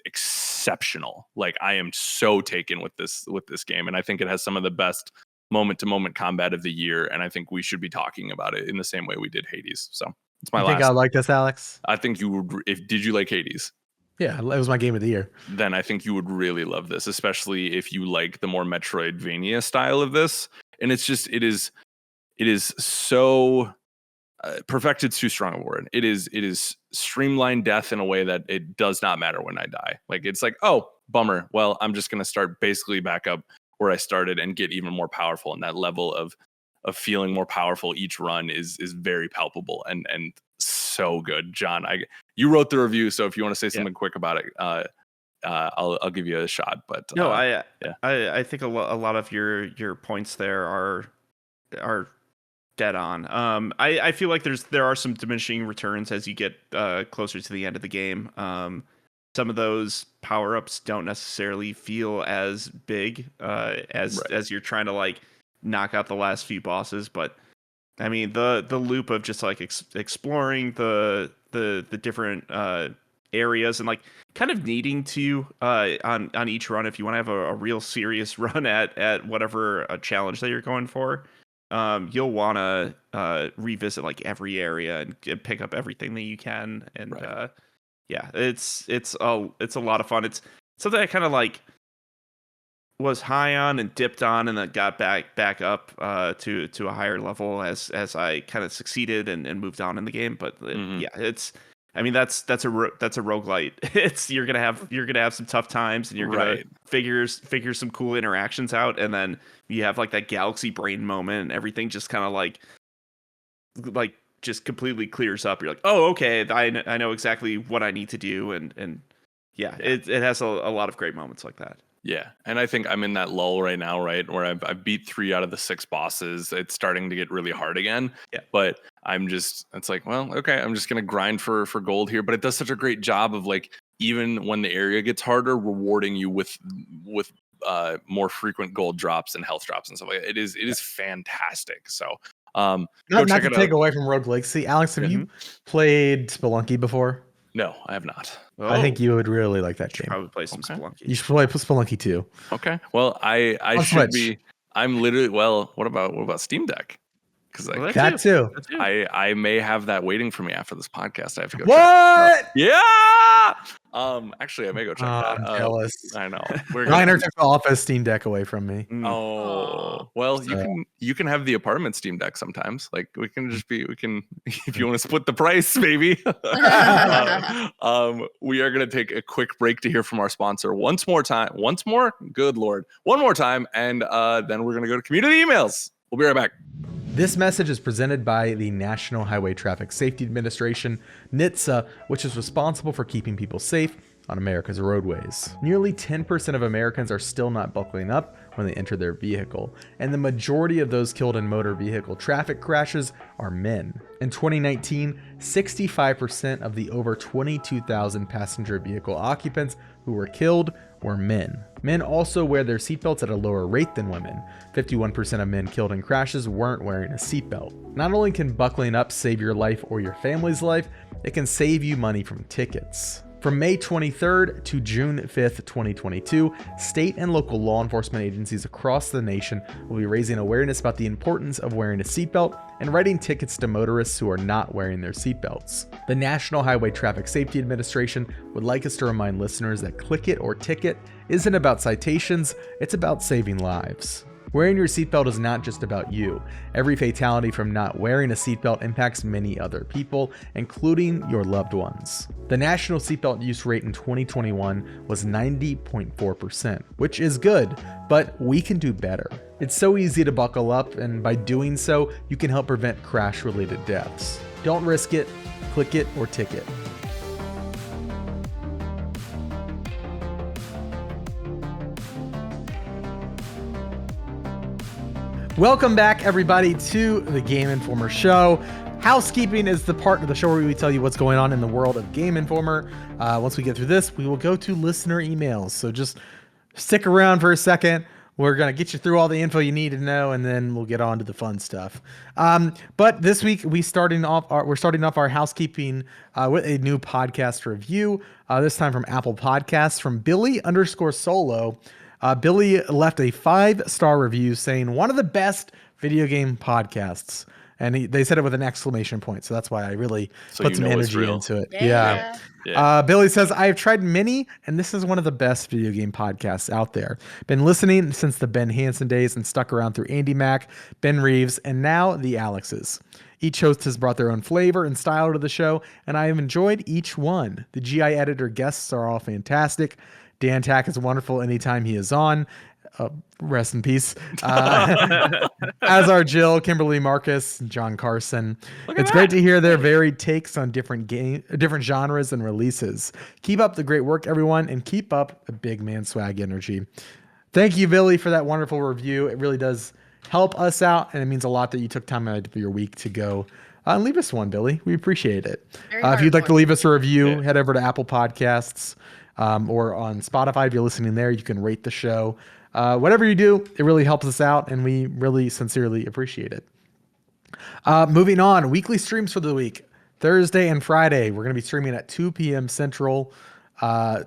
Speaker 2: exceptional. Like, I am so taken with this game, and I think it has some of the best moment-to-moment combat of the year. And I think we should be talking about it in the same way we did Hades. So it's my
Speaker 1: You
Speaker 2: last.
Speaker 1: think I like this, Alex?
Speaker 2: I think you would. Did you like Hades?
Speaker 1: Yeah, it was my game of the year.
Speaker 2: Then I think you would really love this, especially if you like the more Metroidvania style of this. And it's just, it is so perfected's too strong a word. It is streamlined death in a way that it does not matter when I die. Like, it's like, oh, bummer. Well, I'm just going to start basically back up where I started and get even more powerful. And that level of feeling more powerful each run is very palpable and so good. John, you wrote the review, so if you want to say something quick about it, I'll give you a shot. But
Speaker 4: no, I think a lot of your points there are dead on. I feel like there are some diminishing returns as you get closer to the end of the game. Some of those power-ups don't necessarily feel as big as you're trying to like knock out the last few bosses, but I mean the loop of just like exploring the different areas and like kind of needing to on each run, if you want to have a real serious run at whatever challenge that you're going for, you'll want to revisit like every area and pick up everything that you can. And yeah, it's a lot of fun. It's something I kind of like was high on and dipped on and then got back up to a higher level as I kind of succeeded and moved on in the game. But yeah, I mean that's a roguelite. It's you're gonna have some tough times and you're gonna figure some cool interactions out, and then you have like that galaxy brain moment and everything just kind of like just completely clears up. You're like, oh, okay, I know exactly what I need to do, and yeah, it has a lot of great moments like that.
Speaker 2: Yeah, and I think I'm in that lull right now, right, where I've beat 3 out of the 6 bosses. It's starting to get really hard again. Yeah, but it's like, well, okay, I'm just gonna grind for gold here. But it does such a great job of like, even when the area gets harder, rewarding you with more frequent gold drops and health drops and stuff like that. It is fantastic. So
Speaker 1: not to take away from Rogue Legacy, Alex, have you played Spelunky before?
Speaker 2: No, I have not.
Speaker 1: Oh. I think you would really like that game.
Speaker 4: Probably play some Spelunky.
Speaker 1: You should play Spelunky too.
Speaker 2: Okay. Well, I should be. I'm literally. Well, what about Steam Deck? Because
Speaker 1: that too.
Speaker 2: I may have that waiting for me after this podcast. I have to go.
Speaker 1: What?
Speaker 2: Yeah. Actually, I may go check that.
Speaker 1: I'm jealous.
Speaker 2: I know.
Speaker 1: Reiner took the office Steam Deck away from me.
Speaker 2: Oh, well, you can have the apartment Steam Deck sometimes. Like we can if you want to split the price, maybe. We are gonna take a quick break to hear from our sponsor one more time, and then we're gonna go to community emails. We'll be right back.
Speaker 1: This message is presented by the National Highway Traffic Safety Administration, NHTSA, which is responsible for keeping people safe on America's roadways. Nearly 10% of Americans are still not buckling up when they enter their vehicle, and the majority of those killed in motor vehicle traffic crashes are men. In 2019, 65% of the over 22,000 passenger vehicle occupants who were killed were men. Men also wear their seatbelts at a lower rate than women. 51% of men killed in crashes weren't wearing a seatbelt. Not only can buckling up save your life or your family's life, it can save you money from tickets. From May 23rd to June 5th, 2022, state and local law enforcement agencies across the nation will be raising awareness about the importance of wearing a seatbelt and writing tickets to motorists who are not wearing their seatbelts. The National Highway Traffic Safety Administration would like us to remind listeners that click it or ticket isn't about citations, it's about saving lives. Wearing your seatbelt is not just about you. Every fatality from not wearing a seatbelt impacts many other people, including your loved ones. The national seatbelt use rate in 2021 was 90.4%, which is good, but we can do better. It's so easy to buckle up, and by doing so, you can help prevent crash-related deaths. Don't risk it, click it or ticket. Welcome back, everybody, to the Game Informer Show. Housekeeping is the part of the show where we tell you what's going on in the world of Game Informer. Once we get through this, we will go to listener emails. So just stick around for a second. We're going to get you through all the info you need to know, and then we'll get on to the fun stuff. But this week, we're starting off our housekeeping with a new podcast review, this time from Apple Podcasts, from Billy_Solo. Billy left a 5-star review saying, one of the best video game podcasts. And they said it with an exclamation point. So that's why I really put some energy into it. Yeah. Billy says, I have tried many, and this is one of the best video game podcasts out there. Been listening since the Ben Hansen days and stuck around through Andy Mack, Ben Reeves, and now the Alexes. Each host has brought their own flavor and style to the show, and I have enjoyed each one. The GI editor guests are all fantastic. Dan Tack is wonderful anytime he is on. Rest in peace. As are Jill, Kimberly Marcus, and John Carson. It's great to hear their varied takes on different genres and releases. Keep up the great work, everyone, and keep up the big man swag energy. Thank you, Billy, for that wonderful review. It really does help us out, and it means a lot that you took time out of your week to go and leave us one, Billy. We appreciate it. If you'd like to leave us a review, head over to Apple Podcasts. Or on Spotify, if you're listening there, you can rate the show. Whatever you do, it really helps us out, and we really sincerely appreciate it. Moving on, weekly streams for the week. Thursday and Friday, we're going to be streaming at 2 p.m. Central,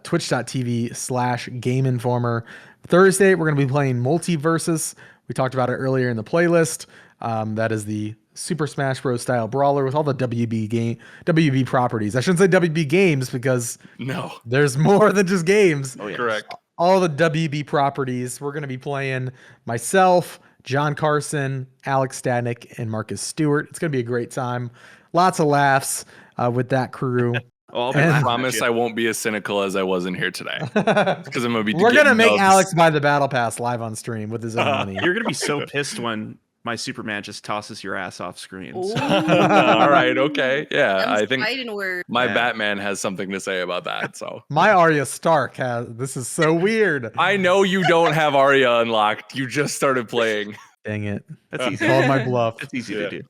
Speaker 1: twitch.tv/Game Informer. Thursday, we're going to be playing MultiVersus. We talked about it earlier in the playlist. That is the Super Smash Bros. Style brawler with all the WB properties. I shouldn't say WB games because there's more than just games.
Speaker 2: Oh, yeah. Correct.
Speaker 1: All the WB properties. We're going to be playing myself, John Carson, Alex Stadnick, and Marcus Stewart. It's going to be a great time. Lots of laughs with that crew.
Speaker 2: I promise I won't be as cynical as I was in here today. Because I'm going to be.
Speaker 1: We're going to make Alex buy the Battle Pass live on stream with his own money.
Speaker 4: You're going to be so pissed when my Superman just tosses your ass off screen.
Speaker 2: All right, okay. Yeah, I think my Batman has something to say about that. So
Speaker 1: my Arya Stark has. This is so weird.
Speaker 2: I know you don't have Arya unlocked. You just started playing.
Speaker 1: Dang it.
Speaker 4: That's easy.
Speaker 1: Called my bluff.
Speaker 4: It's easy to do.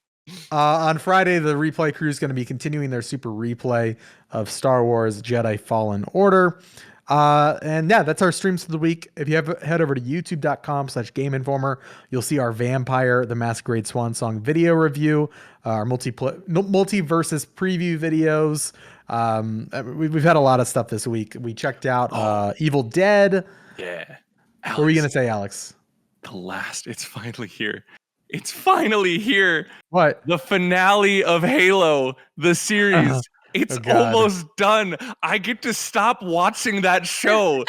Speaker 1: On Friday, the replay crew is going to be continuing their super replay of Star Wars Jedi Fallen Order. And yeah, that's our streams for the week. If you head over to youtube.com/Game Informer, you'll see our Vampire the Masquerade Swansong video review, our MultiVersus preview videos. We've had a lot of stuff this week. We checked out Evil Dead.
Speaker 2: Yeah.
Speaker 1: Alex, what were you going to say, Alex?
Speaker 2: It's finally here. It's finally here.
Speaker 1: What?
Speaker 2: The finale of Halo, the series. It's almost done. I get to stop watching that show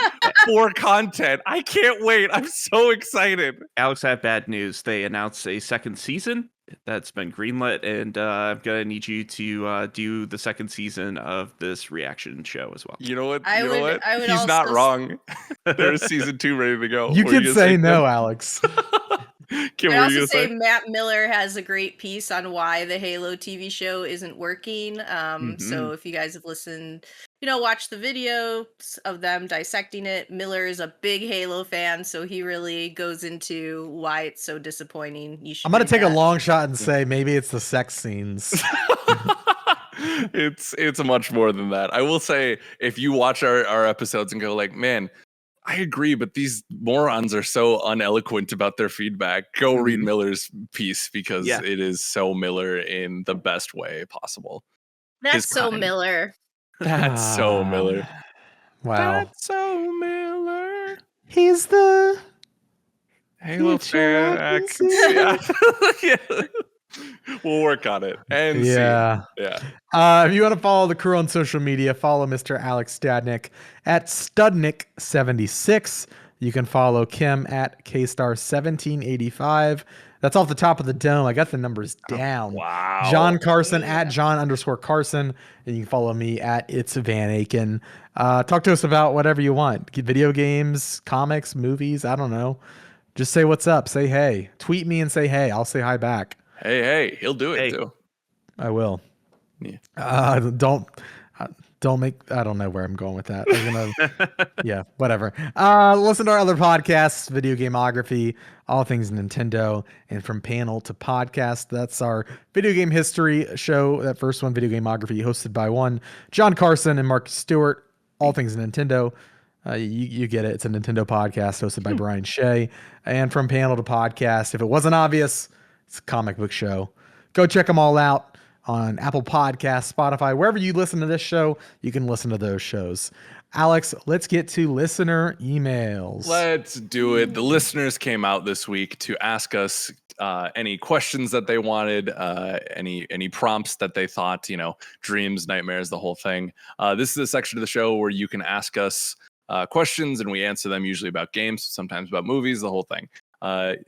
Speaker 2: for content. I can't wait. I'm so excited.
Speaker 4: Alex, I have bad news. They announced a second season that's been greenlit, and I'm going to need you to do the second season of this reaction show as well.
Speaker 2: You know what?
Speaker 3: I would
Speaker 2: He's not wrong. There's season 2 ready to go.
Speaker 1: You can say no, Alex.
Speaker 3: I also say Matt Miller has a great piece on why the Halo TV show isn't working. So if you guys have listened, watch the videos of them dissecting it. Miller is a big Halo fan, so he really goes into why it's so disappointing.
Speaker 1: I'm going to take a long shot and say maybe it's the sex scenes.
Speaker 2: It's much more than that. I will say, if you watch our episodes and go like, man, I agree, but these morons are so uneloquent about their feedback. Go read Miller's piece because it is so Miller in the best way possible.
Speaker 3: That's so Miller.
Speaker 2: That's so Miller.
Speaker 1: Wow.
Speaker 2: That's so Miller.
Speaker 1: He's the
Speaker 2: Halo fan. Yeah. We'll work on it. And if you want to follow the crew on social media, follow Mr. Alex Stadnick at Studnick76. You can follow Kim at KStar1785. That's off the top of the dome. I got the numbers down. Wow.
Speaker 1: John Carson at John_Carson. And you can follow me at It's Van Aken. Talk to us about whatever you want. Video games, comics, movies. I don't know. Just say what's up. Say hey. Tweet me and say hey. I'll say hi back.
Speaker 2: Hey, he'll do it too.
Speaker 1: I will.
Speaker 2: Yeah.
Speaker 1: I don't know where I'm going with that. I'm gonna yeah, whatever. Listen to our other podcasts, Video Gameography, all things Nintendo, and From Panel to Podcast. That's our video game history show. That first one, Video Gameography, hosted by John Carson and Mark Stewart. All things Nintendo. You get it. It's a Nintendo podcast hosted by Brian Shea. And From Panel to Podcast, if it wasn't obvious, it's a comic book show. Go check them all out on Apple Podcasts, Spotify, wherever you listen to this show, you can listen to those shows. Alex, let's get to listener emails.
Speaker 2: Let's do it. The listeners came out this week to ask us any questions that they wanted, any prompts that they thought, dreams, nightmares, the whole thing. This is a section of the show where you can ask us questions and we answer them, usually about games, sometimes about movies, the whole thing.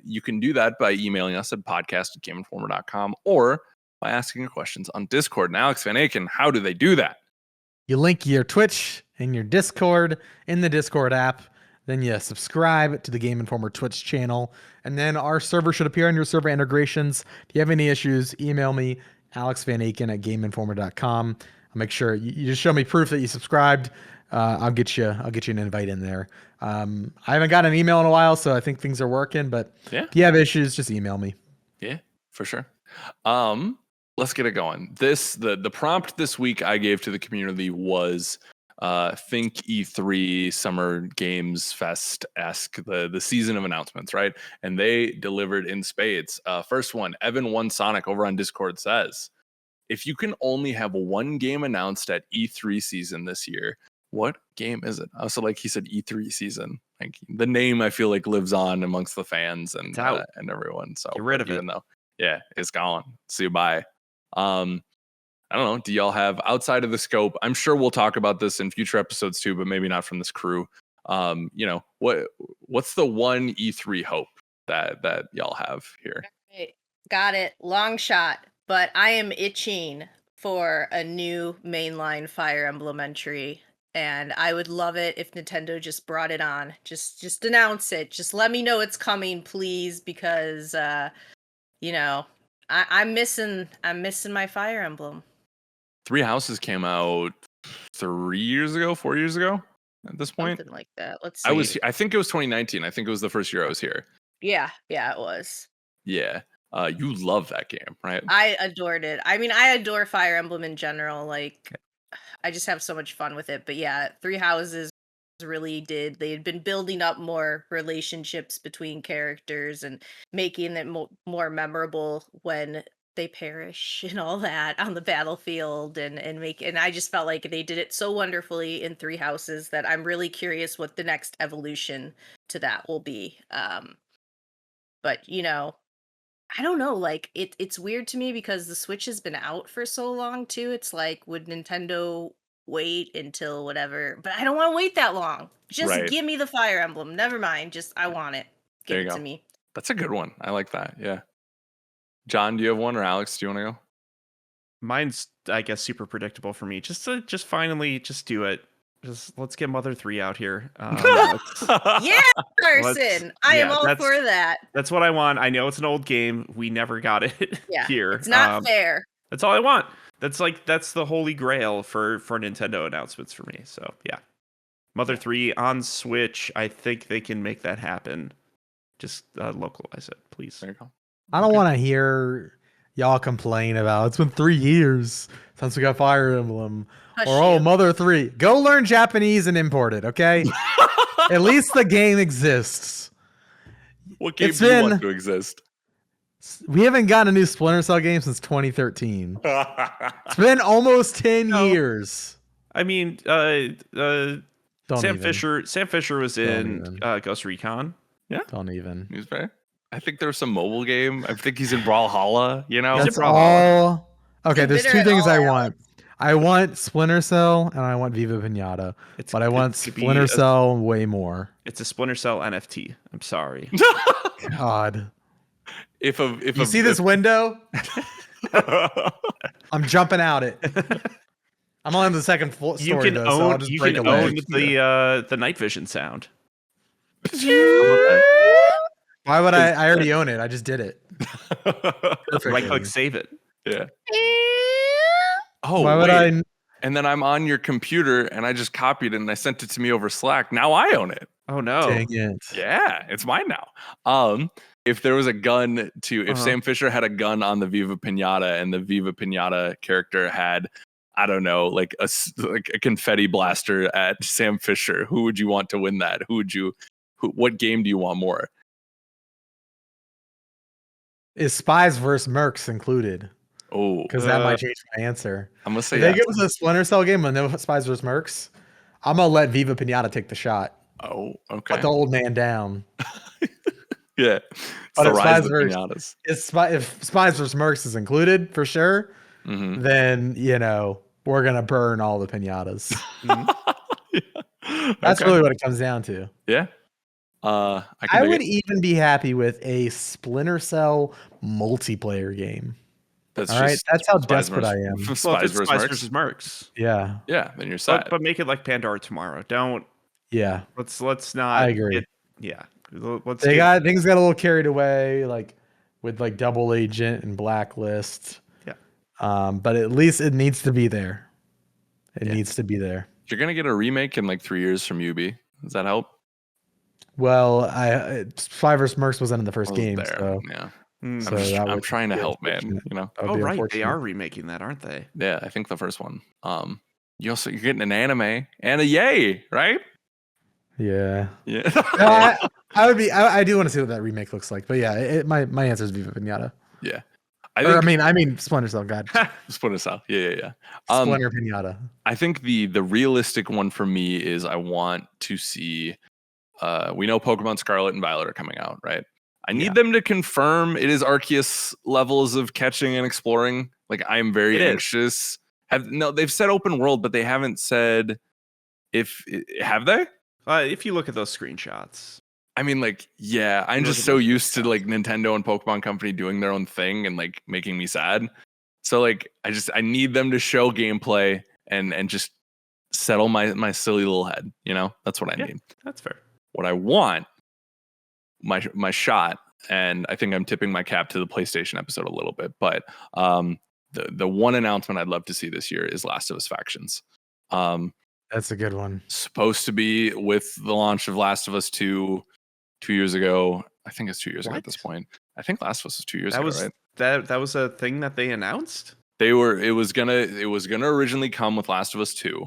Speaker 2: You can do that by emailing us at podcast@GameInformer.com or by asking your questions on Discord. And Alex Van Aken, how do they do that?
Speaker 1: You link your Twitch and your Discord in the Discord app. Then you subscribe to the Game Informer Twitch channel. And then our server should appear on your server integrations. If you have any issues, email me, alexvanaken@GameInformer.com. I'll make sure you just show me proof that you subscribed. I'll get you an invite in there. I haven't got an email in a while, so I think things are working. But if you have issues, just email me.
Speaker 2: Yeah, for sure. Let's get it going. The prompt this week I gave to the community was think E3 Summer Games Fest-esque, the season of announcements, right? And they delivered in spades. First one, Evan Sonic over on Discord says, if you can only have one game announced at E3 season this year, what game is it? Also, like he said, E3 season. Like the name I feel like lives on amongst the fans and everyone. So
Speaker 4: get rid of it.
Speaker 2: Though, it's gone. See you bye. I don't know. Do y'all have outside of the scope? I'm sure we'll talk about this in future episodes too, but maybe not from this crew. What's the one E3 hope that y'all have here?
Speaker 3: Okay. Got it. Long shot, but I am itching for a new mainline Fire Emblem entry. And I would love it if Nintendo just brought it on. Just announce it. Just let me know it's coming, please, because I'm missing my Fire Emblem.
Speaker 2: Three Houses came out 4 years ago at this point.
Speaker 3: Something like that. Let's see.
Speaker 2: I think it was 2019. I think it was the first year I was here.
Speaker 3: Yeah, it was.
Speaker 2: Yeah. You love that game, right?
Speaker 3: I adored it. I mean, I adore Fire Emblem in general. Like, I just have so much fun with it. But yeah, Three Houses really did. They had been building up more relationships between characters and making it more memorable when they perish and all that on the battlefield and I just felt like they did it so wonderfully in Three Houses that I'm really curious what the next evolution to that will be. But I don't know, like it's weird to me because the Switch has been out for so long too. It's like, would Nintendo wait until whatever? But I don't want to wait that long. Just give me the Fire Emblem. Never mind. Just I want it. Give it to me.
Speaker 2: That's a good one. I like that. Yeah. John, do you have one, or Alex, do you want to go?
Speaker 4: Mine's, I guess, super predictable for me. Just finally do it. Just let's get Mother 3 out here.
Speaker 3: Yeah, Carson. I am all for that.
Speaker 4: That's what I want. I know it's an old game. We never got it here.
Speaker 3: It's not fair.
Speaker 4: That's all I want. That's the holy grail for Nintendo announcements for me. So yeah. Mother 3 on Switch. I think they can make that happen. Just localize it, please.
Speaker 2: There you go.
Speaker 1: I don't want to hear y'all complain about it's been 3 years since we got Fire Emblem. Mother 3. Go learn Japanese and import it, okay? At least the game exists.
Speaker 2: What game do you want to exist?
Speaker 1: We haven't gotten a new Splinter Cell game since 2013. It's been almost 10 years.
Speaker 4: I mean, Sam Fisher was in Ghost Recon.
Speaker 2: Yeah.
Speaker 1: Don't even.
Speaker 2: He was fair. I think there's some mobile game. I think he's in Brawlhalla,
Speaker 1: That's all. Okay, there's two things I want. I want Splinter Cell and I want Viva Pinata. But I want Splinter Cell way more.
Speaker 4: It's a Splinter Cell NFT. I'm sorry.
Speaker 1: God.
Speaker 2: If
Speaker 1: you see this window? I'm jumping out it. I'm on the second story.
Speaker 4: You can own the night vision sound.
Speaker 1: Why would I already own it? I just did it.
Speaker 4: Right click, save it.
Speaker 2: Yeah.
Speaker 1: Oh, why would I?
Speaker 2: and then I'm on your computer and I just copied it and I sent it to me over Slack. Now I own it.
Speaker 4: Oh no.
Speaker 1: Dang it.
Speaker 2: Yeah, it's mine now. If there was a gun to, if Sam Fisher had a gun on the Viva Pinata and the Viva Pinata character had, I don't know, like a confetti blaster at Sam Fisher, who would you want to win that? What game do you want more?
Speaker 1: Is Spies vs. Mercs included?
Speaker 2: Oh,
Speaker 1: Because that might change my answer.
Speaker 2: I'm gonna say
Speaker 1: If they
Speaker 2: yes.
Speaker 1: give us a Splinter Cell game with no Spies vs. Mercs, I'm gonna let Viva Pinata take the shot.
Speaker 2: Oh, okay.
Speaker 1: Put the old man down.
Speaker 2: Yeah.
Speaker 1: But
Speaker 2: The
Speaker 1: if
Speaker 2: rise
Speaker 1: Spies
Speaker 2: of the
Speaker 1: vs.
Speaker 2: pinatas.
Speaker 1: If Spies vs. Mercs is included for sure, then we're gonna burn all the pinatas.
Speaker 2: Yeah.
Speaker 1: That's
Speaker 2: Okay.
Speaker 1: really what it comes down to.
Speaker 2: Yeah. I
Speaker 1: I would even be happy with a Splinter Cell multiplayer game.
Speaker 2: That's
Speaker 1: all right,
Speaker 2: just
Speaker 1: that's how
Speaker 2: Spies
Speaker 1: desperate I
Speaker 2: versus-
Speaker 1: am.
Speaker 4: Well, if
Speaker 2: Spies
Speaker 4: it's
Speaker 2: versus
Speaker 4: Spies
Speaker 2: Mercs.
Speaker 4: versus Mercs.
Speaker 1: Yeah,
Speaker 2: Yeah, then you're set.
Speaker 4: But make it like Pandora Tomorrow. Don't
Speaker 1: yeah.
Speaker 4: let's not.
Speaker 1: I agree.
Speaker 4: Let's
Speaker 1: Things
Speaker 4: get,
Speaker 1: got a little carried away, like with like Double Agent and Blacklist.
Speaker 4: Yeah.
Speaker 1: But at least it needs to be there. It
Speaker 4: Yeah.
Speaker 1: needs to be there.
Speaker 2: You're gonna get a remake in like 3 years from UB. Does that help?
Speaker 1: Well, Spy vs. Mercs wasn't in the first
Speaker 2: Wasn't
Speaker 1: game,
Speaker 2: there.
Speaker 1: so
Speaker 2: Yeah.
Speaker 1: so that
Speaker 2: I'm
Speaker 1: would
Speaker 2: trying to
Speaker 1: be
Speaker 2: help, man.
Speaker 1: unfortunate.
Speaker 2: You know.
Speaker 1: That would
Speaker 4: oh
Speaker 1: be
Speaker 4: right, they
Speaker 1: unfortunate.
Speaker 4: are remaking that, aren't they?
Speaker 2: Yeah, I think the first one. You're getting an anime and a yay, right?
Speaker 1: Yeah.
Speaker 2: Yeah.
Speaker 1: No, I do want to see what that remake looks like, but yeah, my answer is Viva Pinata.
Speaker 2: Yeah.
Speaker 1: I mean Splinter Cell. God,
Speaker 2: Splinter Cell. Yeah.
Speaker 1: Splinter Pinata.
Speaker 2: I think the realistic one for me is I want to see. We know Pokemon Scarlet and Violet are coming out, right? I need them to confirm it is Arceus levels of catching and exploring. Like I am very anxious. They've said open world, but they haven't said have they?
Speaker 4: If you look at those screenshots.
Speaker 2: I mean, like, yeah, I'm just so used to like Nintendo and Pokemon Company doing their own thing and like making me sad. So like, I need them to show gameplay and just settle my silly little head. You know, that's what I need.
Speaker 4: That's fair.
Speaker 2: What I want, my shot, and I think I'm tipping my cap to the PlayStation episode a little bit, but the one announcement I'd love to see this year is Last of Us Factions.
Speaker 1: That's a good one.
Speaker 2: Supposed to be with the launch of Last of Us 2 years ago. I think it's 2 years ago at this point. I think Last of Us was 2 years ago, right?
Speaker 4: That was a thing that they announced?
Speaker 2: It was gonna originally come with Last of Us 2,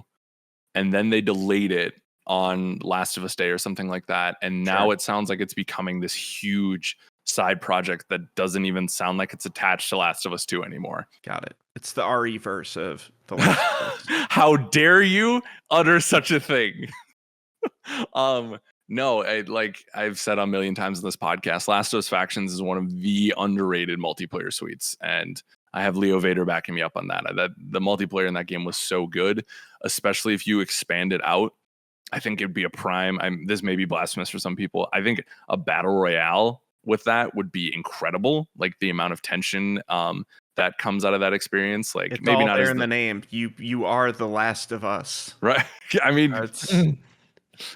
Speaker 2: and then they delayed it on Last of Us Day or something like that. And now it sounds like it's becoming this huge side project that doesn't even sound like it's attached to Last of Us 2 anymore.
Speaker 4: Got it. It's the RE verse of the Last of Us.
Speaker 2: How dare you utter such a thing? No, I've said a million times in this podcast, Last of Us Factions is one of the underrated multiplayer suites, and I have Leo Vader backing me up on that. The multiplayer in that game was so good, especially if you expand it out. I think it'd be a prime. This may be blasphemous for some people. I think a battle royale with that would be incredible. Like the amount of tension that comes out of that experience. Like
Speaker 4: it's
Speaker 2: maybe
Speaker 4: all
Speaker 2: not
Speaker 4: there
Speaker 2: as
Speaker 4: in the name. You are the Last of Us.
Speaker 2: right. I mean,
Speaker 4: That's-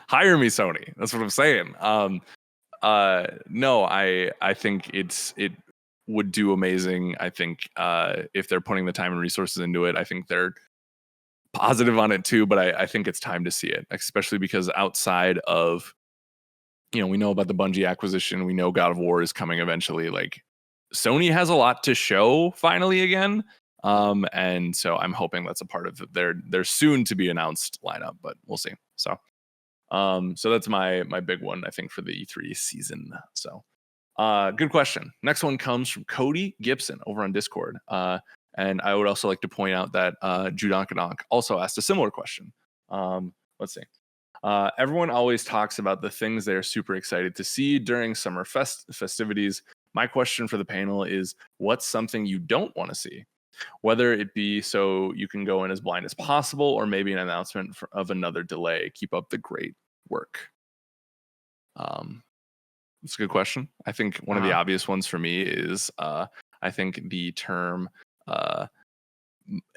Speaker 2: hire me, Sony. That's what I'm saying. No, I think it would do amazing. I think if they're putting the time and resources into it, I think they're positive on it too. But I think it's time to see it, especially because outside of, we know about the Bungie acquisition. We know God of War is coming eventually. Like Sony has a lot to show finally again. And so I'm hoping that's a part of their soon to be announced lineup, but we'll see. So that's my big one, I think, for the E3 season. So good question. Next one comes from Cody Gibson over on Discord. And I would also like to point out that Judankanok also asked a similar question. Let's see. Everyone always talks about the things they are super excited to see during summer festivities. My question for the panel is, what's something you don't want to see? Whether it be so you can go in as blind as possible, or maybe an announcement of another delay. Keep up the great work. It's a good question. I think one of the obvious ones for me is I think the term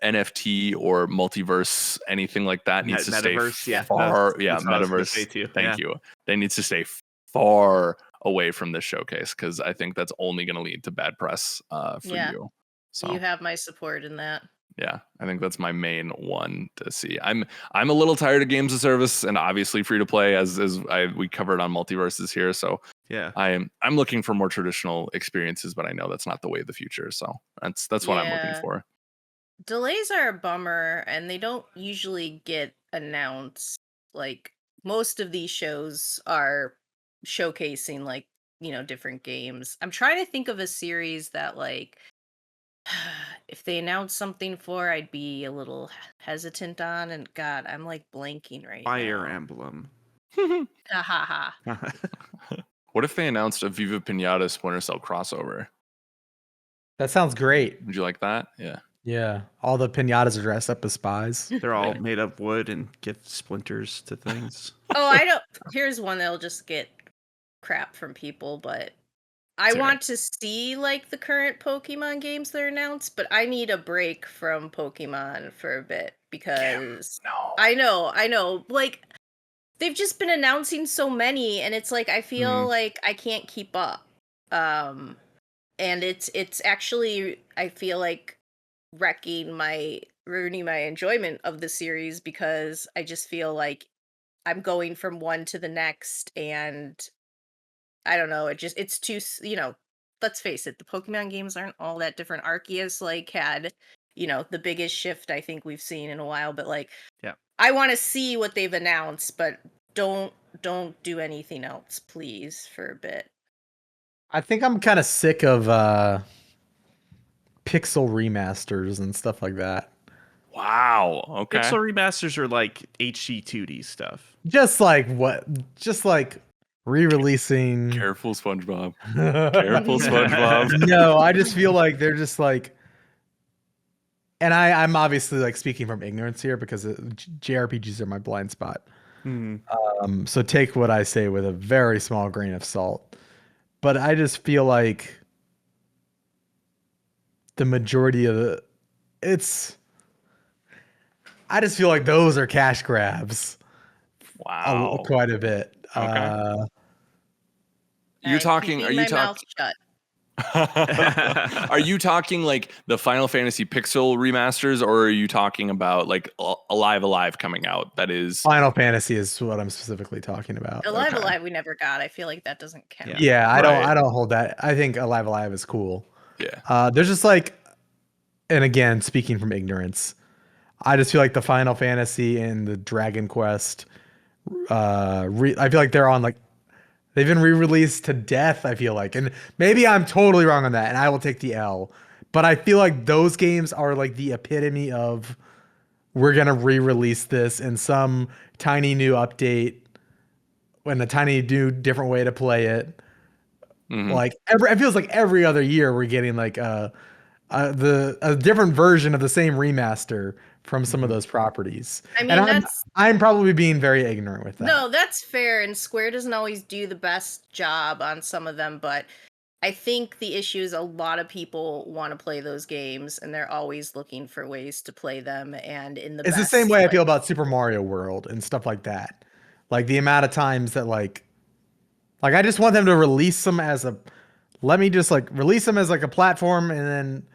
Speaker 2: NFT or multiverse, anything like that needs to stay far. Metaverse. Thank you. They need to stay far away from this showcase, because I think that's only going to lead to bad press for you. So
Speaker 3: you have my support in that.
Speaker 2: Yeah, I think that's my main one to see. I'm a little tired of games of service and obviously free to play as we covered on MultiVersus here. So
Speaker 4: Yeah.
Speaker 2: I'm looking for more traditional experiences, but I know that's not the way of the future. So that's what I'm looking
Speaker 3: Yeah.
Speaker 2: for.
Speaker 3: Delays are a bummer, and they don't usually get announced. Like, most of these shows are showcasing, like, different games. I'm trying to think of a series that, like, if they announce something for, I'd be a little hesitant on, and God, I'm like blanking right
Speaker 4: Fire
Speaker 3: now.
Speaker 4: Emblem.
Speaker 3: Ha ha ha.
Speaker 2: What if they announced a Viva Pinata Splinter Cell crossover?
Speaker 1: That sounds great.
Speaker 2: Would you like that? Yeah.
Speaker 1: Yeah. All the pinatas are dressed up as spies.
Speaker 4: They're all made of wood and give splinters to things.
Speaker 3: Oh, I don't. Here's one that'll just get crap from people, but I
Speaker 2: Sorry.
Speaker 3: want to see like the current Pokemon games that are announced, but I need a break from Pokemon for a bit because
Speaker 2: No.
Speaker 3: I know, like they've just been announcing so many, and it's like I feel like I can't keep up. And it's actually I feel like ruining my enjoyment of the series because I just feel like I'm going from one to the next, and I don't know, it's too, let's face it, the Pokemon games aren't all that different. Arceus like had, the biggest shift I think we've seen in a while, but like
Speaker 4: Yeah.
Speaker 3: I want to see what they've announced, but don't do anything else, please, for a bit.
Speaker 1: I think I'm kind of sick of pixel remasters and stuff like that.
Speaker 2: Wow. Okay.
Speaker 4: Pixel remasters are like HD 2D stuff.
Speaker 1: Just like re-releasing.
Speaker 2: Careful, SpongeBob. Careful, SpongeBob.
Speaker 1: No, I just feel like they're just like, and I'm obviously like speaking from ignorance here because JRPGs are my blind spot. So take what I say with a very small grain of salt. But I just feel like the majority of I just feel like those are cash grabs.
Speaker 2: Wow.
Speaker 1: Quite a bit.
Speaker 2: Okay.
Speaker 3: I'm
Speaker 2: Are you
Speaker 3: keeping my mouth shut.
Speaker 2: Are you talking like the Final Fantasy Pixel remasters, or are you talking about like Alive coming out? That is
Speaker 1: Final Fantasy is what I'm specifically talking about.
Speaker 3: Alive we never got. I feel like that doesn't count.
Speaker 1: Yeah, I
Speaker 2: Right.
Speaker 1: don't hold that. I think Alive is cool.
Speaker 2: Yeah.
Speaker 1: There's just like, and again, speaking from ignorance, I just feel like the Final Fantasy and the Dragon Quest, I feel like they're on like, they've been re-released to death, I feel like. And maybe I'm totally wrong on that, and I will take the L. But I feel like those games are like the epitome of, we're going to re-release this in some tiny new update and a tiny new different way to play it. Like it feels like every other year we're getting like a different version of the same remaster from some of those properties.
Speaker 3: I mean,
Speaker 1: and I'm probably being very ignorant with that.
Speaker 3: No, that's fair, and Square doesn't always do the best job on some of them, but I think the issue is a lot of people want to play those games, and they're always looking for ways to play them, and
Speaker 1: it's the same way I feel about Super Mario World and stuff like that. Like the amount of times that like I just want them to release them as release them as like a platform, and then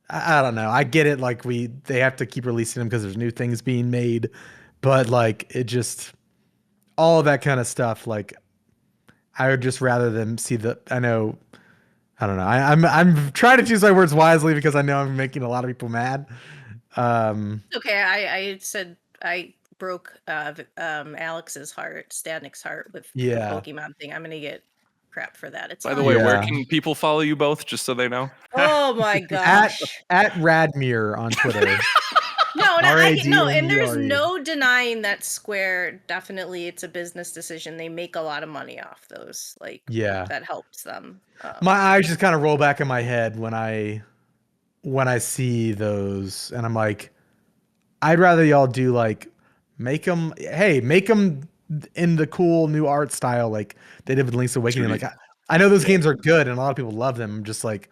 Speaker 1: I don't know. I get it. Like they have to keep releasing them because there's new things being made, but like it just, all of that kind of stuff. Like I would just rather them see I don't know. I'm trying to choose my words wisely because I know I'm making a lot of people mad.
Speaker 3: Okay, I said I broke Alex's heart, Stanik's heart with the Pokemon thing. I'm gonna get crap for that. It's
Speaker 2: By the way, where can people follow you both, just so they know?
Speaker 3: Oh my gosh.
Speaker 1: At Radmir on Twitter.
Speaker 3: No, and there's no denying that Square, definitely it's a business decision. They make a lot of money off those. Like, that helps them.
Speaker 1: My eyes just kind of roll back in my head when I see those, and I'm like, I'd rather y'all do like, make them in the cool new art style like they did with Link's Awakening. Like I know those games are good and a lot of people love them. I'm just like,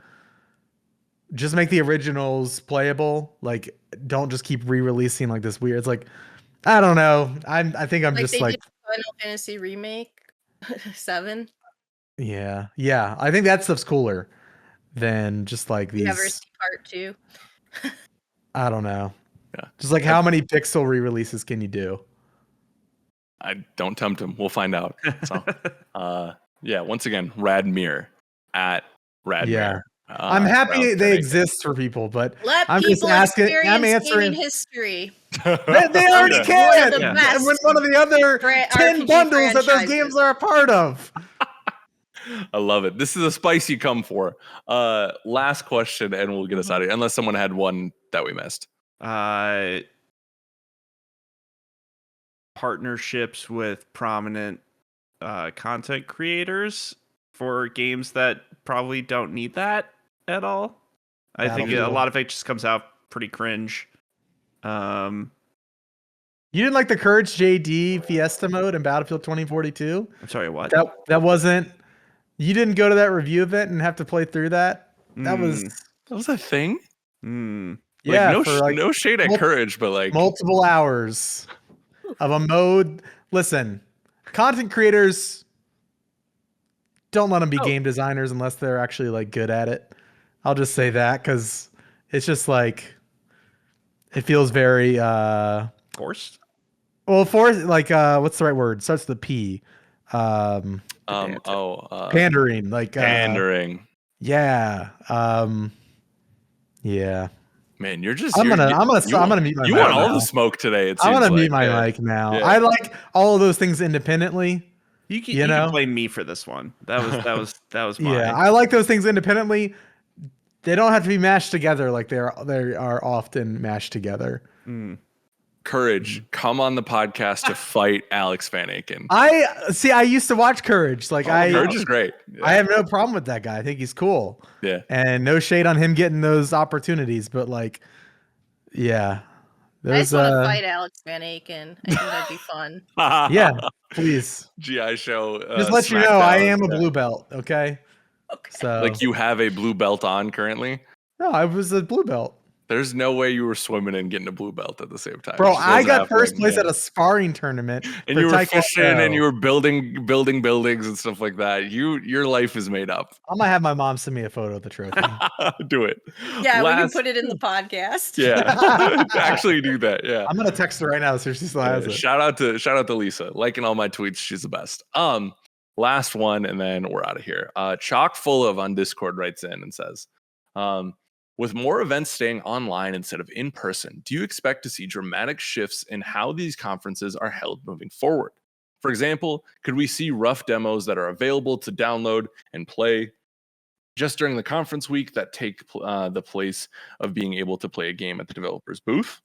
Speaker 1: just make the originals playable. Like, don't just keep re-releasing like this weird. It's like, I don't know. I think I'm just like
Speaker 3: Final Fantasy Remake 7.
Speaker 1: Yeah. I think that stuff's cooler than just like these.
Speaker 3: Never see Part 2.
Speaker 1: I don't know.
Speaker 2: Yeah.
Speaker 1: Just like how many Pixel re-releases can you do?
Speaker 2: I don't tempt him. We'll find out. So, yeah. Once again, Radmir at Radmir.
Speaker 1: Yeah. I'm happy
Speaker 2: Alex
Speaker 1: they
Speaker 2: Fennick.
Speaker 1: exist for people, but
Speaker 3: Let
Speaker 1: I'm just
Speaker 3: people
Speaker 1: asking. I'm
Speaker 3: experience gaming
Speaker 1: answering.
Speaker 3: history.
Speaker 1: They already
Speaker 2: Yeah.
Speaker 1: can.
Speaker 3: One of the
Speaker 4: Yeah.
Speaker 3: best
Speaker 1: With one of the other
Speaker 3: RPG
Speaker 1: 10 bundles that those
Speaker 3: franchises.
Speaker 1: games are a part of.
Speaker 2: I love it. This is a spice you come for. Last question, and we'll get us out of here. Unless someone had one that we missed.
Speaker 4: Partnerships with prominent content creators for games that probably don't need that at all. I think a lot of it just comes out pretty cringe.
Speaker 1: You didn't like the Courage JD Fiesta mode in Battlefield 2042?
Speaker 4: I'm sorry, what?
Speaker 1: That wasn't. You didn't go to that review event and have to play through that. That was
Speaker 2: That was a thing.
Speaker 1: yeah,
Speaker 2: Like
Speaker 1: for like
Speaker 2: no shade at Courage, but like
Speaker 1: multiple hours of a mode. Listen, content creators, don't let them be game designers unless they're actually like good at it. I'll just say that because it's just like it feels very
Speaker 4: Forced?
Speaker 1: well, like what's the right word? Starts with a P. Pandering, like
Speaker 2: pandering.
Speaker 1: Yeah. Yeah.
Speaker 2: Man, you're just.
Speaker 1: I'm gonna mute my
Speaker 2: You
Speaker 1: mic
Speaker 2: want all
Speaker 1: now.
Speaker 2: the smoke today. It
Speaker 1: I'm
Speaker 2: seems
Speaker 1: gonna
Speaker 2: like.
Speaker 1: mute my mic now.
Speaker 2: Yeah.
Speaker 1: I like all of those things independently.
Speaker 4: You can blame me for this one. That was mine.
Speaker 1: Yeah, I like those things independently. They don't have to be mashed together like they are often mashed together.
Speaker 2: Courage, come on the podcast to fight Alex Van Aken.
Speaker 1: I used to watch Courage. Like
Speaker 2: Courage is great. Yeah.
Speaker 1: I have no problem with that guy. I think he's cool.
Speaker 2: Yeah.
Speaker 1: And no shade on him getting those opportunities, but like, yeah.
Speaker 3: I just want to fight Alex Van Aken. I think that'd be fun.
Speaker 1: Yeah, please.
Speaker 2: GI Show.
Speaker 1: Just let you know, I am a blue belt. Okay. So
Speaker 2: like you have a blue belt on currently.
Speaker 1: No, I was a blue belt.
Speaker 2: There's no way you were swimming and getting a blue belt at the same time.
Speaker 1: Bro, I got first place at a sparring tournament.
Speaker 2: And you were fishing and you were building buildings and stuff like that. Your life is made up.
Speaker 1: I'm gonna have my mom send me a photo of the trophy.
Speaker 2: Do it.
Speaker 3: Yeah, we can put it in the podcast.
Speaker 2: Yeah. Actually do that. Yeah.
Speaker 1: I'm gonna text her right now so she still has it.
Speaker 2: Shout out to Lisa. Liking all my tweets. She's the best. Last one, and then we're out of here. Chock full of on Discord writes in and says, with more events staying online instead of in person, do you expect to see dramatic shifts in how these conferences are held moving forward? For example, could we see rough demos that are available to download and play just during the conference week that take the place of being able to play a game at the developer's booth?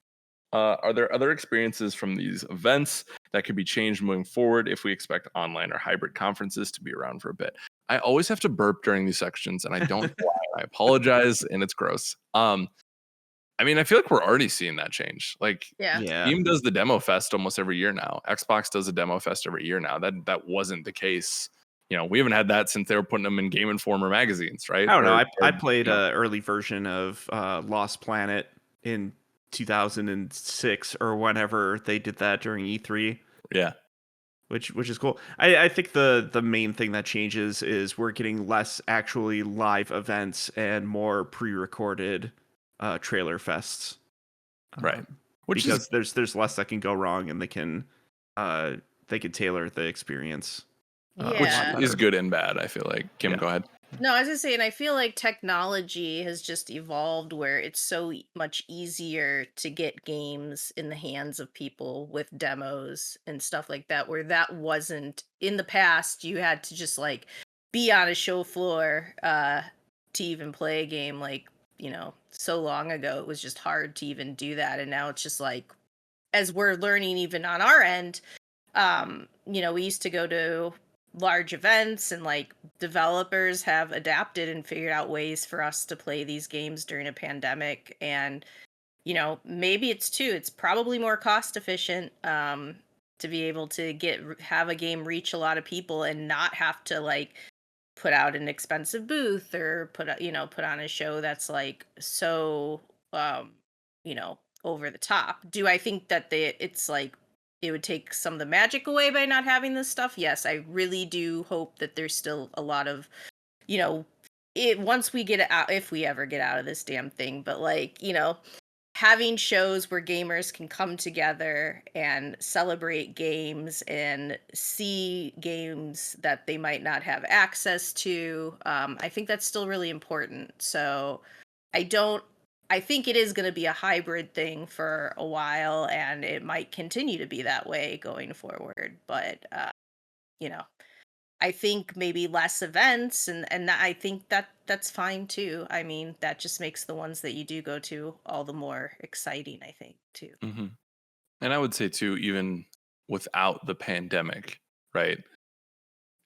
Speaker 2: Are there other experiences from these events that could be changed moving forward if we expect online or hybrid conferences to be around for a bit? I always have to burp during these sections, and I don't know why. I apologize, and it's gross. I mean, I feel like we're already seeing that change. Like, Steam does the demo fest almost every year now. Xbox does a demo fest every year now. That wasn't the case. You know, we haven't had that since they were putting them in Game Informer magazines, right?
Speaker 4: I don't know. I played an early version of Lost Planet in 2006 or whenever they did that during E3.
Speaker 2: Yeah.
Speaker 4: Which is cool. I think the main thing that changes is we're getting less actually live events and more pre-recorded trailer fests.
Speaker 2: Right.
Speaker 4: Because there's less that can go wrong, and they can tailor the experience.
Speaker 2: Which is good and bad, I feel like. Kim, go ahead.
Speaker 3: No, I was gonna say, and I feel like technology has just evolved where it's so much easier to get games in the hands of people with demos and stuff like that, where that wasn't in the past. You had to just like be on a show floor to even play a game. Like, you know, so long ago, it was just hard to even do that. And now it's just like, as we're learning even on our end, you know, we used to go to large events, and like developers have adapted and figured out ways for us to play these games during a pandemic. And you know, maybe it's probably more cost efficient to be able to have a game reach a lot of people and not have to like put out an expensive booth or put on a show that's like so you know, over the top. Do I think that it's like it would take some of the magic away by not having this stuff? Yes, I really do hope that there's still a lot of, you know, once we get out, if we ever get out of this damn thing, but like, you know, having shows where gamers can come together and celebrate games and see games that they might not have access to, I think that's still really important. So I think it is going to be a hybrid thing for a while, and it might continue to be that way going forward. But you know, I think maybe less events, and I think that's fine too. I mean, that just makes the ones that you do go to all the more exciting, I think, too.
Speaker 2: Hmm. And I would say too, even without the pandemic, right?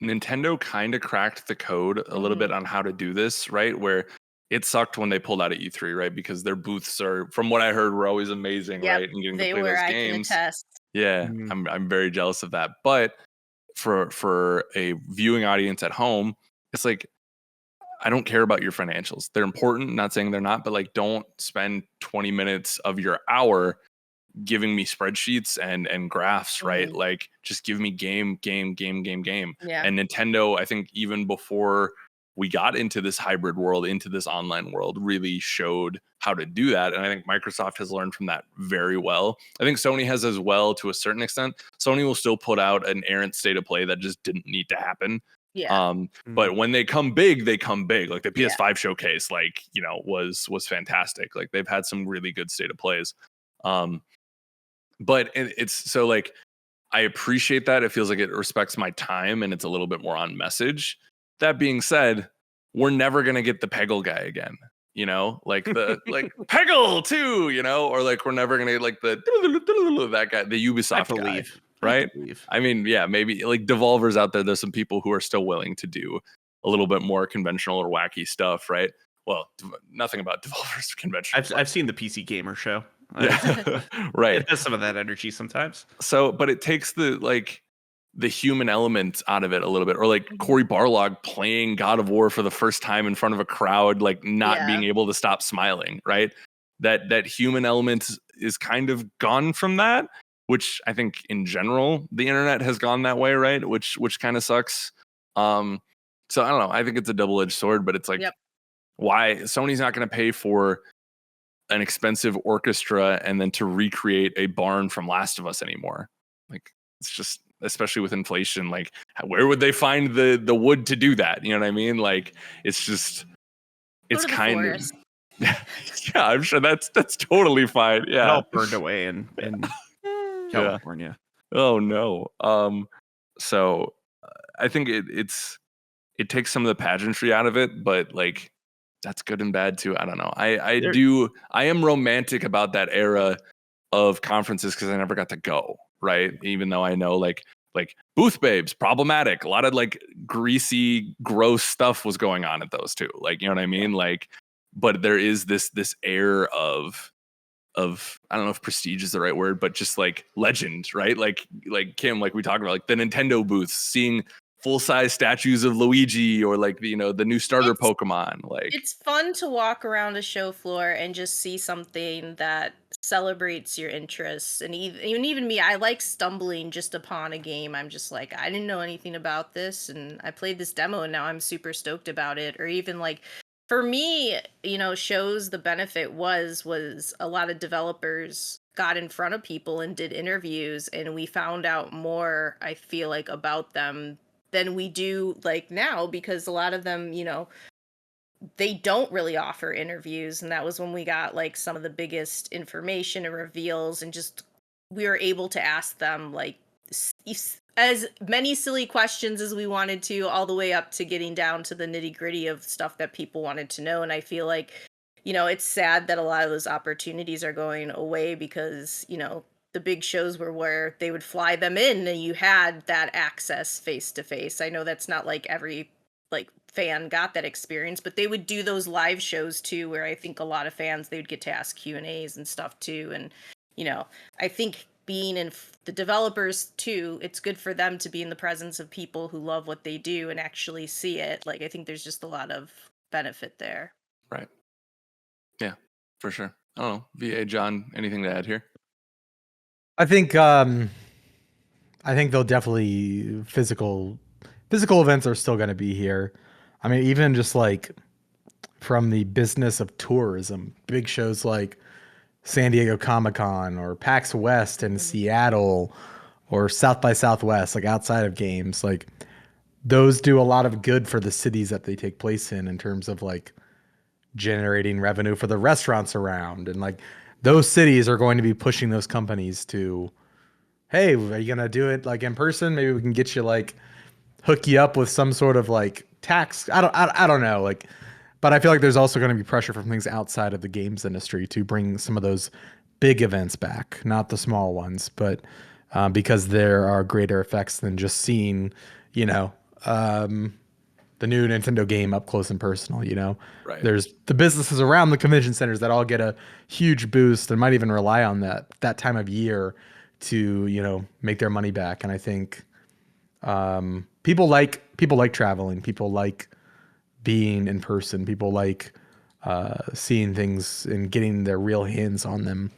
Speaker 2: Nintendo kind of cracked the code a little bit
Speaker 3: Mhm.
Speaker 2: on how to do this, right? Where it sucked when they pulled out at E3, right? Because their booths are, from what I heard, were always amazing,
Speaker 3: Yep,
Speaker 2: right? And getting to
Speaker 3: they
Speaker 2: play
Speaker 3: were.
Speaker 2: those
Speaker 3: I can
Speaker 2: games.
Speaker 3: attest.
Speaker 2: Yeah,
Speaker 4: Mhm.
Speaker 2: I'm very jealous of that. But for a viewing audience at home, it's like, I don't care about your financials. They're important, not saying they're not, but like, don't spend 20 minutes of your hour giving me spreadsheets and graphs, right?
Speaker 3: Mhm.
Speaker 2: Like, just give me game.
Speaker 3: Yeah.
Speaker 2: And Nintendo, I think even before we got into this hybrid world, into this online world, really showed how to do that. And I think Microsoft has learned from that very well. I think Sony has as well, to a certain extent. Sony will still put out an errant state of play that just didn't need to happen.
Speaker 3: Yeah.
Speaker 2: But when they come big, they come big. Like the
Speaker 3: Yeah.
Speaker 2: PS5 showcase, like, was fantastic. Like, they've had some really good state of plays. But it's so, like, I appreciate that. It feels like it respects my time and it's a little bit more on message. That being said, we're never gonna get the Peggle guy again. Like the like Peggle too, or like we're never gonna get like the that guy, the
Speaker 4: I
Speaker 2: Ubisoft guy,
Speaker 4: believe.
Speaker 2: right?
Speaker 4: I believe.
Speaker 2: I mean, yeah, maybe like Devolver's out there. There's some people who are still willing to do a little bit more conventional or wacky stuff, right? Well, nothing about Devolver's conventional.
Speaker 4: I've seen the PC Gamer show.
Speaker 2: Yeah. Right.
Speaker 4: It has some of that energy sometimes.
Speaker 2: So, but it takes the human element out of it a little bit, or like
Speaker 3: Mhm.
Speaker 2: Cory Barlog playing God of War for the first time in front of a crowd, like not
Speaker 3: Yeah.
Speaker 2: being able to stop smiling, right? That human element is kind of gone from that, which I think in general the internet has gone that way, right? Which kind of sucks. So I don't know. I think it's a double-edged sword, but it's like,
Speaker 3: Yep.
Speaker 2: why Sony's not going to pay for an expensive orchestra and then to recreate a barn from Last of Us anymore? Like, it's just, especially with inflation, like, where would they find the wood to do that? You know what I mean? Like, it's just,
Speaker 3: Go
Speaker 2: it's
Speaker 3: to the
Speaker 2: kind of,
Speaker 3: forest.
Speaker 2: yeah, I'm sure that's totally fine.
Speaker 4: It
Speaker 2: Yeah.
Speaker 4: all burned away in
Speaker 2: Yeah.
Speaker 4: California.
Speaker 2: Oh no. So I think it takes some of the pageantry out of it, but like, that's good and bad too. I don't know. I am romantic about that era of conferences because I never got to go, right? Even though I know like booth babes, problematic. A lot of like greasy, gross stuff was going on at those too. Like, you know what I mean? Like, but there is this air of I don't know if prestige is the right word, but just like legend, right? Like Kim, like we talked about, like the Nintendo booths, seeing full-size statues of Luigi, or like the new starter
Speaker 3: It's-
Speaker 2: Pokemon. Like,
Speaker 3: It's fun to walk around a show floor and just see something that celebrates your interests. And even me, I like stumbling just upon a game. I'm just like, I didn't know anything about this, and I played this demo, and now I'm super stoked about it. Or even like, for me, shows, the benefit was a lot of developers got in front of people and did interviews, and we found out more, I feel like, about them than we do like now, because a lot of them, they don't really offer interviews, and that was when we got like some of the biggest information and reveals, and just we were able to ask them like as many silly questions as we wanted to, all the way up to getting down to the nitty-gritty of stuff that people wanted to know. And I feel like, it's sad that a lot of those opportunities are going away, because the big shows were where they would fly them in and you had that access face to face. I know that's not like every like fan got that experience, but they would do those live shows too, where I think a lot of fans, they would get to ask Q&As and stuff too. And I think being in the developers too, it's good for them to be in the presence of people who love what they do and actually see it. Like, I think there's just a lot of benefit there.
Speaker 2: right. Yeah, for sure. I don't know. VA, John, anything to add here?
Speaker 1: I think they'll definitely physical events are still going to be here. I mean, even just like from the business of tourism, big shows like San Diego Comic-Con or PAX West in Seattle or South by Southwest, like outside of games, like those do a lot of good for the cities that they take place in terms of like generating revenue for the restaurants around. And like those cities are going to be pushing those companies to, hey, are you gonna do it like in person? Maybe we can get you like hook you up with some sort of like tax. I don't know. Like, but I feel like there's also going to be pressure from things outside of the games industry to bring some of those big events back, not the small ones, but because there are greater effects than just seeing, you know, the new Nintendo game up close and personal. You know,
Speaker 2: Right.
Speaker 1: there's the businesses around the convention centers that all get a huge boost and might even rely on that time of year to, you know, make their money back. And I think people like traveling. People like being in person. People like seeing things and getting their real hands on them.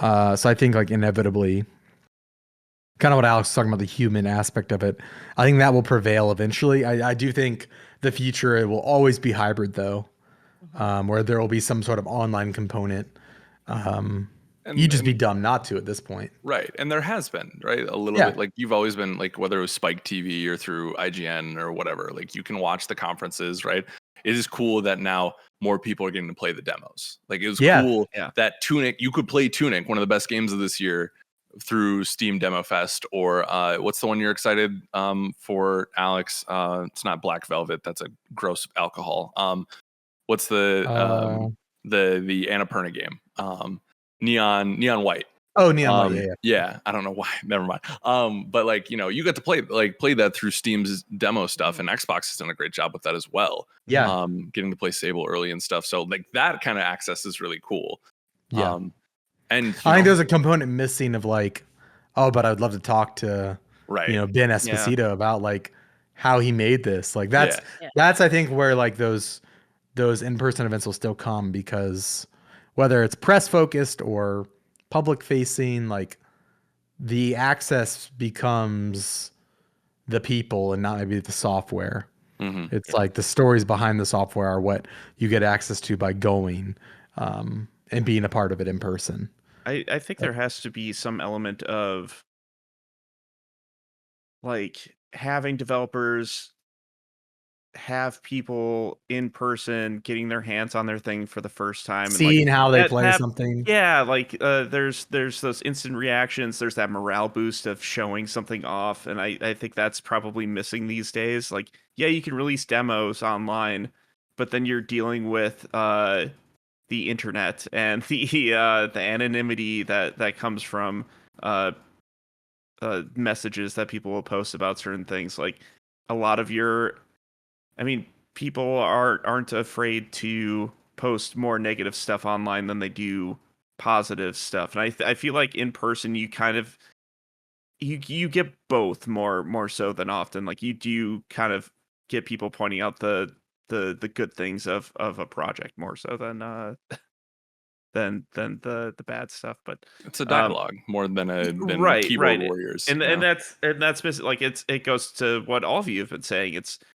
Speaker 1: So I think like inevitably, kind of what Alex was talking about, the human aspect of it, I think that will prevail eventually. I do think the future, it will always be hybrid though, where there will be some sort of online component. You'd just be dumb not to at this point.
Speaker 2: Right. And there has been, right? A little
Speaker 1: Yeah.
Speaker 2: bit like you've always been like, whether it was Spike TV or through IGN or whatever, like you can watch the conferences, right? It is cool that now more people are getting to play the demos. Like it was cool that Tunic, you could play Tunic, one of the best games of this year, through Steam Demo Fest. Or what's the one you're excited for, Alex? It's not Black Velvet. That's a gross alcohol. What's the Annapurna game? Neon White.
Speaker 1: Oh, Neon White,
Speaker 2: yeah. I don't know why. Never mind. But like, you know, you get to play that through Steam's demo stuff, and Xbox has done a great job with that as well.
Speaker 1: Yeah.
Speaker 2: Getting to play Sable early and stuff. So like that kind of access is really cool.
Speaker 1: Yeah.
Speaker 2: And
Speaker 1: I think there's a component missing of like, oh, but I'd love to talk to,
Speaker 2: right,
Speaker 1: you know, Ben Esposito about like how he made this. Like that's I think where like those in-person events will still come, because whether it's press focused or public facing, like the access becomes the people and not maybe the software. It's like the stories behind the software are what you get access to by going and being a part of it in person.
Speaker 4: I think there has to be some element of like having developers have people in person getting their hands on their thing for the first time,
Speaker 1: seeing
Speaker 4: and like,
Speaker 1: how they play something.
Speaker 4: Yeah, like there's those instant reactions, there's that morale boost of showing something off, and I think that's probably missing these days. Like, yeah, you can release demos online, but then you're dealing with the internet and the anonymity that comes from messages that people will post about certain things. Like a lot of people aren't afraid to post more negative stuff online than they do positive stuff, and I feel like in person you kind of you get both more so than often. Like you do kind of get people pointing out the good things of a project more so than the bad stuff. But
Speaker 2: it's a dialogue more than keyboard warriors.
Speaker 4: And that's like it goes to what all of you have been saying.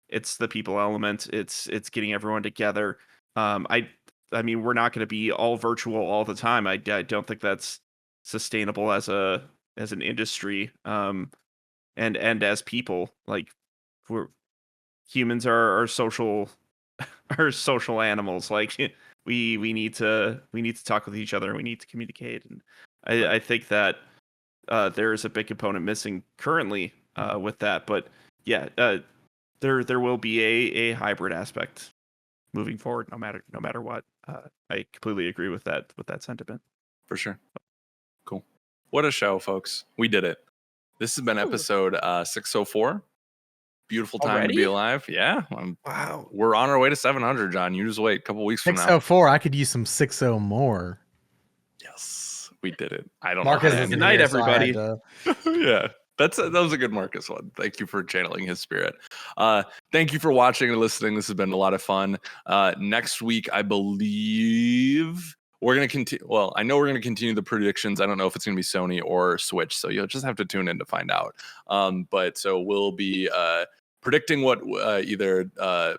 Speaker 4: It's the people element. It's getting everyone together. I mean, we're not going to be all virtual all the time. I don't think that's sustainable as an industry. And as people, like humans are social animals. Like we need to talk with each other. We need to communicate. And I think that there is a big component missing currently with that. But yeah, there will be a hybrid aspect moving forward, no matter what. I completely agree with that sentiment.
Speaker 2: For sure. Cool. What a show, folks. We did it. This has been episode 604. Beautiful time
Speaker 3: Already?
Speaker 2: to be alive. Yeah.
Speaker 4: Wow.
Speaker 2: We're on our way to 700, John. You just wait a couple weeks from now.
Speaker 1: 604. I could use some 60 more.
Speaker 2: Yes, we did it. I don't
Speaker 1: Marcus
Speaker 2: know.
Speaker 1: isn't
Speaker 4: Good night,
Speaker 1: here, so I had
Speaker 4: everybody.
Speaker 1: to-
Speaker 2: Yeah. That was a good Marcus one. Thank you for channeling his spirit. Thank you for watching and listening. This has been a lot of fun. Next week, I believe we're going to continue. Well, I know we're going to continue the predictions. I don't know if it's going to be Sony or Switch, so you'll just have to tune in to find out. But so we'll be predicting what either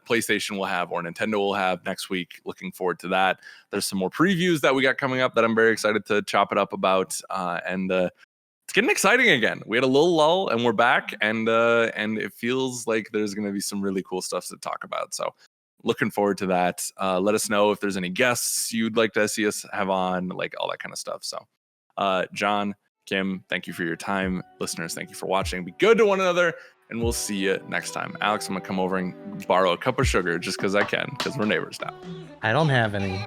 Speaker 2: PlayStation will have or Nintendo will have next week. Looking forward to that. There's some more previews that we got coming up that I'm very excited to chop it up about. And it's getting exciting again. We had a little lull and we're back, and it feels like there's going to be some really cool stuff to talk about. So looking forward to that. Let us know if there's any guests you'd like to see us have on, like all that kind of stuff. So John, Kim, thank you for your time. Listeners, thank you for watching. Be good to one another, and we'll see you next time. Alex, I'm going to come over and borrow a cup of sugar just because I can, because we're neighbors now.
Speaker 1: I don't have any.